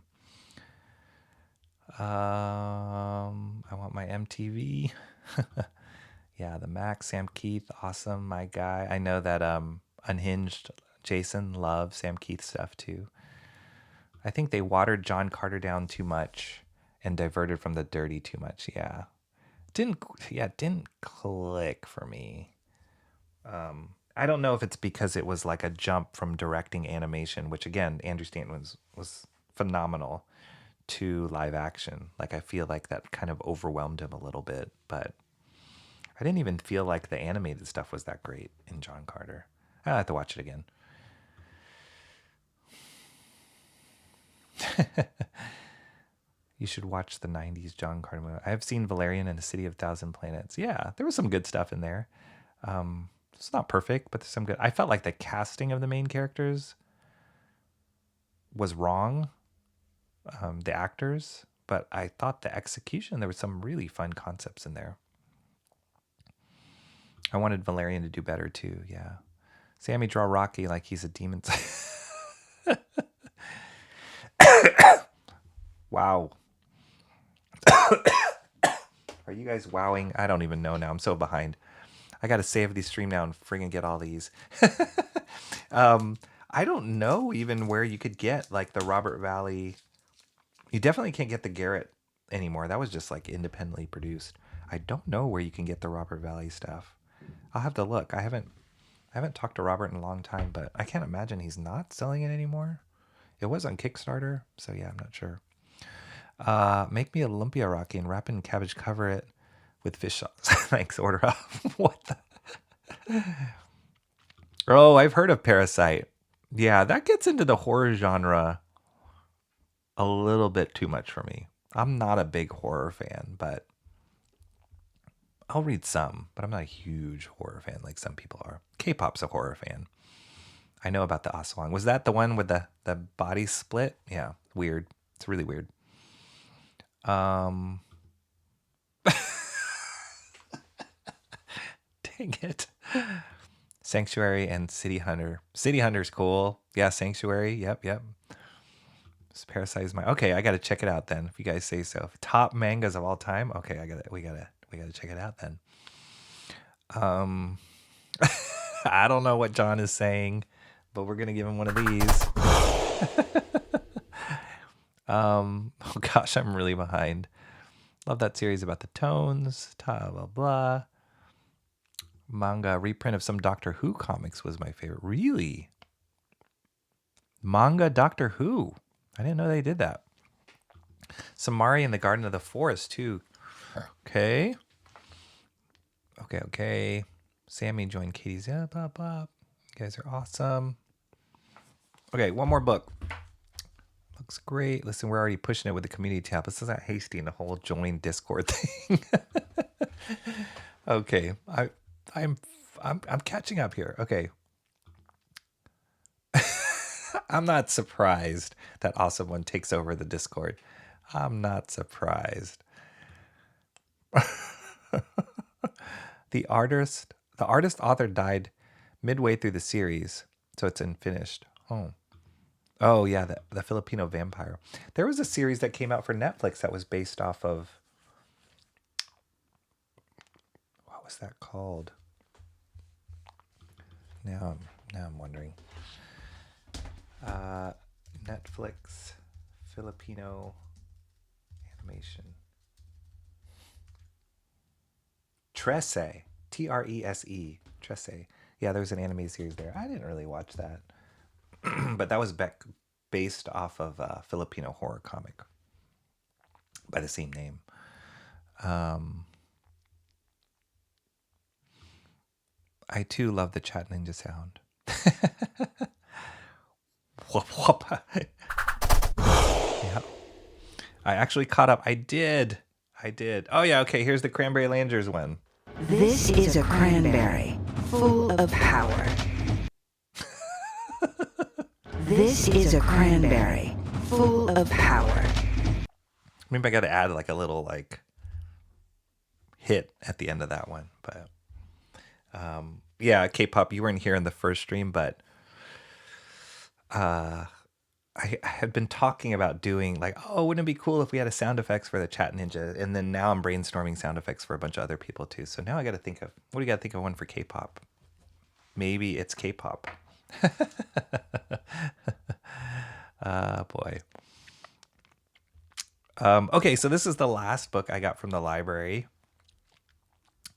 I want my MTV. Yeah, the Max, Sam Keith, awesome, my guy. I know that Unhinged Jason loves Sam Keith stuff too. I think they watered John Carter down too much and diverted from the dirty too much. Yeah. Didn't click for me. I don't know if it's because it was like a jump from directing animation, which again, Andrew Stanton was phenomenal, to live action. Like I feel like that kind of overwhelmed him a little bit, but I didn't even feel like the animated stuff was that great in John Carter. I have to watch it again. You should watch the 90s John Carter movie. I have seen Valerian and the City of Thousand Planets. Yeah, there was some good stuff in there. It's not perfect, but there's some good. I felt like the casting of the main characters was wrong, the actors, but I thought the execution, there was some really fun concepts in there. I wanted Valerian to do better too, yeah. Sammy draw Rocky like he's a demon. Wow. Are you guys wowing? I don't even know now. I'm so behind. I got to save these stream now and friggin' get all these. I don't know even where you could get like the Robert Valley. You definitely can't get the Garret anymore. That was just like independently produced. I don't know where you can get the Robert Valley stuff. I'll have to look. I haven't talked to Robert in a long time, but I can't imagine he's not selling it anymore. It was on Kickstarter, so yeah, I'm not sure. Make me a lumpia Rocky and wrap it in cabbage, cover it with fish sauce. Thanks, order up. What the? Oh, I've heard of Parasite. Yeah, that gets into the horror genre a little bit too much for me. I'm not a big horror fan, but I'll read some, but I'm not a huge horror fan like some people are. K-pop's a horror fan. I know about the Aswang. Was that the one with the body split? Yeah, weird. It's really weird. Dang it. Sanctuary and City Hunter. City Hunter's cool. Yeah, Sanctuary. Yep. This Parasite is okay, I gotta check it out then, if you guys say so. Top mangas of all time. Okay, we gotta check it out then. I don't know what John is saying, but we're gonna give him one of these. Oh gosh, I'm really behind. Love that series about the tones. Blah blah blah. Manga reprint of some Doctor Who comics was my favorite. Really? Manga Doctor Who? I didn't know they did that. Samari in the Garden of the Forest too. Okay. Sammy joined Katie's. Yeah, blah blah. You guys are awesome. Okay, one more book. looks great. Listen, we're already pushing it with the community tab. This is not hasty in the whole join Discord thing. Okay, I'm catching up here. Okay. I'm not surprised that Awesome One takes over the Discord. I'm not surprised. The artist author died midway through the series, so it's unfinished. Oh yeah, the Filipino vampire. There was a series that came out for Netflix that was based off of, what was that called? Now I'm wondering. Netflix Filipino animation. Trese. Trese. Trese. Yeah, there was an anime series there. I didn't really watch that. But that was based off of a Filipino horror comic by the same name. I too love the Chat Ninja sound. Whoop, whoop. Yeah. I actually caught up. I did. Oh yeah, okay, here's the Cranberry Langers one.
This is a cranberry full of power. This is a cranberry full of power.
Maybe I got to add like a little like hit at the end of that one, but yeah, K-pop, you weren't here in the first stream, but I had been talking about doing like, oh, wouldn't it be cool if we had a sound effects for the Chat Ninja? And then now I'm brainstorming sound effects for a bunch of other people too. So now I got to think of, what do you got to think of one for K-pop? Maybe it's K-pop. Boy. Okay, so this is the last book I got from the library.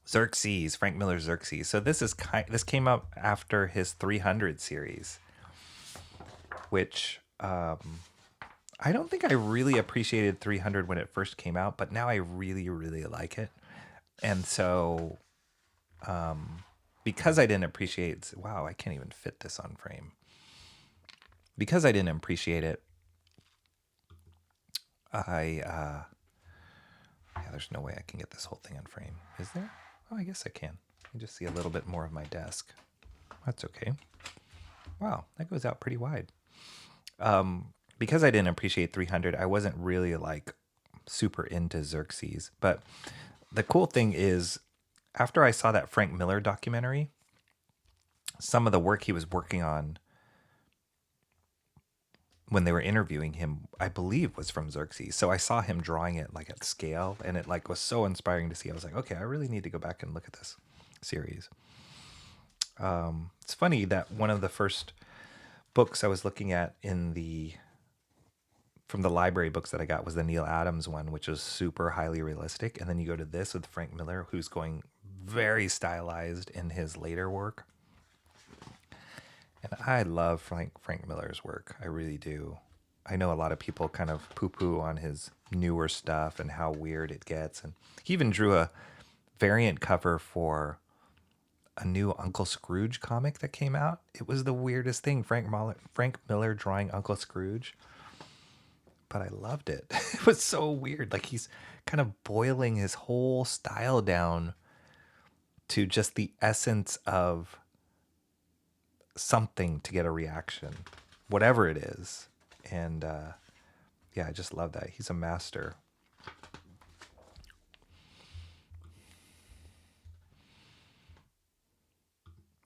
Xerxes, Frank Millar's Xerxes. So this came out after his 300 series, which I don't think I really appreciated 300 when it first came out, but now I really, really like it. And so because I didn't appreciate, wow, I can't even fit this on frame. Because I didn't appreciate it, yeah, there's no way I can get this whole thing on frame. Is there? Oh, I guess I can. You just see a little bit more of my desk. That's okay. Wow, that goes out pretty wide. Because I didn't appreciate 300, I wasn't really like super into Xerxes. But the cool thing is, after I saw that Frank Millar documentary, some of the work he was working on when they were interviewing him, I believe was from Xerxes. So I saw him drawing it like at scale, and it like was so inspiring to see. I was like, okay, I really need to go back and look at this series. It's funny that one of the first books I was looking at from the library books that I got was the Neal Adams one, which was super highly realistic. And then you go to this with Frank Millar, who's going very stylized in his later work. And I love Frank Millar's work. I really do. I know a lot of people kind of poo-poo on his newer stuff and how weird it gets. And he even drew a variant cover for a new Uncle Scrooge comic that came out. It was the weirdest thing, Frank Millar drawing Uncle Scrooge. But I loved it. It was so weird. Like he's kind of boiling his whole style down to just the essence of something to get a reaction, whatever it is. And yeah, I just love that. He's a master.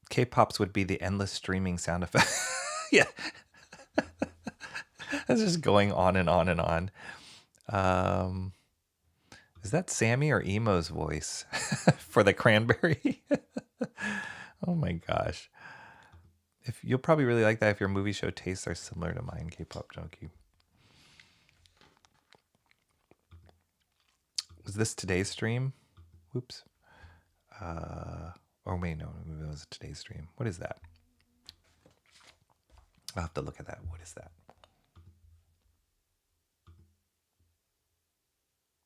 K-pops would be the endless streaming sound effect. Yeah. That's just going on and on and on. Is that Sammy or Emo's voice for the cranberry? Oh my gosh. If you'll probably really like that if your movie show tastes are similar to mine, K-pop junkie. Was this today's stream? Whoops. Or wait, no, maybe it was today's stream. What is that? I'll have to look at that. What is that?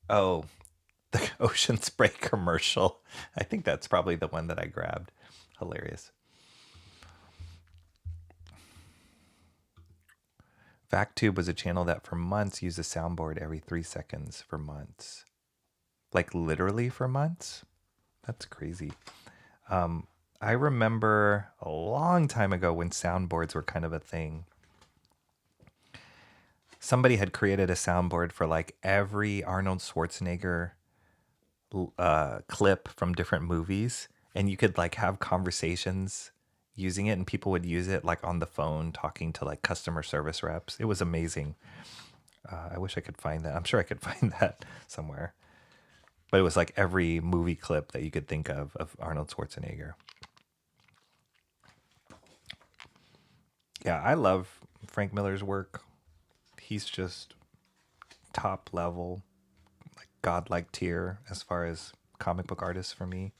Oh, the Ocean Spray commercial. I think that's probably the one that I grabbed. Hilarious. VacTube was a channel that for months used a soundboard every 3 seconds for months. Like literally for months? That's crazy. I remember a long time ago when soundboards were kind of a thing. Somebody had created a soundboard for like every Arnold Schwarzenegger clip from different movies, and you could like have conversations using it, and people would use it like on the phone talking to like customer service reps. It was amazing. I wish I could find that. I'm sure I could find that somewhere. But it was like every movie clip that you could think of Arnold Schwarzenegger. Yeah, I love Frank Millar's work. He's just top level, like godlike tier as far as comic book artists for me.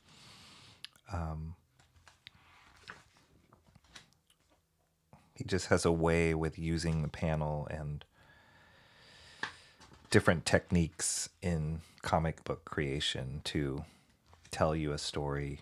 He just has a way with using the panel and different techniques in comic book creation to tell you a story.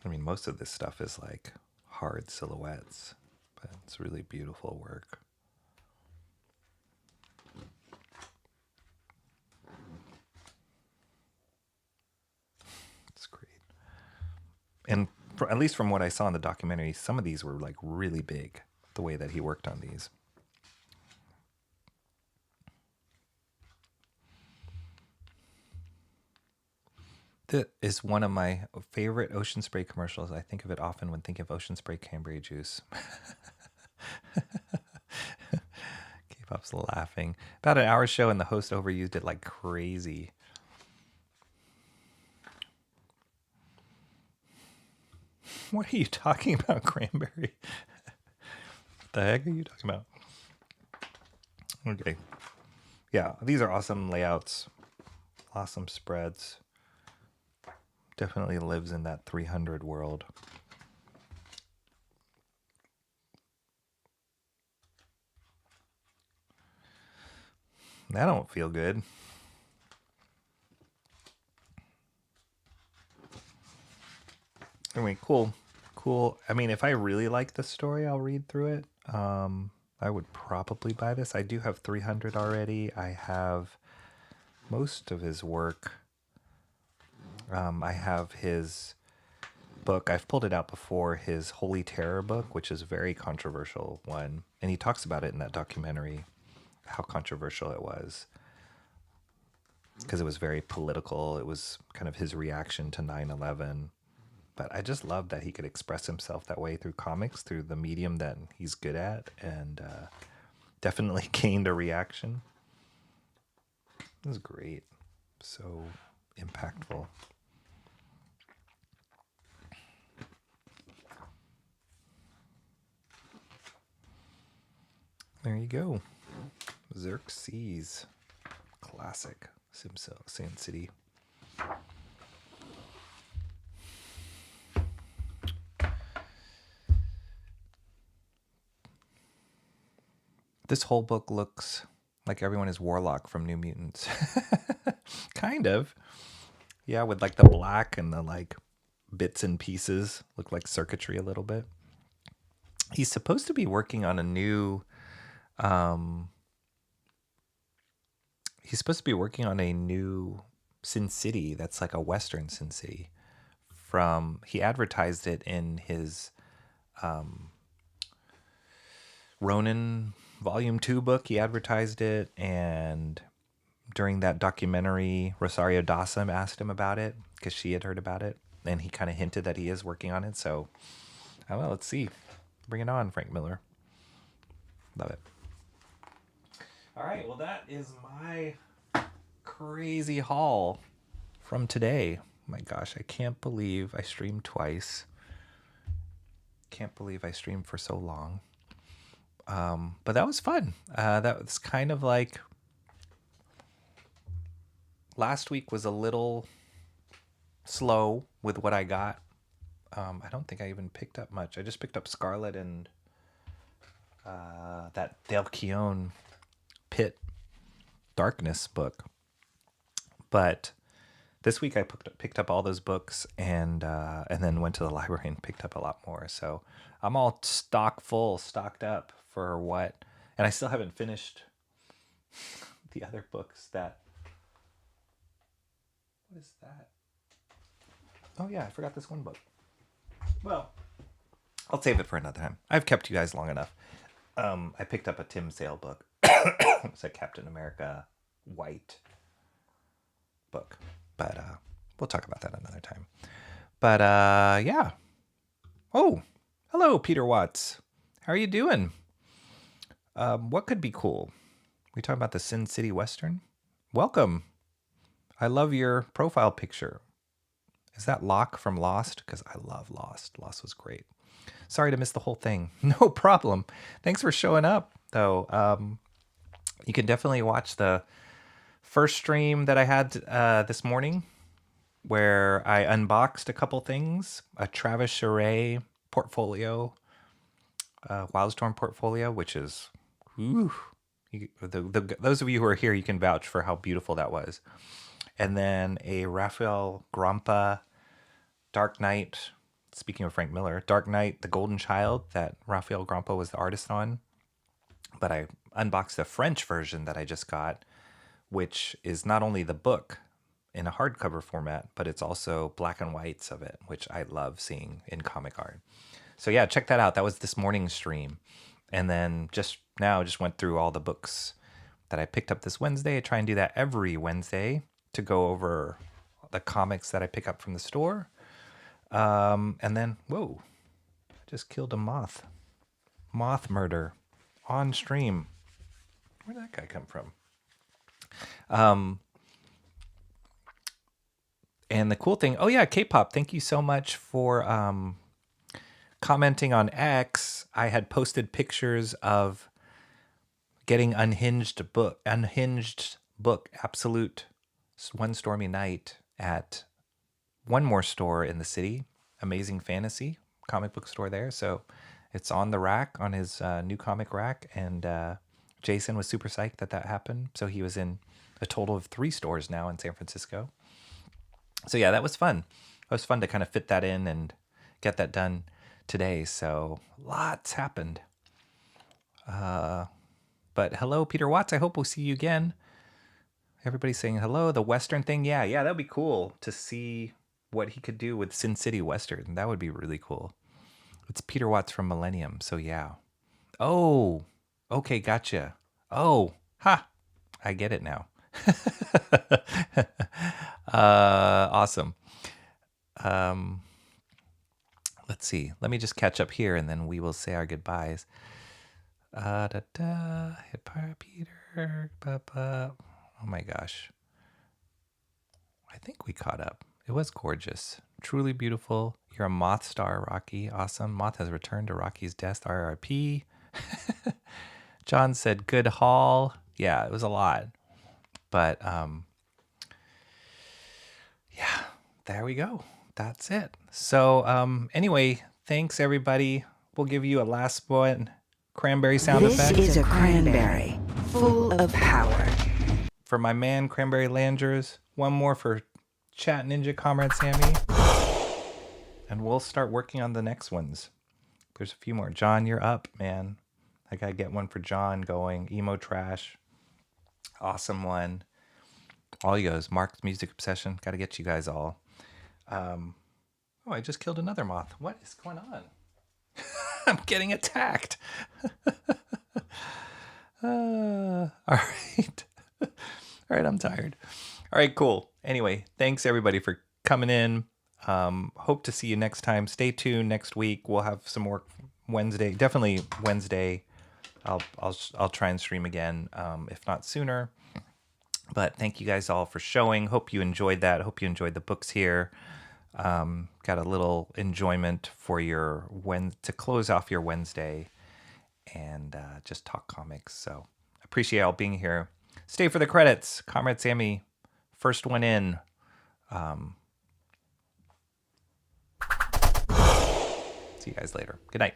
I mean, most of this stuff is like hard silhouettes, but it's really beautiful work. It's great. And at least from what I saw in the documentary, some of these were like really big, the way that he worked on these. That is one of my favorite Ocean Spray commercials. I think of it often when thinking of Ocean Spray cranberry juice. K-pop's laughing. About an hour show, and the host overused it like crazy. What are you talking about, cranberry? What the heck are you talking about? Okay. Yeah, these are awesome layouts. Awesome spreads. Definitely lives in that 300 world. That don't feel good. Anyway, cool. I mean, if I really like the story, I'll read through it. I would probably buy this. I do have 300 already. I have most of his work. I have his book. I've pulled it out before, his Holy Terror book, which is a very controversial one. And he talks about it in that documentary, how controversial it was. Because it was very political. It was kind of his reaction to 9/11. But I just love that he could express himself that way through comics, through the medium that he's good at, and definitely gained a reaction. It was great. So impactful. There you go. Xerxes. Classic. Sin City. This whole book looks like everyone is Warlock from New Mutants. Kind of. Yeah, with like the black and the like bits and pieces. Look like circuitry a little bit. He's supposed to be working on a new Sin City that's like a Western Sin City. He advertised it in his Ronin Volume 2 book. He advertised it, and during that documentary, Rosario Dawson asked him about it because she had heard about it, and he kind of hinted that he is working on it. So, I don't know, let's see. Bring it on, Frank Millar. Love it. All right, well, that is my crazy haul from today. My gosh, I can't believe I streamed twice. Can't believe I streamed for so long. But that was fun. That was kind of like last week was a little slow with what I got. I don't think I even picked up much. I just picked up Scarlet and that Delkion Pit Darkness book. But this week I picked up all those books and then went to the library and picked up a lot more. So I'm all stocked up for what, and I still haven't finished the other books that. What is that? Oh yeah, I forgot this one book. Well, I'll save it for another time. I've kept you guys long enough. I picked up a Tim Sale book. It's a Captain America White book. But we'll talk about that another time. But yeah. Oh, hello, Peter Watts. How are you doing? What could be cool? We talking about the Sin City Western? Welcome. I love your profile picture. Is that Locke from Lost? Because I love Lost. Lost was great. Sorry to miss the whole thing. No problem. Thanks for showing up, though. You can definitely watch the first stream that I had this morning, where I unboxed a couple things. A Travis Charest portfolio, Wildstorm portfolio, which is, those of you who are here, you can vouch for how beautiful that was. And then a Raphael Grompa Dark Knight. Speaking of Frank Miller, Dark Knight, The Golden Child, that Raphael Grompa was the artist on. But I unboxed the French version that I just got, which is not only the book in a hardcover format, but it's also black and whites of it, which I love seeing in comic art. So yeah, check that out. That was this morning's stream. And then just went through all the books that I picked up this Wednesday. I try and do that every Wednesday to go over the comics that I pick up from the store. And then, whoa, I just killed a moth. Moth murder on stream. Where'd that guy come from? And the cool thing, oh yeah, K-pop, thank you so much for commenting on X. I had posted pictures of getting Unhinged book, Absolute One Stormy Night at one more store in the city, Amazing Fantasy comic book store there. So it's on the rack, on his new comic rack. And Jason was super psyched that happened. So he was in a total of 3 stores now in San Francisco. So yeah, that was fun. It was fun to kind of fit that in and get that done today. So lots happened. But hello, Peter Watts. I hope we'll see you again. Everybody's saying hello. The Western thing. Yeah, that'd be cool to see what he could do with Sin City Western. That would be really cool. It's Peter Watts from Millennium. So yeah. Oh, okay. Gotcha. Oh, ha. I get it now. Awesome. Let's see. Let me just catch up here and then we will say our goodbyes. Hit Peter. Oh my gosh. I think we caught up. It was gorgeous. Truly beautiful. You're a Moth star, Rocky. Awesome. Moth has returned to Rocky's desk. RRP. John said good haul. Yeah, it was a lot. But yeah, there we go. That's it. So anyway, thanks everybody. We'll give you a last one. Cranberry sound effect.
This is a cranberry full of power.
For my man, Cranberry Landers. One more for Chat Ninja Comrade Sammy. And we'll start working on the next ones. There's a few more. John, you're up, man. I gotta get one for John going. Emo Trash. Awesome one. All you guys. Mark's Music Obsession. Gotta get you guys all. Oh, I just killed another moth. What is going on? I'm getting attacked. All right. All right, I'm tired. All right, cool. Anyway, thanks everybody for coming in. Hope to see you next time. Stay tuned next week. We'll have some more Wednesday. Definitely Wednesday. I'll try and stream again, if not sooner. But thank you guys all for showing. Hope you enjoyed that. Hope you enjoyed the books here. Got a little enjoyment for your to close off your Wednesday and just talk comics. So appreciate all being here. Stay for the credits. Comrade Sammy, first one in. See you guys later. Good night.